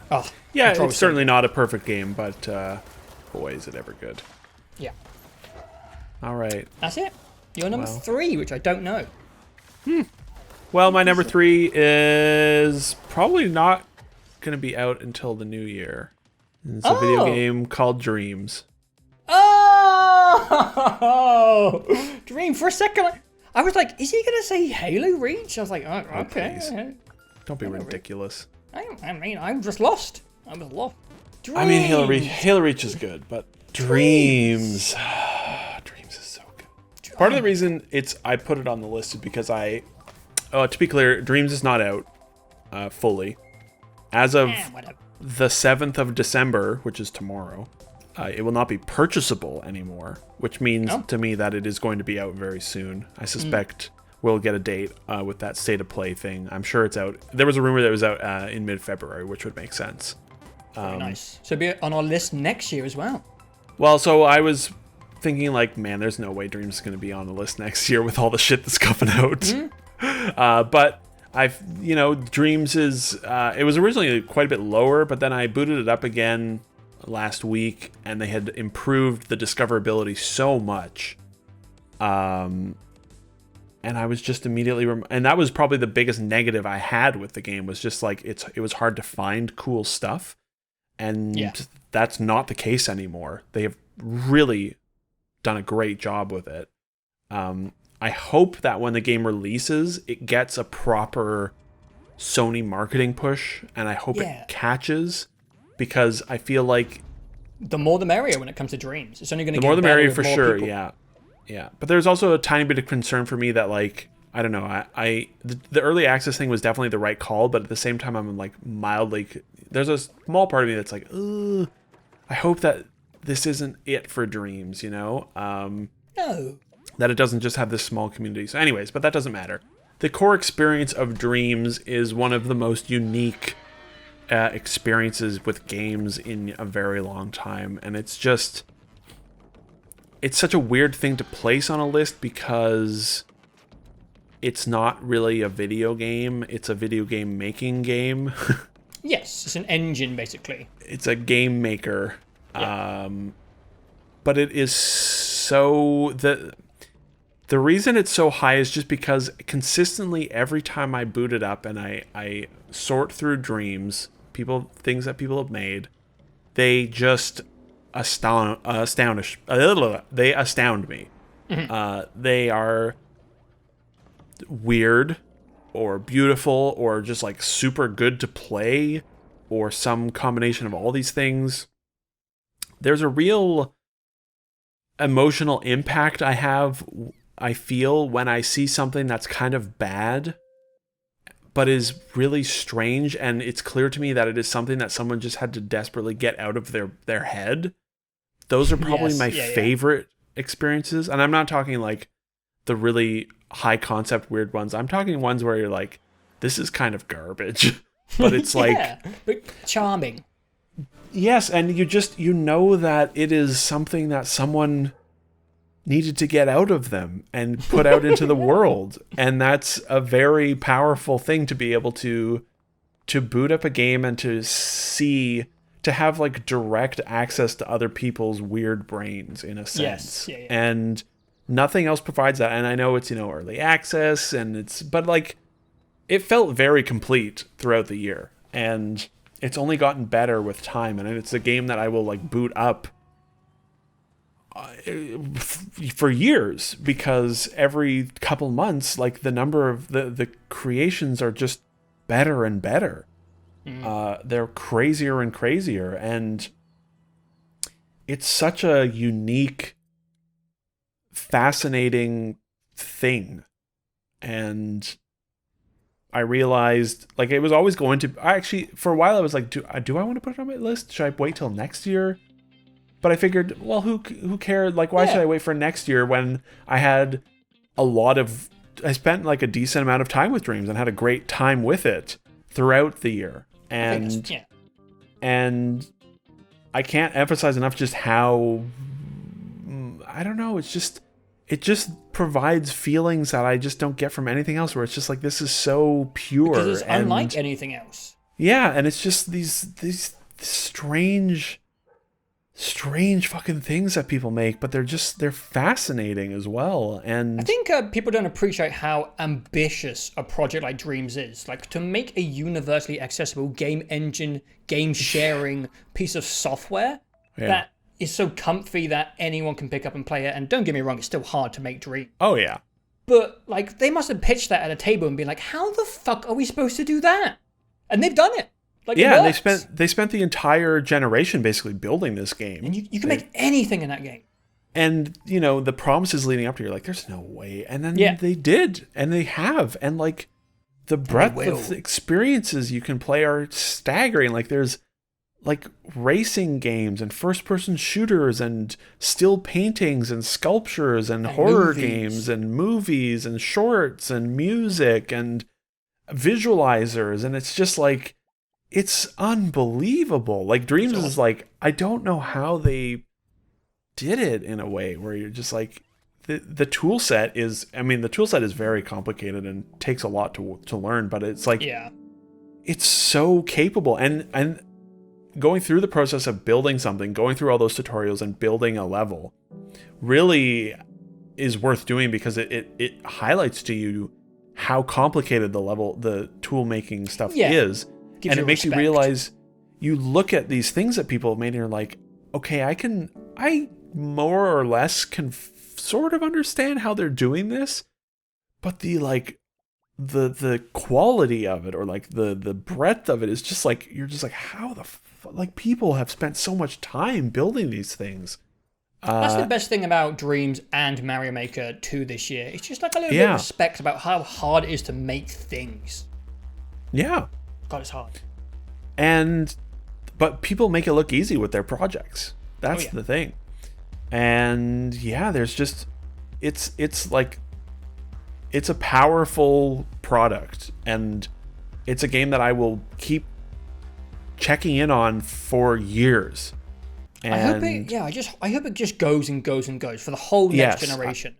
Oh, Yeah, Control's it's certainly not a perfect game, but boy, is it ever good. Yeah. All right. That's it. You're number 3, which I don't know. Well, my number 3 is probably not going to be out until the new year. It's a video game called Dreams. Oh! Dream. For a second, I was like, is he going to say Halo Reach? I was like, oh, okay. Please. Don't be ridiculous. I mean, I'm just lost. I was lost. Dreams. I mean, Halo Reach is good, but Dreams... Dreams is so good. Part of the reason I put it on the list is because to be clear, Dreams is not out fully. As of the 7th of December, which is tomorrow, it will not be purchasable anymore, which means to me that it is going to be out very soon. I suspect we'll get a date with that State of Play thing. I'm sure it's out. There was a rumor that it was out in mid-February, which would make sense. Very nice. So be on our list next year as well. Well, so I was thinking like, man, there's no way Dreams is going to be on the list next year with all the shit that's coming out. But Dreams is, it was originally quite a bit lower, but then I booted it up again last week and they had improved the discoverability so much. And I was just immediately, and that was probably the biggest negative I had with the game, was just like, it was hard to find cool stuff. And that's not the case anymore. They have really done a great job with it. I hope that when the game releases, it gets a proper Sony marketing push, and I hope it catches, because I feel like the more the merrier when it comes to Dreams. It's only going to get the more the merrier for more sure. people. Yeah. But there's also a tiny bit of concern for me that like I don't know. The early access thing was definitely the right call, but at the same time, I'm like mildly. There's a small part of me that's like, ugh, I hope that this isn't it for Dreams, you know? No. That it doesn't just have this small community. So, anyways, but that doesn't matter. The core experience of Dreams is one of the most unique experiences with games in a very long time, and it's such a weird thing to place on a list because it's not really a video game. It's a video game making game. Yes, it's an engine, basically. It's a game maker. Yeah. But it is so... The reason it's so high is just because consistently every time I boot it up and I sort through Dreams, things that people have made, they just astound me. Mm-hmm. They are weird or beautiful or just like super good to play or some combination of all these things. There's a real emotional impact I feel when I see something that's kind of bad but is really strange, and it's clear to me that it is something that someone just had to desperately get out of their head. Those are probably my favorite experiences, and I'm not talking like the really high concept weird ones. I'm talking ones where you're like, this is kind of garbage, but it's like but charming. Yes, and you know that it is something that someone needed to get out of them and put out into the world, and that's a very powerful thing to be able to boot up a game and to have like direct access to other people's weird brains in a sense. Yes. And nothing else provides that. And I know it's, early access but like it felt very complete throughout the year, and it's only gotten better with time. And it's a game that I will like boot up for years, because every couple months, like the number of the creations are just better and better. They're crazier and crazier, and it's such a unique, fascinating thing. And I realized, like, it was always going to... for a while, I was like, do I want to put it on my list? Should I wait till next year? But I figured, well, who cared? Like, why should I wait for next year when I had I spent like a decent amount of time with Dreams and had a great time with it throughout the year. And I can't emphasize enough just how, I don't know, it just provides feelings that I just don't get from anything else, where it's just like, this is so pure. Because it's unlike anything else. Yeah, and it's just these strange fucking things that people make, but they're fascinating as well. And I think people don't appreciate how ambitious a project like Dreams is. Like, to make a universally accessible game engine, game sharing piece of software that is so comfy that anyone can pick up and play it. And don't get me wrong, it's still hard to make Dreams. Oh yeah. But like, they must have pitched that at a table and been like, how the fuck are we supposed to do that? And they've done it. Like, yeah, they spent the entire generation basically building this game. And you can make anything in that game. And, the promises leading up to it, you're like, there's no way. And then they did, and they have. And, like, the breadth of experiences you can play are staggering. Like, there's, like, racing games and first-person shooters and still paintings and sculptures and horror games and movies and shorts and music and visualizers. And it's just, like... It's unbelievable. Like, Dreams is like, I don't know how they did it in a way where you're just like, the tool set is very complicated and takes a lot to learn, but it's like, it's so capable. And going through the process of building something, going through all those tutorials and building a level really is worth doing, because it highlights to you how complicated the tool making stuff is. And it makes you realize, you look at these things that people have made and you're like, okay, I more or less can sort of understand how they're doing this, but the quality of it, or like the breadth of it, is just like, you're just like, how like, people have spent so much time building these things. That's the best thing about Dreams and Mario Maker 2 this year. It's just like a little bit of respect about how hard it is to make things. Yeah. God, it's hard. But people make it look easy with their projects. That's the thing. And yeah, there's just, it's like, it's a powerful product, and it's a game that I will keep checking in on for years. And I hope it just goes and goes and goes for the whole next generation.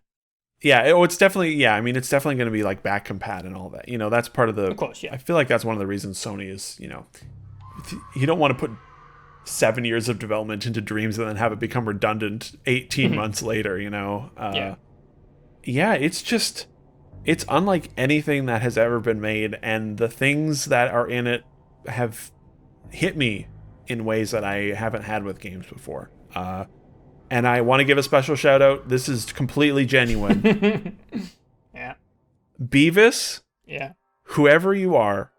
It's definitely, it's definitely going to be like back compat and all that. That's part of the, of course, I feel like that's one of the reasons Sony is, you don't want to put 7 years of development into Dreams and then have it become redundant 18 months later, it's unlike anything that has ever been made, and the things that are in it have hit me in ways that I haven't had with games before. And I want to give a special shout out. This is completely genuine. Yeah. Beavis. Yeah. Whoever you are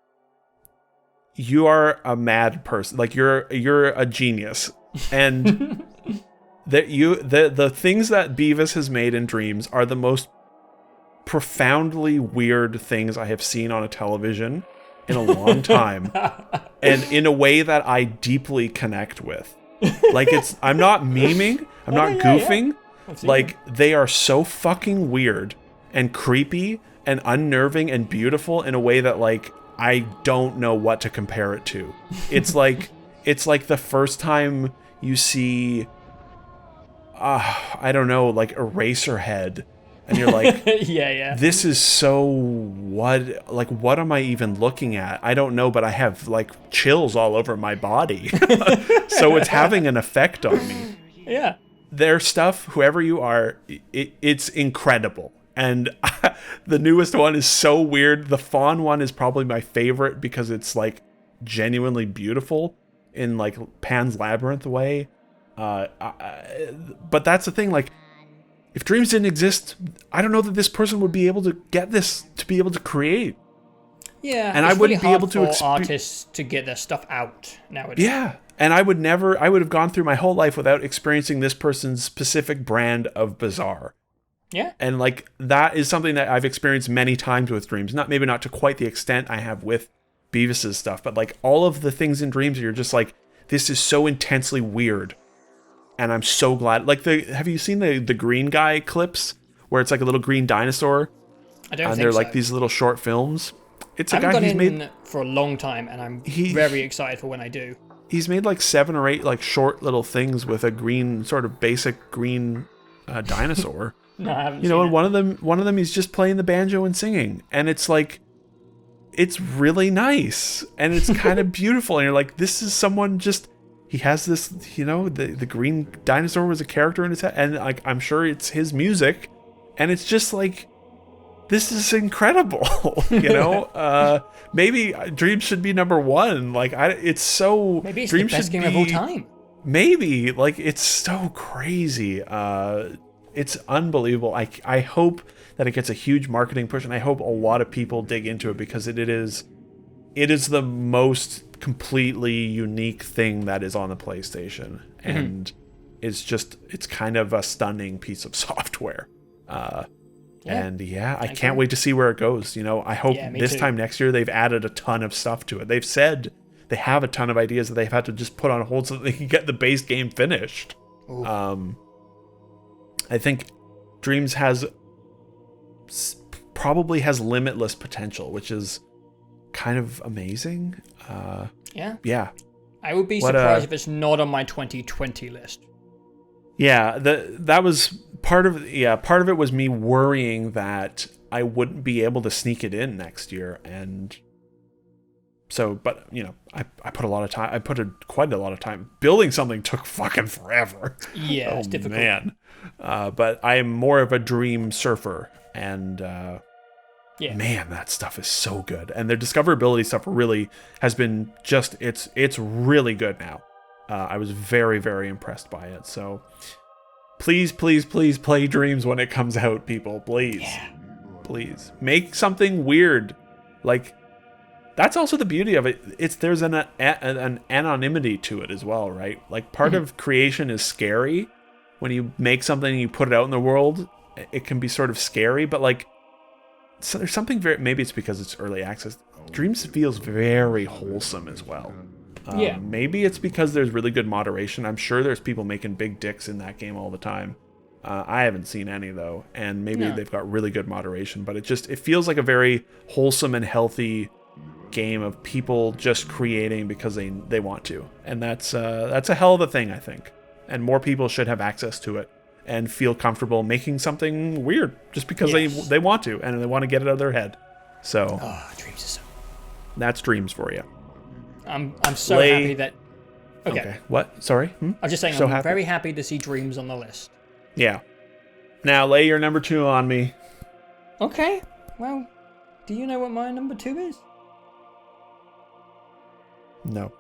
a mad person. Like you're a genius. And the things that Beavis has made in Dreams are the most profoundly weird things I have seen on a television in a long time. And in a way that I deeply connect with. Like I'm not memeing, I'm not goofing. Like they are so fucking weird and creepy and unnerving and beautiful in a way that like I don't know what to compare it to. It's like the first time you see I don't know, like Eraserhead, and you're like, this is so what am I even looking at? I don't know, but I have like chills all over my body. So it's having an effect on me. Yeah. Their stuff, whoever you are, it's incredible. And the newest one is so weird. The Fawn one is probably my favorite because it's like genuinely beautiful in like Pan's Labyrinth way. But that's the thing, like, if Dreams didn't exist, I don't know that this person would be able to get this to be able to create. Yeah, and I wouldn't really be able to for artists to get their stuff out nowadays. Yeah, and I would have gone through my whole life without experiencing this person's specific brand of bizarre. Yeah, and like that is something that I've experienced many times with Dreams. Maybe not to quite the extent I have with Beavis's stuff, but like all of the things in Dreams, you're just like, this is so intensely weird. And I'm so glad. Like have you seen the green guy clips where it's like a little green dinosaur? I don't think so. And they're like these little short films. It's a guy who's made for a long time, and I'm very excited for when I do. He's made like 7 or 8 like short little things with a green sort of basic green dinosaur. No, I haven't. And one of them he's just playing the banjo and singing, and it's like, it's really nice and it's kind of beautiful, and you're like, this is someone just. He has this, the green dinosaur was a character in his head, and like I'm sure it's his music, and it's just like, this is incredible, Maybe Dreams should be number 1. Like it's so. Maybe it's Dreams the best game of all time. Maybe like it's so crazy. It's unbelievable. I hope that it gets a huge marketing push, and I hope a lot of people dig into it because it is the most completely unique thing that is on the PlayStation, and it's kind of a stunning piece of software. And I can't wait to see where it goes. I hope this time next year they've added a ton of stuff to it. They've said they have a ton of ideas that they've had to just put on hold so that they can get the base game finished. I think Dreams probably has limitless potential, which is kind of amazing. Yeah. I would be surprised if it's not on my 2020 list. Yeah, that was part of it was me worrying that I wouldn't be able to sneak it in next year, and so, but I put a lot of time. I put quite a lot of time building something. Took fucking forever. Yeah, it's difficult, man. But I am more of a Dream surfer, and man, that stuff is so good. And their discoverability stuff really has been just, it's really good now. I was very, very impressed by it. So please, please, please play Dreams when it comes out, people. Please. Yeah. Please. Make something weird. Like, that's also the beauty of it. There's an anonymity to it as well, right? Like, part of creation is scary, when you make something and you put it out in the world, it can be sort of scary, but like, so there's something very, maybe it's because it's early access. Dreams feels very wholesome as well. Maybe it's because there's really good moderation. I'm sure there's people making big dicks in that game all the time. I haven't seen any though, and maybe they've got really good moderation, but it feels like a very wholesome and healthy game of people just creating because they want to. And that's a hell of a thing, I think. And more people should have access to it and feel comfortable making something weird just because they want to, and they want to get it out of their head. So Dreams is so... That's Dreams for you. I'm so happy that... Okay. What? Sorry? I'm just saying, I'm very happy to see Dreams on the list. Yeah. Now lay your number 2 on me. Okay. Well, do you know what my number 2 is? No.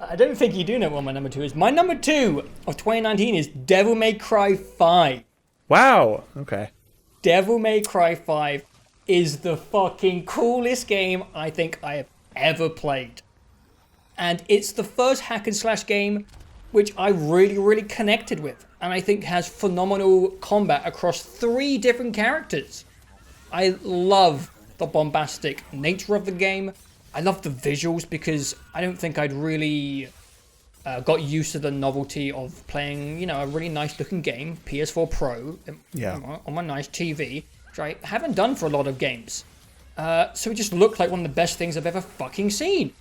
I don't think you do know what my number 2 is. My number 2 of 2019 is Devil May Cry 5. Wow. Okay. Devil May Cry 5 is the fucking coolest game I think I have ever played. And it's the first hack and slash game which I really, really connected with. And I think has phenomenal combat across 3 different characters. I love the bombastic nature of the game. I love the visuals because I don't think I'd really got used to the novelty of playing, a really nice looking game, PS4 Pro, on my nice TV, which I haven't done for a lot of games. So it just looked like one of the best things I've ever fucking seen.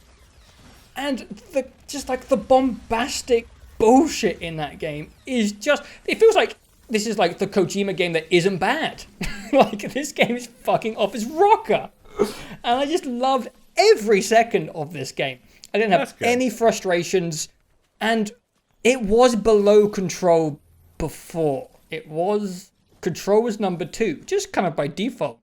And the bombastic bullshit in that game is just, it feels like this is like the Kojima game that isn't bad. Like, this game is fucking off its rocker. And I just loved every second of this game. I didn't have any frustrations, and it was below Control before. Control was number 2, just kind of by default.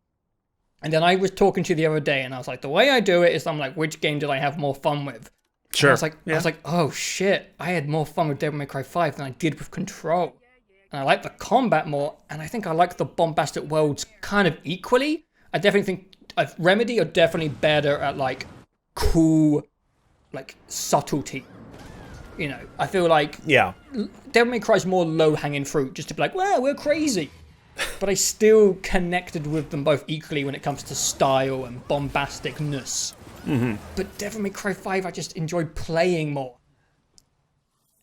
And then I was talking to you the other day, and I was like, the way I do it is I'm like, which game did I have more fun with? Sure. And I was like, oh shit, I had more fun with Devil May Cry 5 than I did with Control. And I like the combat more, and I think I like the bombastic worlds kind of equally. I definitely think Remedy are definitely better at like cool, like subtlety. I feel like Devil May Cry is more low-hanging fruit, just to be like, well, we're crazy. But I still connected with them both equally when it comes to style and bombasticness. Mm-hmm. But Devil May Cry 5, I just enjoyed playing more.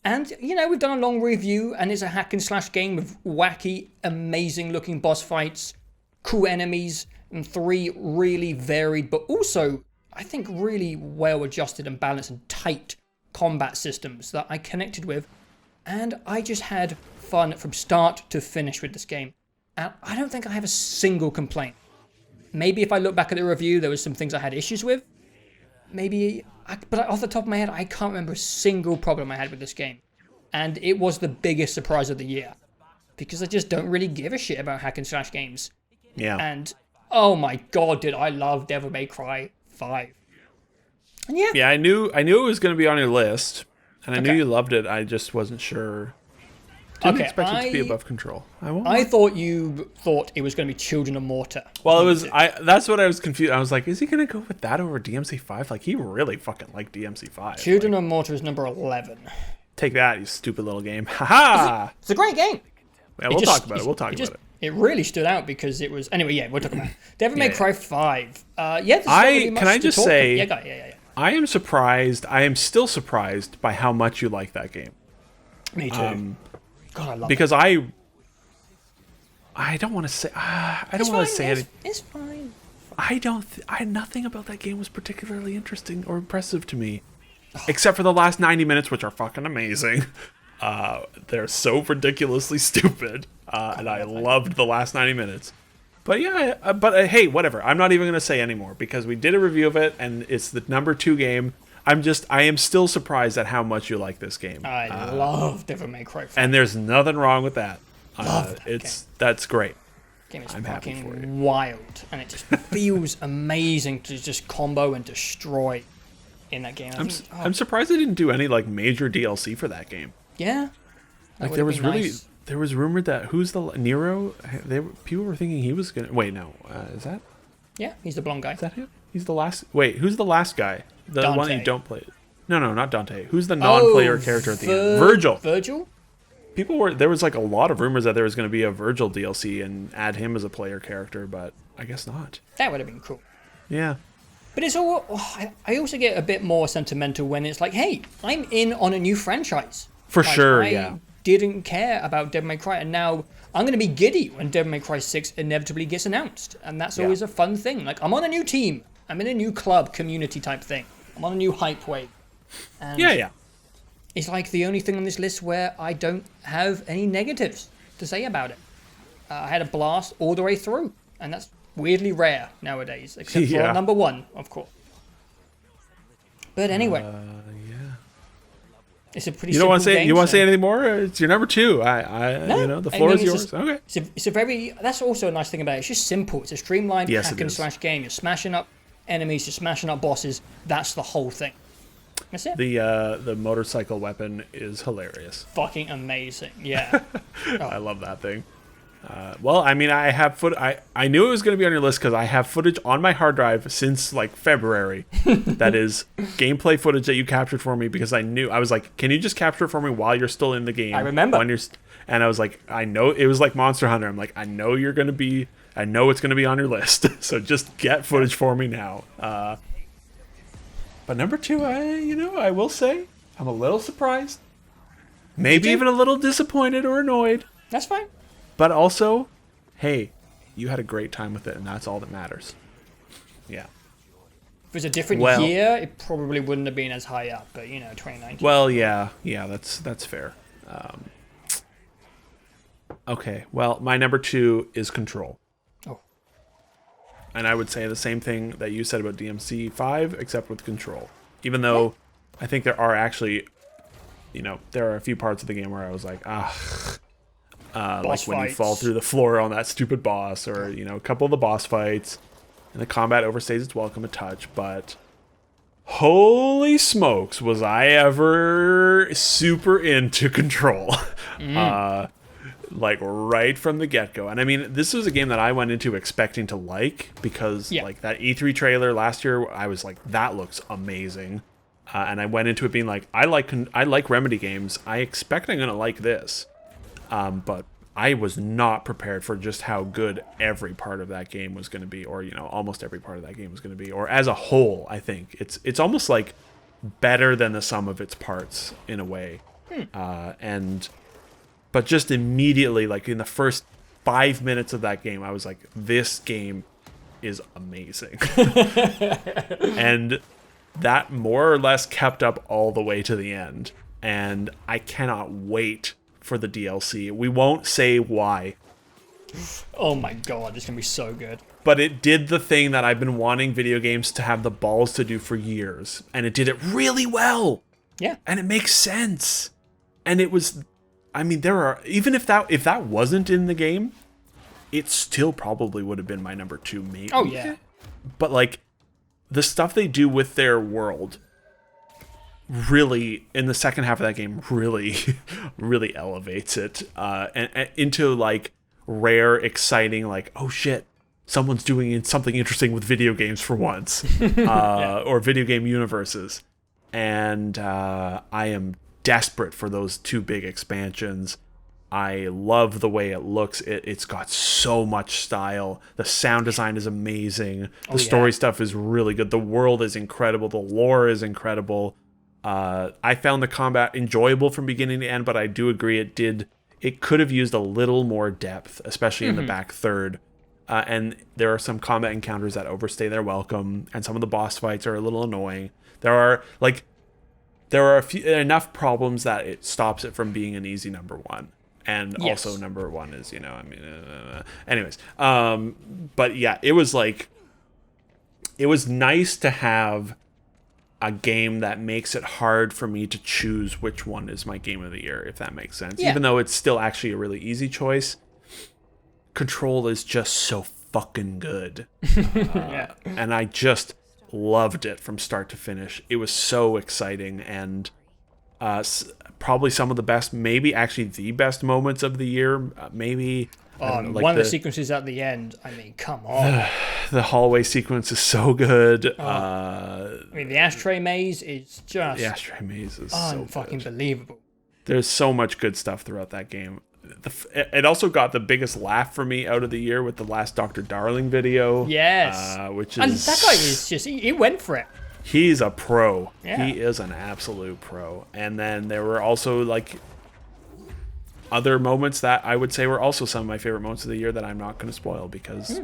And, we've done a long review, and it's a hack and slash game with wacky, amazing-looking boss fights, cool enemies, and 3 really varied, but also, I think, really well-adjusted and balanced and tight combat systems that I connected with. And I just had fun from start to finish with this game. And I don't think I have a single complaint. Maybe if I look back at the review, there was some things I had issues with. But off the top of my head, I can't remember a single problem I had with this game. And it was the biggest surprise of the year. Because I just don't really give a shit about hack and slash games. Yeah. And, oh my god, did I love Devil May Cry 5. And yeah, I knew it was going to be on your list. And I knew you loved it. I just wasn't sure. Didn't expect it to be above Control. I thought you thought it was going to be Children of Morta. Well, it was. That's what I was confused. I was like, is he going to go with that over DMC5? Like, he really fucking liked DMC5. Children of Morta is number 11. Take that, you stupid little game. Ha-ha! It's a great game. Yeah, we'll talk about it. We'll talk about it. It really stood out because it was... Anyway, we'll talk about it. Devil May Cry 5. There's not really much can I just say... Yeah. I am surprised. I am still surprised by how much you like that game. Me too. God, I love because it. I don't want to say. I don't want to say it. It's fine. Nothing about that game was particularly interesting or impressive to me, except for the last 90 minutes, which are fucking amazing. They're so ridiculously stupid, and I loved the last 90 minutes. But yeah, hey, whatever. I'm not even gonna say anymore because we did a review of it, and it's the number 2 game. I am still surprised at how much you like this game. I love Devil May Cry 5. And there's nothing wrong with that. Love that game. That's great. Game is fucking wild, and it just feels amazing to just combo and destroy in that game. I'm surprised they didn't do any like major DLC for that game. Yeah, like there was rumored that who's the Nero? People were thinking he was gonna. Wait, no, is that? Yeah, he's the blonde guy. Is that him? He's the last. Wait, who's the last guy? The Dante. one that you don't play. No, not Dante. Who's the non-player character at the end? Virgil. Virgil? There was like a lot of rumors that there was going to be a Virgil DLC and add him as a player character, but I guess not. That would have been cool. Yeah. But it's all. I also get a bit more sentimental when it's like, hey, I'm in on a new franchise. For sure, yeah. I didn't care about Devil May Cry, and now I'm going to be giddy when Devil May Cry 6 inevitably gets announced. And that's always a fun thing. Like, I'm on a new team. I'm in a new club, community type thing. I'm on a new hype wave. And Yeah. it's like the only thing on this list where I don't have any negatives to say about it. I had a blast all the way through, and that's weirdly rare nowadays, except for number 1, of course. But anyway, it's a pretty. You don't want to say? Game, you want to say anything more? It's your number 2. No, the floor is yours. Just, okay. It's a very. That's also a nice thing about it. It's just simple. It's a streamlined hack and slash game. You're smashing up enemies. You're smashing up bosses. That's the whole thing. That's it. The motorcycle weapon is hilarious. Fucking amazing. Yeah. I love that thing. Well, I mean, I have I knew it was going to be on your list because I have footage on my hard drive since like February. That is gameplay footage that you captured for me because I was like, can you just capture it for me while you're still in the game? I remember. And I was like, I know it was like Monster Hunter. I'm like, I know it's going to be on your list. So just get footage for me now. But number 2, I will say I'm a little surprised, maybe even a little disappointed or annoyed. That's fine. But also, hey, you had a great time with it, and that's all that matters. Yeah. If it was a different year, it probably wouldn't have been as high up, but 2019. Well, yeah, that's fair. Okay, well, my number 2 is Control. Oh. And I would say the same thing that you said about DMC 5, except with Control. Even though I think there are actually, there are a few parts of the game where I was like, like when you fall through the floor on that stupid boss, or a couple of the boss fights, and the combat overstays its welcome a touch. But holy smokes, was I ever super into Control, like right from the get-go. And I mean, this was a game that I went into expecting to like, because like that E3 trailer last year, I was like, that looks amazing. And I went into it being like, I like Remedy games. I expect I'm gonna like this. But I was not prepared for just how good every part of that game was going to be, or almost every part of that game was going to be, or as a whole. I think it's almost like better than the sum of its parts in a way. But just immediately, like in the first 5 minutes of that game, I was like, this game is amazing, and that more or less kept up all the way to the end, and I cannot wait for the DLC. We won't say why. Oh my god, it's gonna be so good. But it did the thing that I've been wanting video games to have the balls to do for years, and it did it really well. Yeah. And it makes sense. And it was, I mean, there are, even if that wasn't in the game, it still probably would have been my number 2, maybe. Oh yeah. But like the stuff they do with their world, really, in the second half of that game, really elevates it and into like rare, exciting, like, oh shit, someone's doing something interesting with video games for once, or video game universes. And I am desperate for those 2 big expansions. I love the way it looks. It's got so much style. The sound design is amazing. The story stuff is really good. The world is incredible. The lore is incredible. I found the combat enjoyable from beginning to end, but I do agree it could have used a little more depth, especially in the back third. And there are some combat encounters that overstay their welcome, and some of the boss fights are a little annoying. There are enough problems that it stops it from being an easy number 1. And also number 1 is, anyways. But yeah, it was nice to have a game that makes it hard for me to choose which one is my game of the year, if that makes sense. Yeah. Even though it's still actually a really easy choice, Control is just so fucking good. And I just loved it from start to finish. It was so exciting, and probably some of the best, maybe actually the best moments of the year. Maybe One of the sequences at the end, I mean, come on. The hallway sequence is so good. I mean, the ashtray maze is just... The ashtray maze is so fucking good. believable. There's so much good stuff throughout that game. It also got the biggest laugh for me out of the year with the last Dr. Darling video. Yes. Which And is... that guy is just... He went for it. He's a pro. Yeah. He is an absolute pro. And then there were also, like, other moments that I would say were also some of my favorite moments of the year that I'm not going to spoil because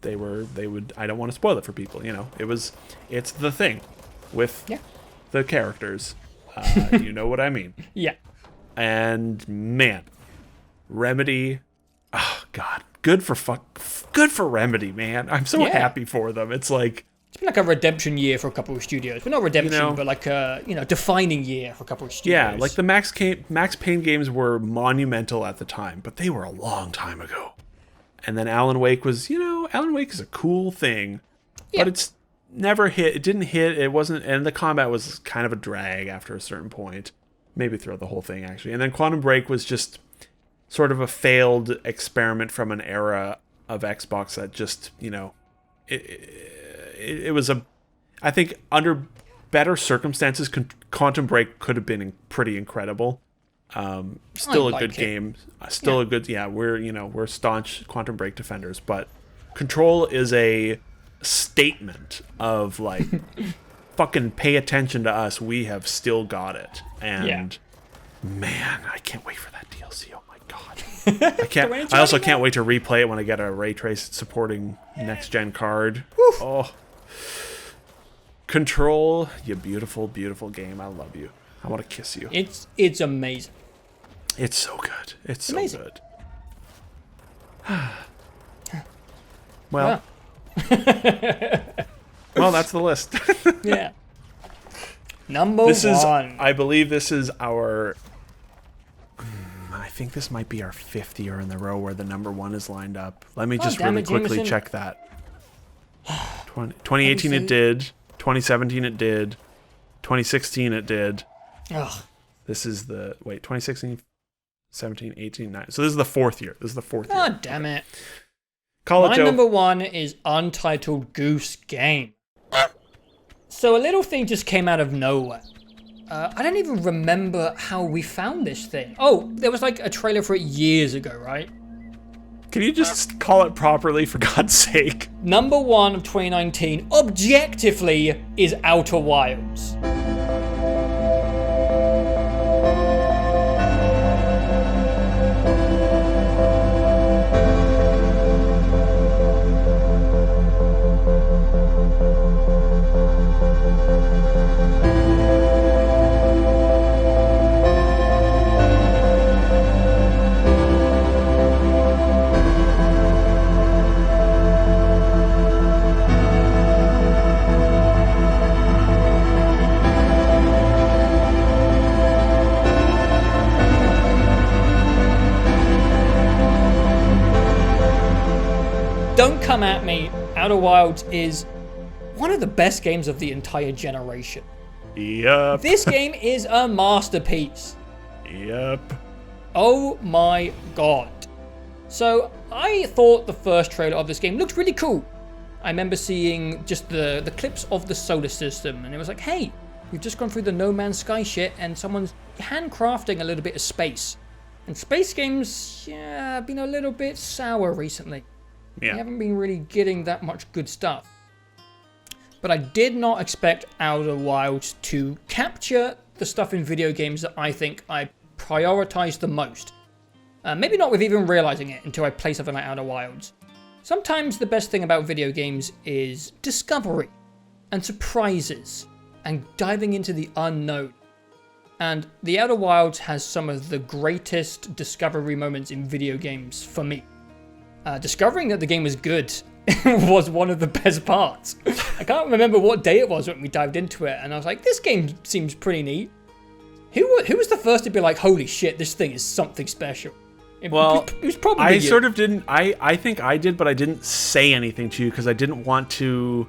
I don't want to spoil it for people, you know. It's the thing with the characters. You know what I mean. Yeah. And man, Remedy, oh god, good for Remedy, man. I'm so happy for them. It's like it's been like a redemption year for a couple of studios. Well, not redemption, but like a defining year for a couple of studios. Yeah, like the Max Payne games were monumental at the time, but they were a long time ago. And then Alan Wake was, Alan Wake is a cool thing, but it's never hit. It didn't hit. It wasn't, and the combat was kind of a drag after a certain point. Maybe throughout the whole thing, actually. And then Quantum Break was just sort of a failed experiment from an era of Xbox that just, it was I think under better circumstances, Quantum Break could have been pretty incredible. Still a good game. Still a good, we're staunch Quantum Break defenders, but Control is a statement of like, fucking pay attention to us. We have still got it. And man, I can't wait for that DLC. Oh my god. I also can't wait to replay it when I get a ray trace supporting next gen card. Woof. Oh. Control, you beautiful, beautiful game. I love you. I want to kiss you. It's amazing. It's so good. It's so amazing. Good. Well. Well, that's the list. Yeah. Number one. I believe this is our... I think this might be our 5th year in the row where the number one is lined up. Let me just really quickly Jamison. check that. 2018 it did. 2017 it did. 2016 it did. Ugh. This is the... Wait, 2016, 17, 18, 19. So this is the 4th year. This is the 4th year. God damn it. Call it, My Joe. number one is Untitled Goose Game. So a little thing just came out of nowhere. I don't even remember how we found this thing. Oh, there was like a trailer for it years ago, right? Can you just call it properly, for God's sake? Number one of 2019, objectively, is Outer Wilds. Don't come at me. Outer Wilds is one of the best games of the entire generation. Yep. This game is a masterpiece. Yep. Oh my god. So I thought the first trailer of this game looked really cool. I remember seeing just the clips of the solar system, and it was like, hey, we've just gone through the No Man's Sky shit and someone's handcrafting a little bit of space. And space games, have been a little bit sour recently. Yeah. We haven't been really getting that much good stuff. But I did not expect Outer Wilds to capture the stuff in video games that I think I prioritize the most. Maybe not with even realizing it until I play something like Outer Wilds. Sometimes the best thing about video games is discovery and surprises and diving into the unknown. And the Outer Wilds has some of the greatest discovery moments in video games for me. Discovering that the game was good was one of the best parts. I can't remember what day it was when we dived into it, and I was like, this game seems pretty neat. Who was the first to be like, holy shit, this thing is something special? It was probably I you. sort of didn't. I think I did, but I didn't say anything to you because I didn't want to.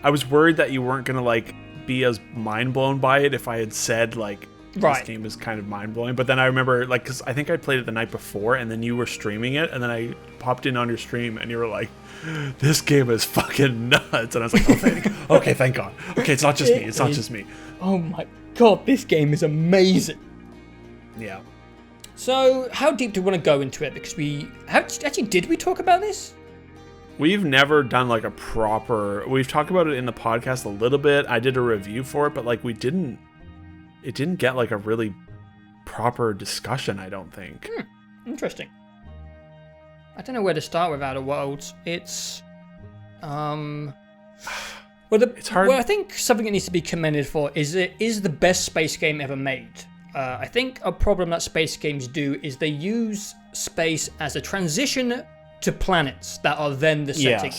I was worried that you weren't gonna like be as mind blown by it if I had said like, Right. This game is kind of mind-blowing. But then I remember, like, because I think I played it the night before, and then you were streaming it, and then I popped in on your stream, and you were like, this game is fucking nuts. And I was like, okay, thank God. Okay, it's not just me. It's not just me. Oh my God, this game is amazing. Yeah. So, how deep do we want to go into it? Because did we talk about this? We've never done like a proper. We've talked about it in the podcast a little bit. I did a review for it, but like it didn't get like a really proper discussion, I don't think. Interesting. I don't know where to start with Outer Worlds. It's hard. Well, I think something that needs to be commended for is it is the best space game ever made. I think a problem that space games do is they use space as a transition to planets that are then the setting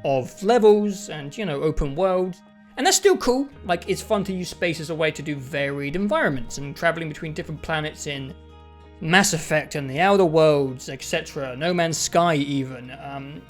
of levels and, open worlds. And that's still cool. Like, it's fun to use space as a way to do varied environments and traveling between different planets in Mass Effect and the Outer Worlds, etc. No Man's Sky, even.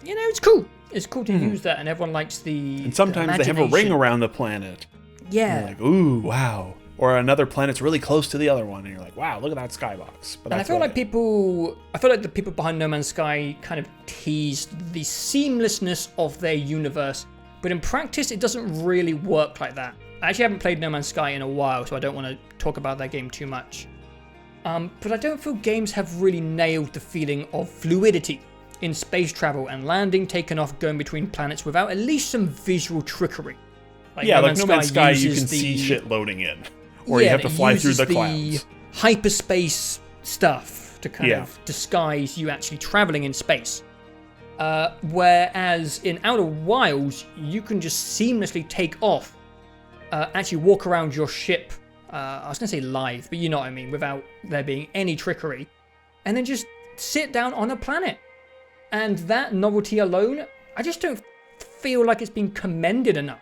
It's cool. It's cool to use that, and everyone likes the. And sometimes they have a ring around the planet. Yeah. And you're like, ooh, wow. Or another planet's really close to the other one, and you're like, wow, look at that skybox. But and I feel like the people behind No Man's Sky kind of teased the seamlessness of their universe, but in practice, it doesn't really work like that. I actually haven't played No Man's Sky in a while, so I don't want to talk about that game too much. But I don't feel games have really nailed the feeling of fluidity in space travel and landing, taking off, going between planets without at least some visual trickery. No Man's Sky, you can see shit loading in. Or you have to fly through the clouds. Hyperspace stuff to kind of disguise you actually traveling in space. Whereas in Outer Wilds, you can just seamlessly take off, actually walk around your ship, I was going to say live, but you know what I mean, without there being any trickery, and then just sit down on a planet. And that novelty alone, I just don't feel like it's been commended enough.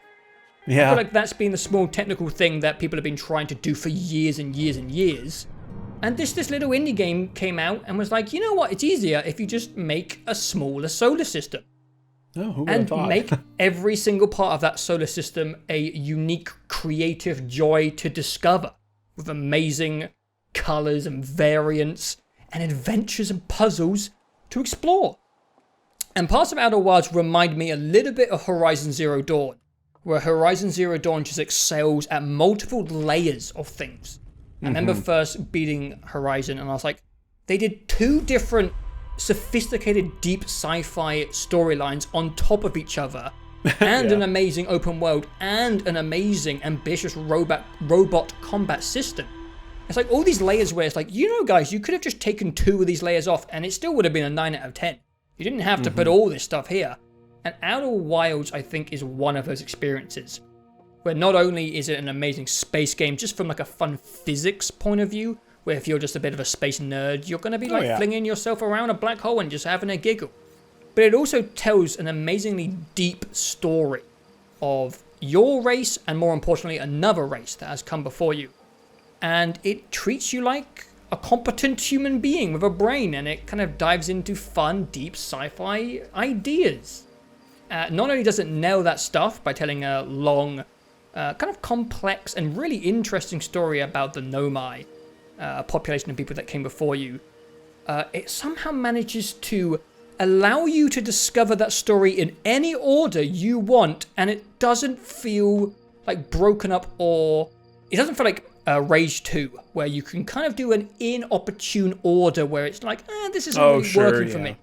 Yeah. I feel like that's been the small technical thing that people have been trying to do for years and years and years. And this little indie game came out and was like, you know what? It's easier if you just make a smaller solar system. Oh, who would have thought? And make every single part of that solar system a unique creative joy to discover, with amazing colors and variants and adventures and puzzles to explore. And parts of Outer Wilds remind me a little bit of Horizon Zero Dawn, where Horizon Zero Dawn just excels at multiple layers of things. I remember first beating Horizon and I was like, they did two different sophisticated deep sci-fi storylines on top of each other, and an amazing open world, and an amazing ambitious robot combat system. It's like all these layers where it's like, guys, you could have just taken two of these layers off and it still would have been a 9 out of 10. You didn't have to put all this stuff here. And Outer Wilds, I think, is one of those experiences where not only is it an amazing space game just from like a fun physics point of view, where if you're just a bit of a space nerd, you're going to be flinging yourself around a black hole and just having a giggle. But it also tells an amazingly deep story of your race and, more importantly, another race that has come before you. And it treats you like a competent human being with a brain, and it kind of dives into fun, deep sci-fi ideas. Not only does it nail that stuff by telling a long, kind of complex and really interesting story about the Nomai, a population of people that came before you, it somehow manages to allow you to discover that story in any order you want, and it doesn't feel like broken up, or it doesn't feel like Rage 2, where you can kind of do an inopportune order where it's like, this isn't really working for me.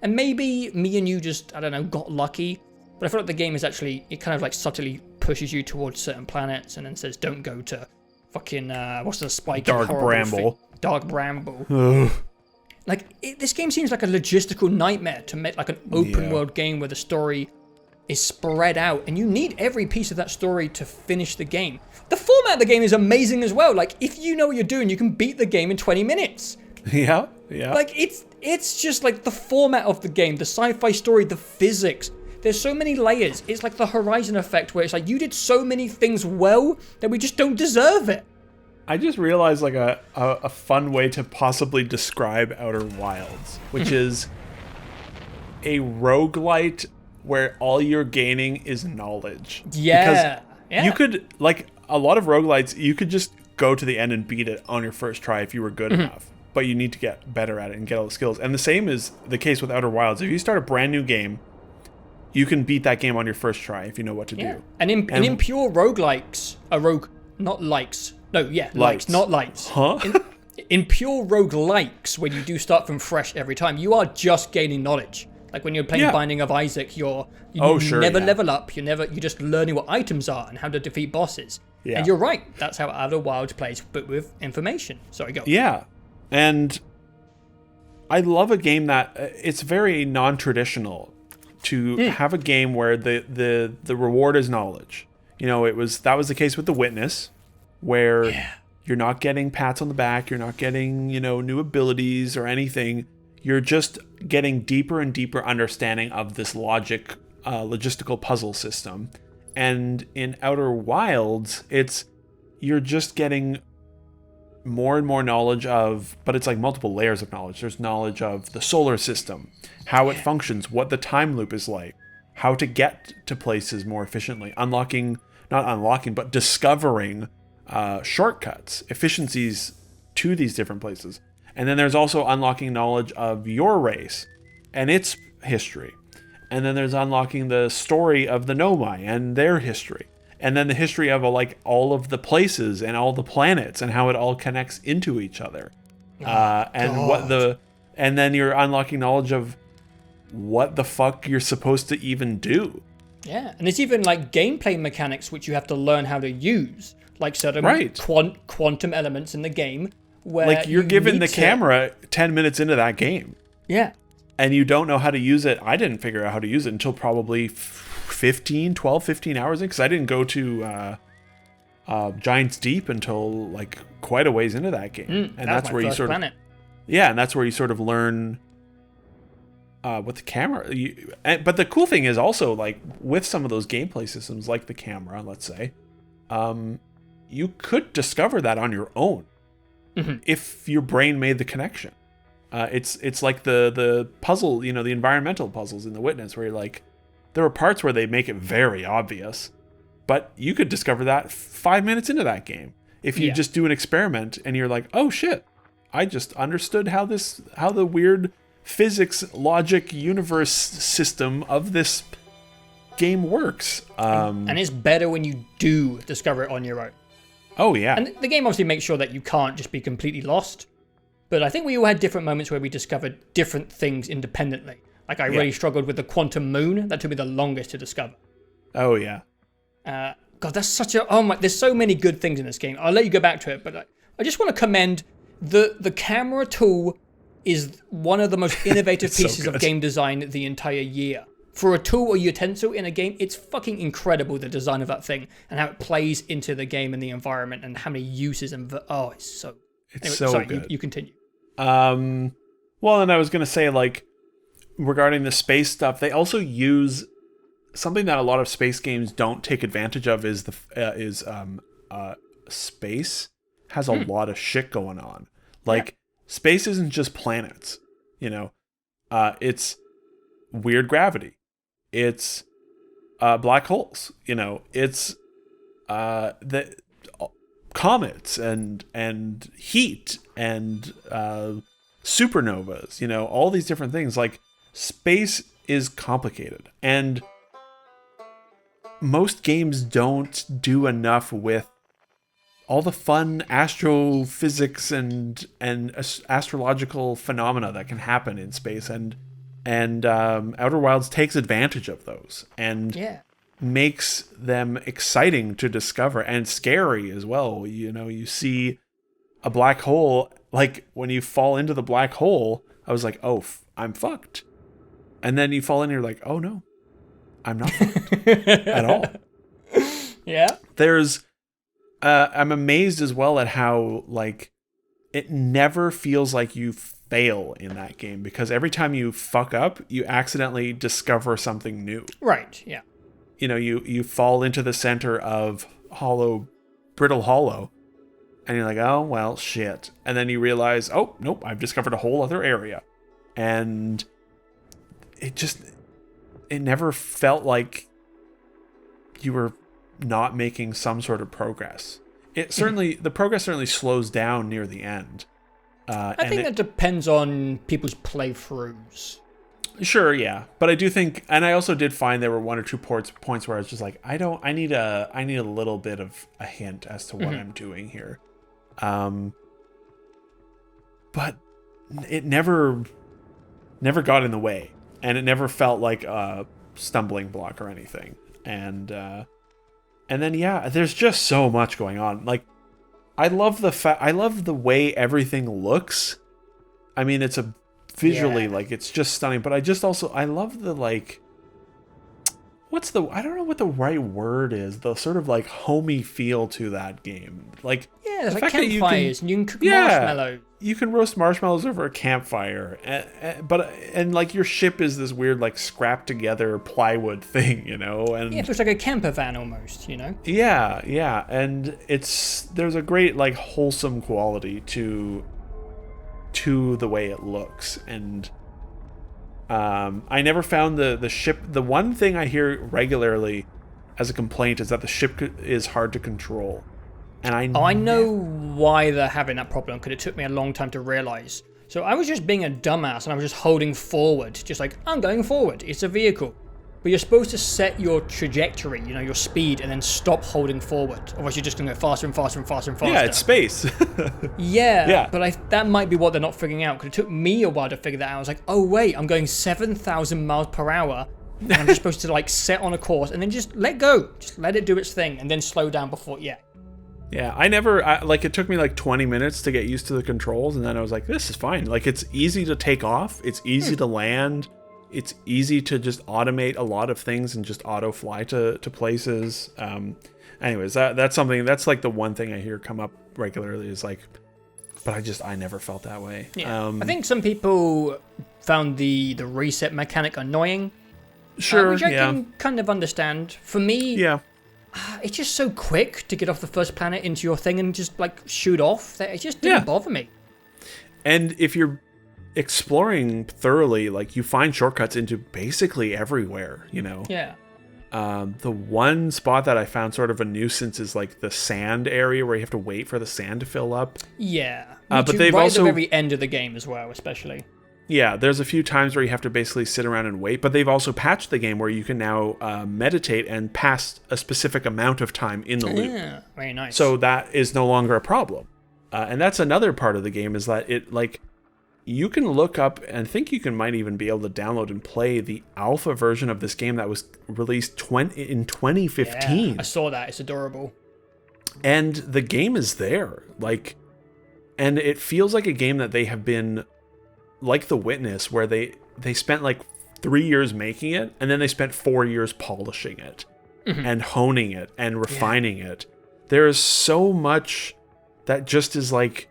And maybe me and you just, I don't know, got lucky. But I feel like the game is actually, it kind of like subtly pushes you towards certain planets and then says, don't go to fucking, what's the spike? Dark Bramble. Dark Bramble. Like, this game seems like a logistical nightmare to make like an open world game where the story is spread out and you need every piece of that story to finish the game. The format of the game is amazing as well. Like, if you know what you're doing, you can beat the game in 20 minutes. Yeah. Like, it's just like the format of the game, the sci-fi story, the physics. There's so many layers. It's like the Horizon effect where it's like you did so many things well that we just don't deserve it. I just realized like a fun way to possibly describe Outer Wilds, which is a roguelite where all you're gaining is knowledge. Yeah. Because you could, like a lot of roguelites, you could just go to the end and beat it on your first try if you were good enough. But you need to get better at it and get all the skills. And the same is the case with Outer Wilds. If you start a brand new game, you can beat that game on your first try if you know what to do. And in pure roguelikes, likes, not lights. Huh? In pure roguelikes, when you do start from fresh every time, you are just gaining knowledge. Like when you're playing Binding of Isaac, you never level up. You're just learning what items are and how to defeat bosses. Yeah. And you're right. That's how Outer Wilds plays, but with information. Sorry, go. Yeah. And I love a game that it's very non-traditional to have a game where the reward is knowledge. You know, that was the case with The Witness, where you're not getting pats on the back, you're not getting, new abilities or anything. You're just getting deeper and deeper understanding of this logistical puzzle system. And in Outer Wilds, you're just getting more and more knowledge of, but it's like multiple layers of knowledge. There's knowledge of the solar system, how it functions, what the time loop is like, how to get to places more efficiently, discovering shortcuts, efficiencies to these different places. And then there's also unlocking knowledge of your race and its history. And then there's unlocking the story of the Nomai and their history. And then the history of all of the places and all the planets and how it all connects into each other. And then you're unlocking knowledge of what the fuck you're supposed to even do. Yeah, and there's even gameplay mechanics which you have to learn how to use, like certain quantum elements in the game where you're given the camera 10 minutes into that game. Yeah. And you don't know how to use it. I didn't figure out how to use it until probably 15 hours in, because I didn't go to Giant's Deep until quite a ways into that game. And that's where you sort of and that's where you sort of learn with the camera. But the cool thing is also with some of those gameplay systems, like the camera, let's say, you could discover that on your own if your brain made the connection. It's like the puzzle, the environmental puzzles in The Witness, where you're there are parts where they make it very obvious, but you could discover that 5 minutes into that game if you just do an experiment and you're like, oh shit, I just understood how the weird physics, logic, universe system of this game works. And it's better when you do discover it on your own. Oh yeah. And the game obviously makes sure that you can't just be completely lost. But I think we all had different moments where we discovered different things independently. I really struggled with the quantum moon. That took me the longest to discover. Oh, yeah. God, that's such a... Oh, my... There's so many good things in this game. I'll let you go back to it, but I just want to commend the camera tool is one of the most innovative pieces of game design the entire year. For a tool or utensil in a game, it's fucking incredible, the design of that thing, and how it plays into the game and the environment and how many uses and... it's so... It's anyway, so sorry, good. You continue. Well, and I was going to say, regarding the space stuff, they also use something that a lot of space games don't take advantage of is space has a lot of shit going on. Space isn't just planets, it's weird gravity. It's black holes, it's the comets and heat and supernovas, all these different things. Space is complicated, and most games don't do enough with all the fun astrophysics and astrological phenomena that can happen in space, and Outer Wilds takes advantage of those and makes them exciting to discover and scary as well. You see a black hole, when you fall into the black hole, I was like, oh, I'm fucked. And then you fall in and you're like, oh no, I'm not fucked at all. Yeah. There's, I'm amazed as well at how, it never feels like you fail in that game, because every time you fuck up, you accidentally discover something new. Right, yeah. You fall into the center of Brittle Hollow, and you're like, oh, well, shit. And then you realize, oh, nope, I've discovered a whole other area. And it never felt like you were not making some sort of progress. the progress certainly slows down near the end. I think that depends on people's playthroughs. Sure, yeah, but I do think, and I also did find there were one or two points where I was just like, I need a little bit of a hint as to what I'm doing here, but it never got in the way, and it never felt like a stumbling block or anything, and then there's just so much going on. Like, I love the way everything looks. I mean, it's visually like it's just stunning, but I love the like, I don't know what the right word is, the sort of like homey feel to that game. Like, there's like campfires and you can cook marshmallows. You can roast marshmallows over a campfire, and like your ship is this weird like scrapped together plywood thing, and it looks like a camper van almost, Yeah, and there's a great like wholesome quality to the way it looks, and I never found the ship. The one thing I hear regularly as a complaint is that the ship is hard to control. And I know why they're having that problem, because it took me a long time to realize. So I was just being a dumbass, and I was just holding forward, just like, I'm going forward, it's a vehicle. But you're supposed to set your trajectory, your speed, and then stop holding forward. Otherwise you're just going to go faster and faster and faster and faster. Yeah, it's space. yeah, but that might be what they're not figuring out, because it took me a while to figure that out. I was like, oh wait, I'm going 7,000 miles per hour, and I'm just supposed to like set on a course, and then just let go. Just let it do its thing, and then slow down before, Yeah, it took me like 20 minutes to get used to the controls, and then I was like, this is fine. Like, it's easy to take off, it's easy to land, it's easy to just automate a lot of things and just auto fly to places. Anyways, that's like the one thing I hear come up regularly is like, but I never felt that way. Yeah. I think some people found the reset mechanic annoying. Sure, which I can kind of understand. For me, it's just so quick to get off the first planet into your thing and just like shoot off that it just didn't bother me. And if you're exploring thoroughly, like, you find shortcuts into basically everywhere, Yeah. The one spot that I found sort of a nuisance is like the sand area where you have to wait for the sand to fill up. Yeah. But they've right also at the very end of the game as well, especially. Yeah, there's a few times where you have to basically sit around and wait, but they've also patched the game where you can now meditate and pass a specific amount of time in the loop. Yeah, very nice. So that is no longer a problem. And that's another part of the game, is that it, like, you can look up, and think you might even be able to download and play the alpha version of this game that was released in 2015. Yeah, I saw that. It's adorable. And the game is there. Like, and it feels like a game that they have been, like The Witness, where they spent like 3 years making it, and then they spent 4 years polishing it and honing it and refining it. There is so much that just is like,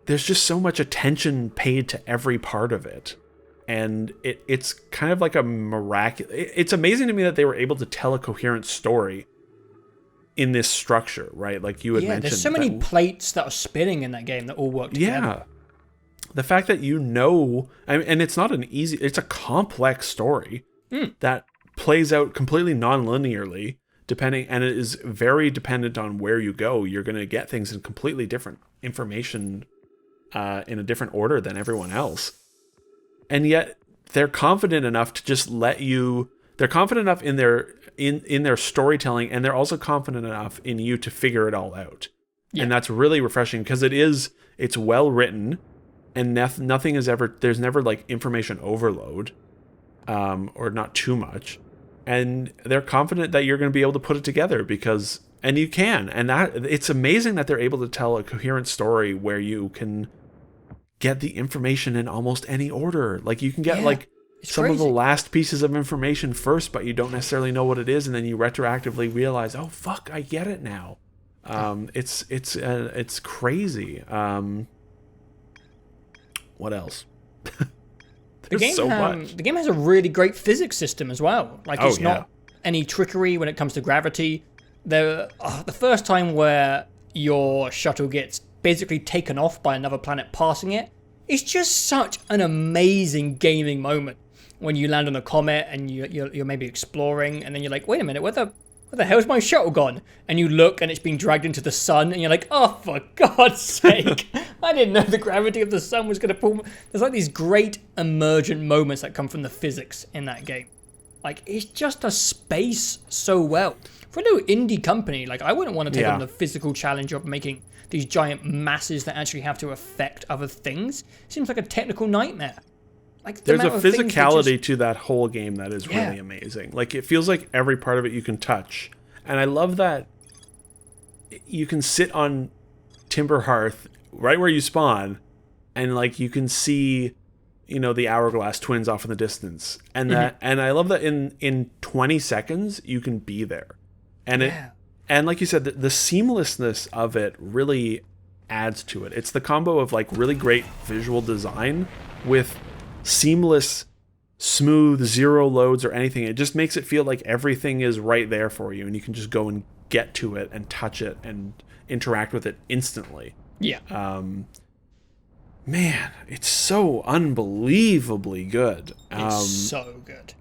there's just so much attention paid to every part of it. And it's kind of like a miraculous... It's amazing to me that they were able to tell a coherent story in this structure, right? Like you had mentioned. There's so many plates that are spinning in that game that all work together. Yeah. The fact that and it's not it's a complex story that plays out completely non-linearly, and it is very dependent on where you go. You're going to get things in completely different information in a different order than everyone else. And yet they're confident enough to just they're confident enough in their storytelling, and they're also confident enough in you to figure it all out. Yeah. And that's really refreshing, because it's well written. And nothing is there's never like information overload, or not too much. And they're confident that you're going to be able to put it together and you can. And that it's amazing that they're able to tell a coherent story where you can get the information in almost any order. Like you can get some of the last pieces of information first, but you don't necessarily know what it is. And then you retroactively realize, oh, fuck, I get it now. It's crazy. What else? There's so much. The game has a really great physics system as well. Like, it's not any trickery when it comes to gravity. The first time where your shuttle gets basically taken off by another planet passing it, it's just such an amazing gaming moment when you land on a comet and you're maybe exploring, and then you're like, wait a minute, where the where the hell's my shuttle gone? And you look and it's been dragged into the sun and you're like, oh, for God's sake. I didn't know the gravity of the sun was going to pull. There's like these great emergent moments that come from the physics in that game. Like, it's just a space so well. For a little indie company, like, I wouldn't want to take on the physical challenge of making these giant masses that actually have to affect other things. Seems like a technical nightmare. Like, there's a physicality to that whole game that is really amazing. Like, it feels like every part of it you can touch. And I love that you can sit on Timber Hearth right where you spawn, and, like, you can see, you know, the Hourglass Twins off in the distance. And that, and I love that in 20 seconds, you can be there. And and like you said, the seamlessness of it really adds to it. It's the combo of, like, really great visual design with seamless, smooth, zero loads or anything. It just makes it feel like everything is right there for you, and you can just go and get to it and touch it and interact with it instantly. Yeah. Man, it's so unbelievably good. It's so good.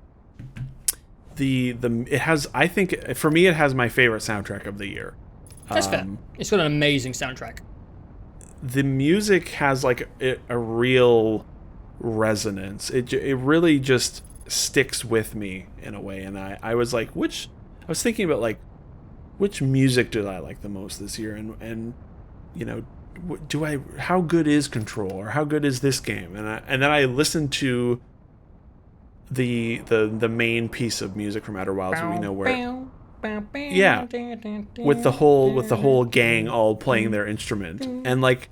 It has, I think, for me, it has my favorite soundtrack of the year. That's fair. It's got an amazing soundtrack. The music has, like, a real resonance. It really just sticks with me in a way. And I was like, I was thinking about, like, which music did I like the most this year? And you know, how good is Control, or how good is this game? And then I listened to the main piece of music from Outer Wilds, you know, where with the whole gang all playing their instrument, and, like,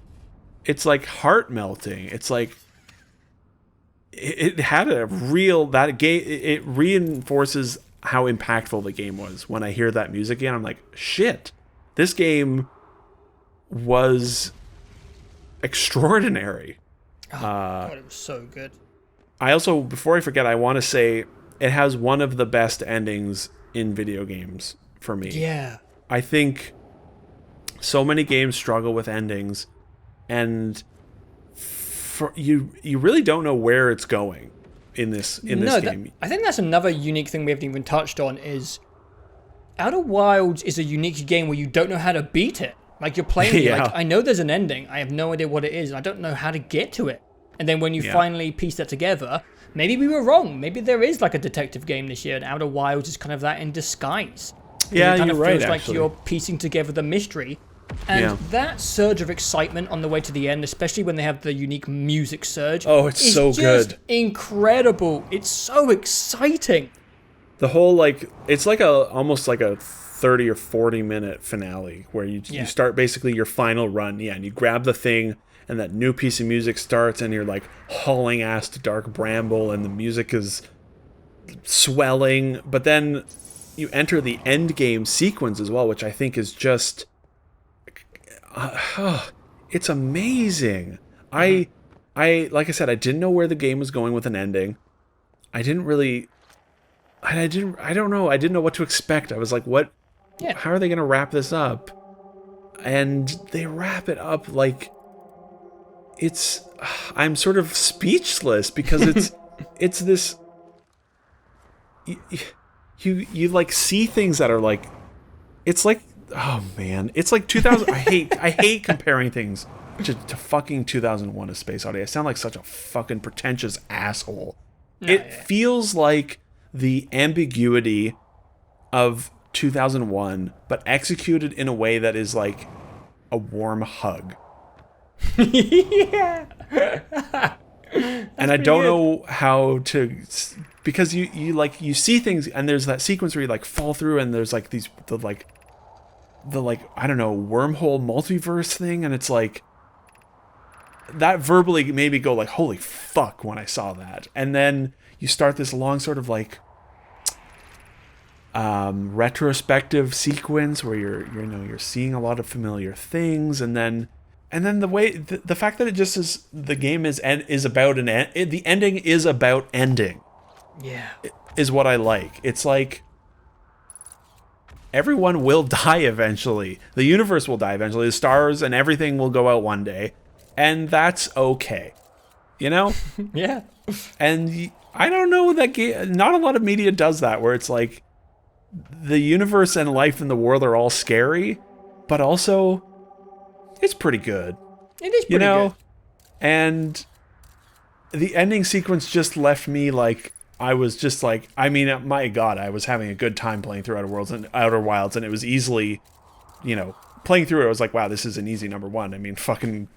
it's like heart melting. It's like it had a real, that game, it reinforces how impactful the game was. When I hear that music again, I'm like, shit, this game was extraordinary. God, it was so good. I also, before I forget, I want to say it has one of the best endings in video games for me. Yeah. I think so many games struggle with endings, and you really don't know where it's going in this game. I think that's another unique thing we haven't even touched on is Outer Wilds is a unique game where you don't know how to beat it. Like, you're playing like, I know there's an ending, I have no idea what it is, and I don't know how to get to it. And then when you finally piece that together, maybe we were wrong. Maybe there is, like, a detective game this year, and Outer Wilds is kind of that in disguise. Yeah, you're right, feels like you're piecing together the mystery. And that surge of excitement on the way to the end, especially when they have the unique music surge. Oh, it's so good. Incredible. It's so exciting. The whole, like, it's like almost like a 30 or 40 minute finale where you start basically your final run. Yeah, and you grab the thing, and that new piece of music starts, and you're, like, hauling ass to Dark Bramble, and the music is swelling. But then you enter the end game sequence as well, which I think is just it's amazing. I like I said, I didn't know where the game was going with an ending. I don't know. I didn't know what to expect. I was like, what? Yeah. How are they going to wrap this up? And they wrap it up like I'm sort of speechless because it's this, you like see things that are like, it's like, oh man, it's like 2000. I hate comparing things to fucking 2001: A Space Odyssey. I sound like such a fucking pretentious asshole. It feels like the ambiguity of 2001, but executed in a way that is like a warm hug. Yeah. And I don't know how to, because you see things, and there's that sequence where you, like, fall through, and there's, like, the I don't know, wormhole multiverse thing, and it's like that verbally made me go like, holy fuck, when I saw that. And then you start this long sort of like retrospective sequence where you're seeing a lot of familiar things, and then the way the fact that it just is, the game is about an end, the ending is about ending. Yeah. Is what I like. It's like everyone will die eventually. The universe will die eventually. The stars and everything will go out one day, and that's okay. You know? Yeah. And I don't know that not a lot of media does that, where it's like the universe and life in the world are all scary, but also it's pretty good. It is pretty good. And the ending sequence just left me like, I was just like, I mean, my God, I was having a good time playing through Outer Wilds, and it was easily, playing through it, I was like, wow, this is an easy number one. I mean, fucking,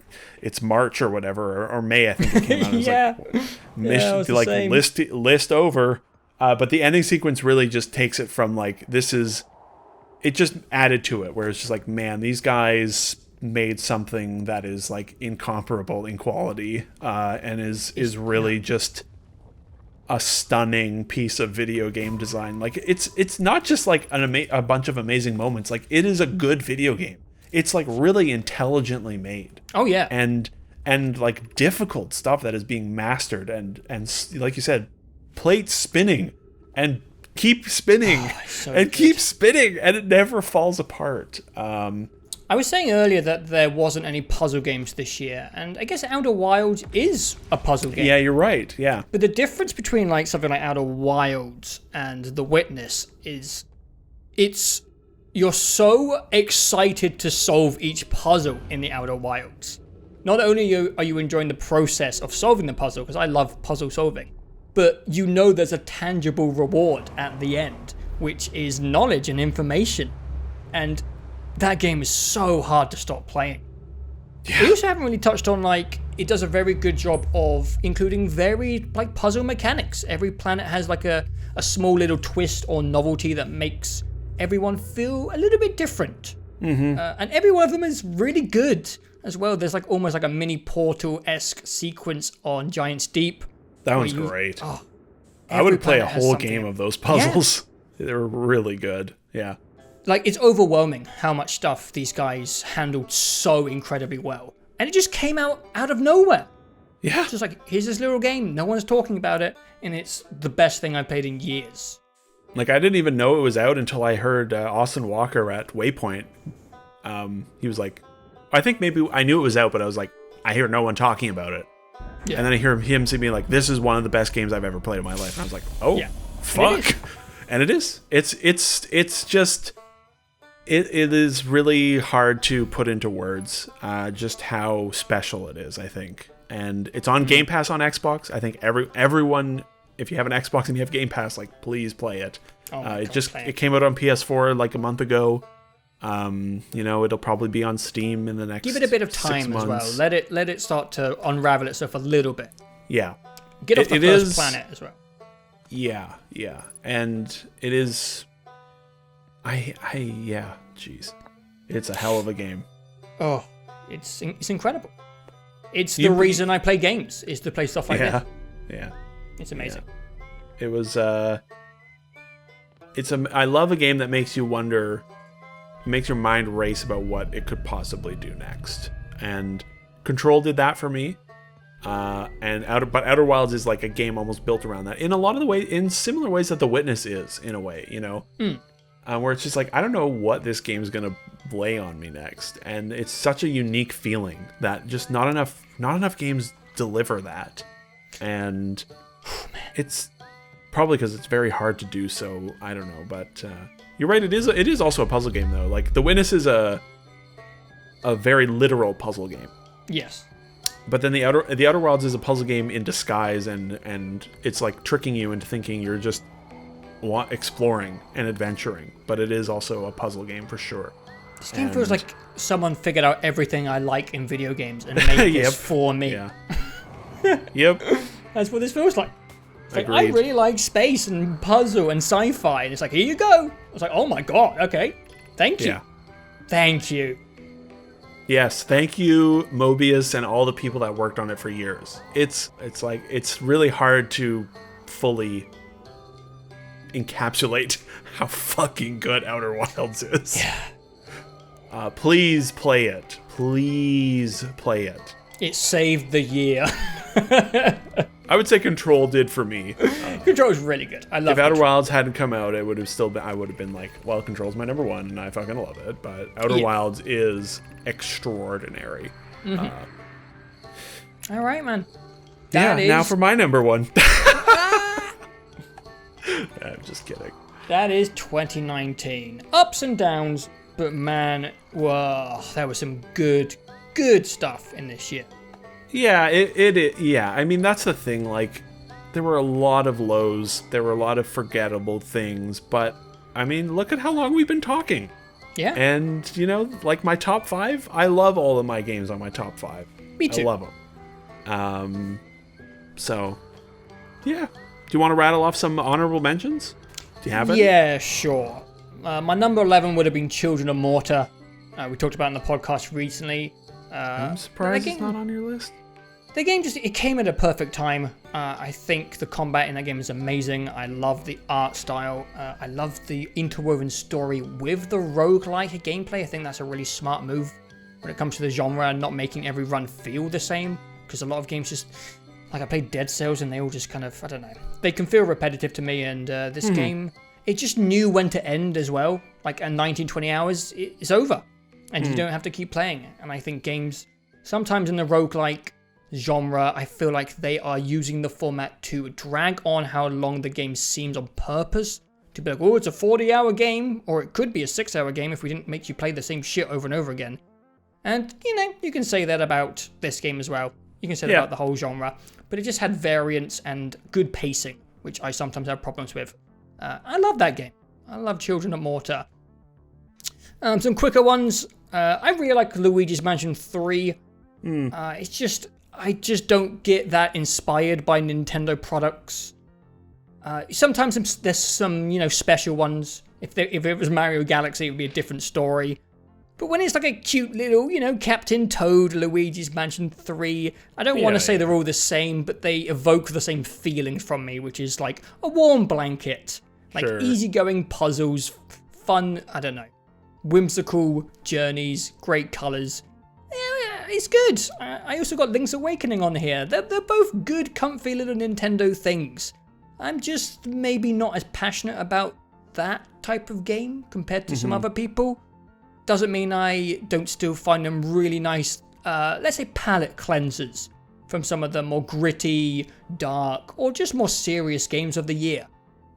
it's March or whatever, or May, I think it came out. It was like, mission, list over. But the ending sequence really just takes it from like, it just added to it, where it's just like, man, these guys made something that is like incomparable in quality, and is really just a stunning piece of video game design. Like it's not just like a bunch of amazing moments. Like it is a good video game. It's like really intelligently made. Oh yeah. And like difficult stuff that is being mastered and like you said, plates spinning and keep spinning keep spinning, and it never falls apart. I was saying earlier that there wasn't any puzzle games this year, and I guess Outer Wilds is a puzzle game. Yeah, you're right. Yeah. But the difference between like something like Outer Wilds and The Witness is you're so excited to solve each puzzle in the Outer Wilds. Not only are you enjoying the process of solving the puzzle, because I love puzzle solving, but there's a tangible reward at the end, which is knowledge and information. And that game is so hard to stop playing. Yeah. We also haven't really touched on, like, it does a very good job of including varied, like, puzzle mechanics. Every planet has, like, a small little twist or novelty that makes everyone feel a little bit different. Mm-hmm. And every one of them is really good as well. There's, like, almost like a mini Portal-esque sequence on Giant's Deep. That one's great. I would play a whole game of those puzzles. Yeah. They were really good. Yeah. Like, it's overwhelming how much stuff these guys handled so incredibly well. And it just came out of nowhere. Yeah. It's just like, here's this little game, no one's talking about it, and it's the best thing I've played in years. Like, I didn't even know it was out until I heard Austin Walker at Waypoint. He was like, I think maybe I knew it was out, but I was like, I hear no one talking about it. Yeah. And then I hear him say me like, this is one of the best games I've ever played in my life. And I was like, oh, yeah. Fuck. And it is. It's just... It is really hard to put into words just how special it is, I think. And it's on Game Pass on Xbox. I think everyone, if you have an Xbox and you have Game Pass, like, please play it. It came out on PS4 like a month ago. It'll probably be on Steam in the next 6 months. Give it a bit of time as well. Let it start to unravel itself a little bit. Yeah. Get off the first planet as well. Yeah. And it is... jeez. It's a hell of a game. Oh, it's incredible. It's the reason I play games, is to play stuff like that. Yeah. It's amazing. Yeah. It was, I love a game that makes you wonder, makes your mind race about what it could possibly do next. And Control did that for me. But Outer Wilds is like a game almost built around that in a lot of the way, in similar ways that The Witness is, in a way, where it's just like, I don't know what this game's gonna lay on me next, and it's such a unique feeling that just not enough games deliver that, and it's probably because it's very hard to do so. I don't know, but you're right. It is also a puzzle game though. Like The Witness is a very literal puzzle game. Yes. But then the Outer Wilds is a puzzle game in disguise, and it's like tricking you into thinking you're just exploring and adventuring, but it is also a puzzle game for sure. This game feels like someone figured out everything I like in video games and made this for me. Yeah. Yep. That's what this feels like. It's like, I really like space and puzzle and sci-fi, and it's like, here you go. I was like, oh my god, okay. Thank you. Yeah. Thank you. Yes, thank you, Mobius, and all the people that worked on it for years. It's like, it's really hard to fully encapsulate how fucking good Outer Wilds is. Yeah. Please play it. Please play it. It saved the year. I would say Control did for me. Control is really good. I love it. If Outer Wilds hadn't come out, it would have still been. I would have been like, well, Control's my number one, and I fucking love it. But Outer Wilds is extraordinary. Mm-hmm. All right, man. Now for my number one. I'm just kidding. That is 2019. Ups and downs, but man, whoa, there was some good stuff in this year. Yeah, yeah. I mean, that's the thing. Like, there were a lot of lows. There were a lot of forgettable things. But, I mean, look at how long we've been talking. Yeah. And, you know, like my top 5, I love all of my games on my top 5. Me too. I love them. So, yeah. Do you want to rattle off some honorable mentions? Do you have it? Yeah, sure. My number 11 would have been Children of Morta. We talked about it in the podcast recently. I'm surprised it's not on your list. The game it came at a perfect time. I think the combat in that game is amazing. I love the art style. I love the interwoven story with the roguelike gameplay. I think that's a really smart move when it comes to the genre and not making every run feel the same. Because a lot of games just... Like, I played Dead Cells and they all just kind of... I don't know. They can feel repetitive to me, and this game... It just knew when to end as well. Like, at 19, 20 hours, it's over. And you don't have to keep playing it. And I think games... Sometimes in the roguelike genre, I feel like they are using the format to drag on how long the game seems on purpose. To be like, oh, it's a 40-hour game, or it could be a 6-hour game if we didn't make you play the same shit over and over again. And, you know, you can say that about this game as well. You can say that about the whole genre. But it just had variance and good pacing, which I sometimes have problems with. I love that game. I love Children of Morta. Some quicker ones. I really like Luigi's Mansion 3. It's just... I just don't get that inspired by Nintendo products. Sometimes there's some, you know, special ones. If it was Mario Galaxy, it would be a different story. But when it's like a cute little, you know, Captain Toad, Luigi's Mansion 3, I don't want to say they're all the same, but they evoke the same feelings from me, which is like a warm blanket. Like easygoing puzzles, fun, I don't know, whimsical journeys, great colours. It's good. I also got Link's Awakening on here. They're both good, comfy little Nintendo things. I'm just maybe not as passionate about that type of game compared to some other people. Doesn't mean I don't still find them really nice, let's say palate cleansers from some of the more gritty, dark, or just more serious games of the year.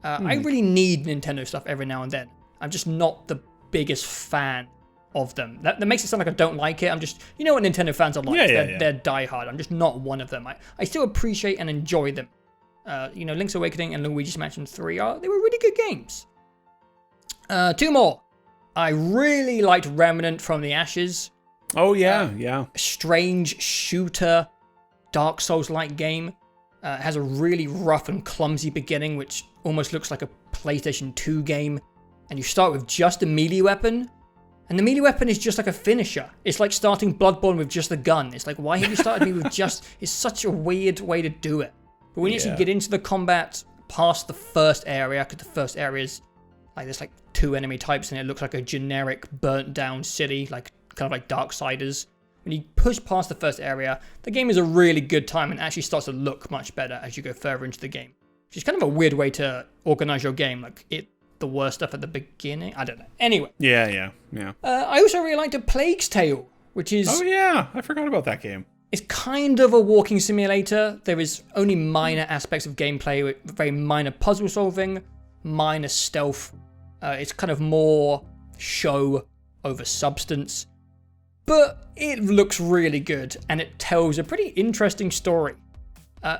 I really need Nintendo stuff every now and then. I'm just not the biggest fan of them. That makes it sound like I don't like it. I'm just, you know what Nintendo fans are like. They're diehard. I'm just not one of them. I still appreciate and enjoy them. You know, Link's Awakening and Luigi's Mansion 3 they were really good games. 2 more. I really liked Remnant from the Ashes. Oh, yeah. Strange shooter, Dark Souls-like game. It has a really rough and clumsy beginning, which almost looks like a PlayStation 2 game. And you start with just a melee weapon. And the melee weapon is just like a finisher. It's like starting Bloodborne with just the gun. It's like, why have you started me with just... It's such a weird way to do it. But when you actually get into the combat past the first area, because the first area is... Like, there's like 2 enemy types and it looks like a generic burnt down city, like kind of like Darksiders. When you push past the first area, the game is a really good time and actually starts to look much better as you go further into the game. Which is kind of a weird way to organize your game, like the worst stuff at the beginning. I don't know. Anyway. Yeah. I also really liked A Plague's Tale, which is... Oh yeah, I forgot about that game. It's kind of a walking simulator. There is only minor aspects of gameplay, with very minor puzzle solving, minor stealth. It's kind of more show over substance. But it looks really good, and it tells a pretty interesting story.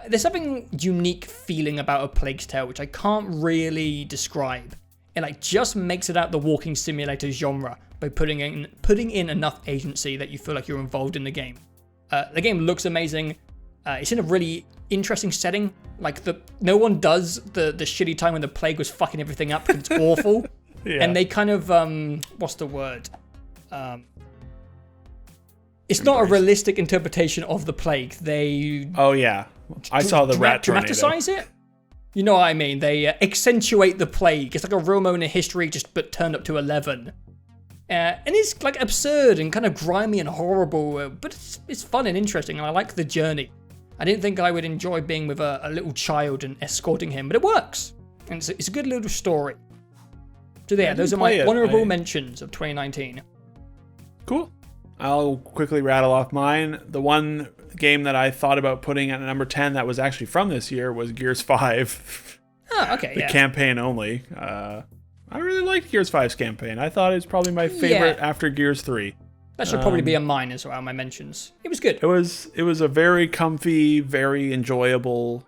There's something unique feeling about A Plague's Tale, which I can't really describe. It like just makes it out the walking simulator genre by putting in enough agency that you feel like you're involved in the game. The game looks amazing. It's in a really interesting setting. Like no one does the shitty time when the plague was fucking everything up because it's awful. And they kind of what's the word? It's not a realistic interpretation of the plague. They I saw the rat tornado. Dramatize it. You know what I mean? They accentuate the plague. It's like a real moment in history, but turned up to 11. And it's like absurd and kind of grimy and horrible, but it's fun and interesting, and I like the journey. I didn't think I would enjoy being with a little child and escorting him, but it works. And it's a good little story. So there, those are my honorable mentions of 2019. Cool. I'll quickly rattle off mine. The one game that I thought about putting at number 10 that was actually from this year was Gears 5. Oh, okay, the campaign only. I really liked Gears 5's campaign. I thought it was probably my favorite after Gears 3. That should probably be a mine as well, my mentions. It was good. It was a very comfy, very enjoyable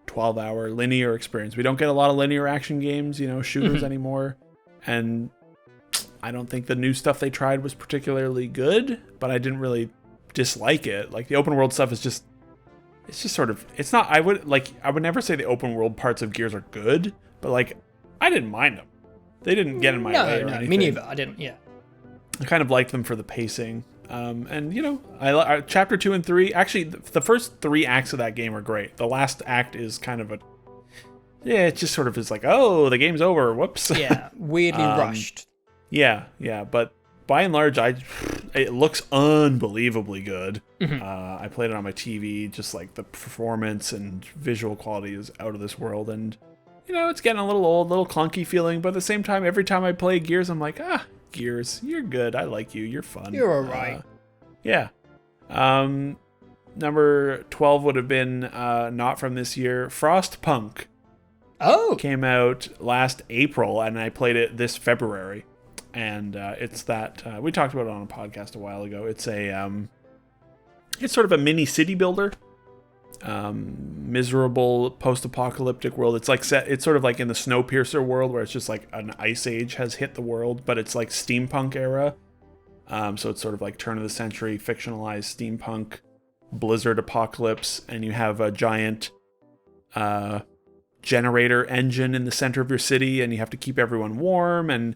12-hour linear experience. We don't get a lot of linear action games, shooters anymore. And I don't think the new stuff they tried was particularly good, but I didn't really dislike it. Like the open world stuff is just sort of, it's not, I would never say the open world parts of Gears are good, but like I didn't mind them. They didn't get in my way or anything. Me neither. I didn't, I kind of liked them for the pacing. And, I chapter 2 and 3, actually, the first 3 acts of that game are great. The last act is kind of it just sort of is like, oh, the game's over. Whoops. Yeah, weirdly rushed. Yeah, but by and large, it looks unbelievably good. I played it on my TV, just like the performance and visual quality is out of this world. And, it's getting a little old, a little clunky feeling, but at the same time, every time I play Gears, I'm like, Gears, you're good. I like you. You're fun. You're all right. Yeah. Number 12 would have been not from this year. Frostpunk. Oh. Came out last April, and I played it this February. And it's that we talked about it on a podcast a while ago. It's it's sort of a mini city builder. Miserable post-apocalyptic world. It's like it's sort of like in the Snowpiercer world where it's just like an ice age has hit the world, but it's like steampunk era. So it's sort of like turn of the century fictionalized steampunk blizzard apocalypse, and you have a giant generator engine in the center of your city, and you have to keep everyone warm, and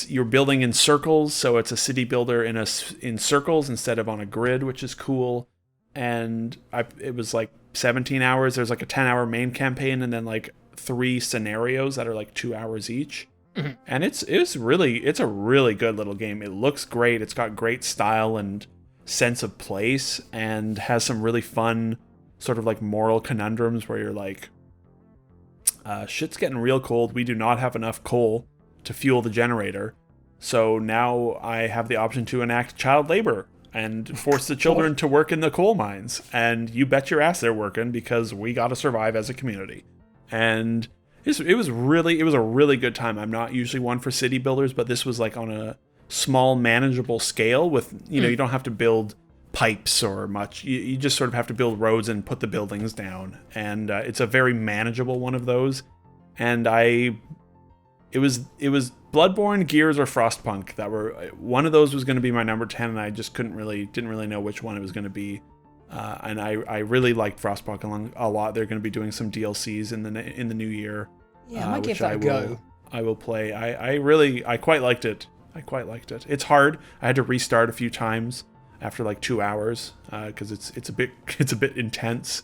you're building in circles, so it's a city builder in circles instead of on a grid, which is cool. And it was like 17 hours. There's like a 10-hour main campaign and then like 3 scenarios that are like 2 hours each. And it's a really good little game. It looks great. It's got great style and sense of place, and has some really fun sort of like moral conundrums where you're like, shit's getting real cold. We do not have enough coal to fuel the generator. So now I have the option to enact child labor and force the children to work in the coal mines. And you bet your ass they're working, because we got to survive as a community. And it was a really good time. I'm not usually one for city builders, but this was like on a small, manageable scale with, you don't have to build pipes or much. You just sort of have to build roads and put the buildings down. And it's a very manageable one of those. And it was Bloodborne, Gears, or Frostpunk that were, one of those was going to be my number 10, and I just didn't really know which one it was going to be. And I really liked Frostpunk a lot. They're going to be doing some DLCs in the new year. Yeah, I might give that a go. I will play. I quite liked it. It's hard. I had to restart a few times after like 2 hours because it's a bit intense.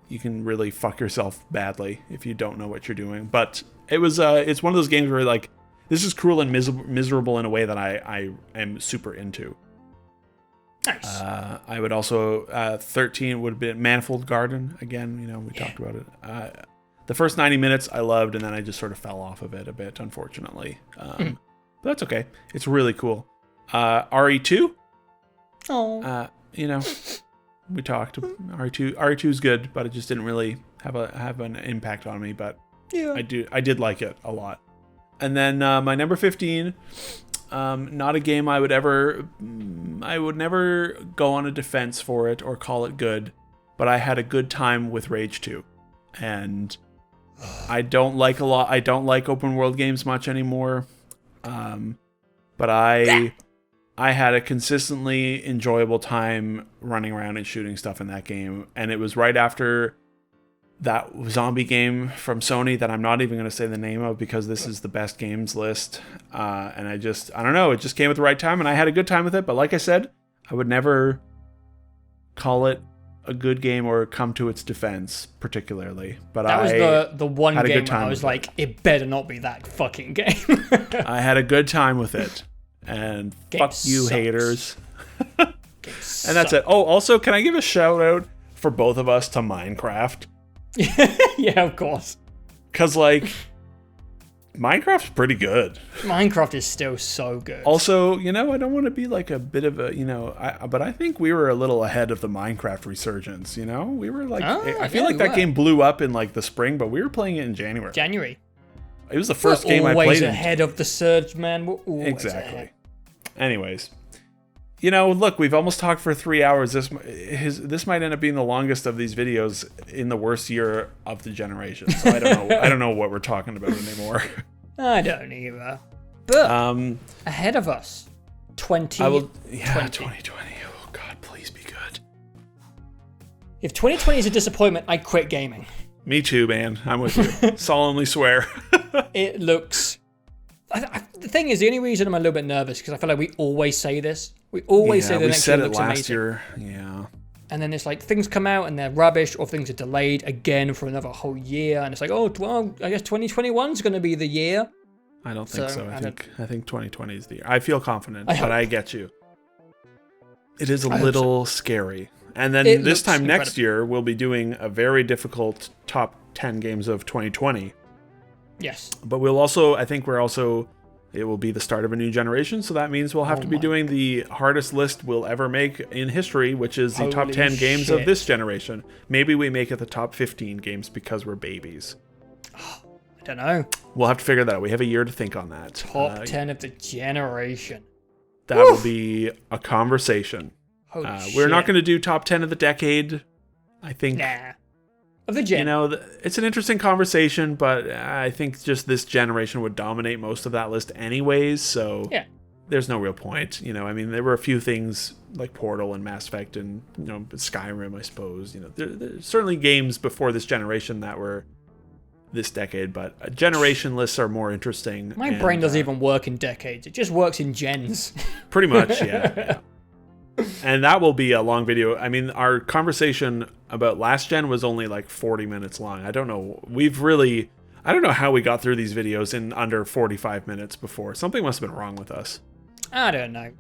You can really fuck yourself badly if you don't know what you're doing. But it's one of those games where like, this is cruel and miserable in a way that I am super into. Nice. I would also 13 would have been Manifold Garden again. We talked about it. The first 90 minutes I loved, and then I just sort of fell off of it a bit, unfortunately. But that's okay. It's really cool. RE2. Oh. We talked. RE2 is good, but it just didn't really have an impact on me. But yeah, I did like it a lot. And then my number 15, not a game I would never go on a defense for it or call it good, but I had a good time with Rage 2. And I don't like open world games much anymore. But I had a consistently enjoyable time running around and shooting stuff in that game. And it was right after that zombie game from Sony that I'm not even going to say the name of because this is the best games list. And I don't know, it just came at the right time and I had a good time with it. But like I said, I would never call it a good game or come to its defense particularly. But that was the one game where I was like, it better not be that fucking game. I had a good time with it. And game fuck you, sucks. Haters. And that's it. Oh, also, can I give a shout out for both of us to Minecraft? Yeah, of course. Because, like, Minecraft's pretty good. Minecraft is still so good. Also, I don't want to be like a bit of a, but I think we were a little ahead of the Minecraft resurgence, We were like, I feel like that game blew up in like the spring, but we were playing it in January. It was the first game I played. Always ahead of the surge, man. We're always Exactly. ahead. Anyways, look, we've almost talked for 3 hours. This might end up being the longest of these videos in the worst year of the generation. So I don't know. I don't know what we're talking about anymore. I don't either. But ahead of us, 2020. 2020. Oh God, please be good. If 2020 is a disappointment, I quit gaming. Me too, man. I'm with you. Solemnly swear. It looks... the thing is, the only reason I'm a little bit nervous, because I feel like we always say this. We always say the next year looks amazing. Year. Yeah. And then it's like things come out and they're rubbish, or things are delayed again for another whole year. And it's like, oh, well, I guess 2021 is going to be the year. I don't think so. I think 2020 is the year. I feel confident, but I get you. It is a little scary. And then this time next year, we'll be doing a very difficult top 10 games of 2020. Yes. But it will be the start of a new generation, so that means we'll have to be doing the hardest list we'll ever make in history, which is the top 10 games of this generation. Maybe we make it the top 15 games because we're babies. I don't know. We'll have to figure that out. We have a year to think on that. Top 10 of the generation. That will be a conversation. We're not going to do top 10 of the decade, I think. Nah. Of the gen. It's an interesting conversation, but I think just this generation would dominate most of that list anyways, so there's no real point. There were a few things like Portal and Mass Effect and, Skyrim, I suppose. There's certainly games before this generation that were this decade, but generation lists are more interesting. My brain doesn't even work in decades. It just works in gens. Pretty much, yeah. And that will be a long video. Our conversation about last gen was only like 40 minutes long. I don't know. I don't know how we got through these videos in under 45 minutes before. Something must have been wrong with us. I don't know.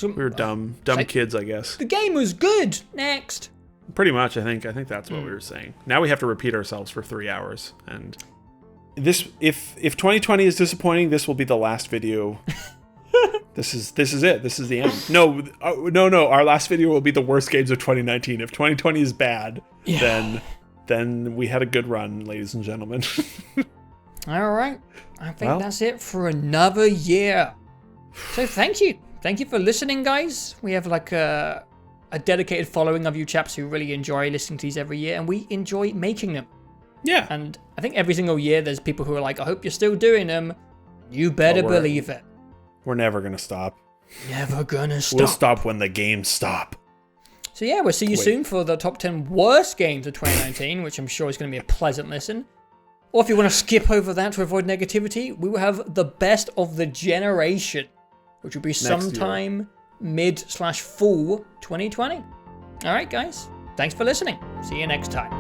We were dumb kids, I guess. The game was good. Next. Pretty much, I think that's what we were saying. Now we have to repeat ourselves for 3 hours. And this, if 2020 is disappointing, this will be the last video. This is it. This is the end. No. Our last video will be the worst games of 2019. If 2020 is bad, then we had a good run, ladies and gentlemen. All right. I think that's it for another year. So thank you. Thank you for listening, guys. We have like a dedicated following of you chaps who really enjoy listening to these every year, and we enjoy making them. Yeah. And I think every single year there's people who are like, I hope you're still doing them. You better believe it. We're never going to stop. Never gonna stop. We'll stop when the games stop. So yeah, we'll see you soon for the top 10 worst games of 2019, which I'm sure is going to be a pleasant listen. Or if you want to skip over that to avoid negativity, we will have the best of the generation, which will be sometime mid/fall 2020. All right, guys. Thanks for listening. See you next time.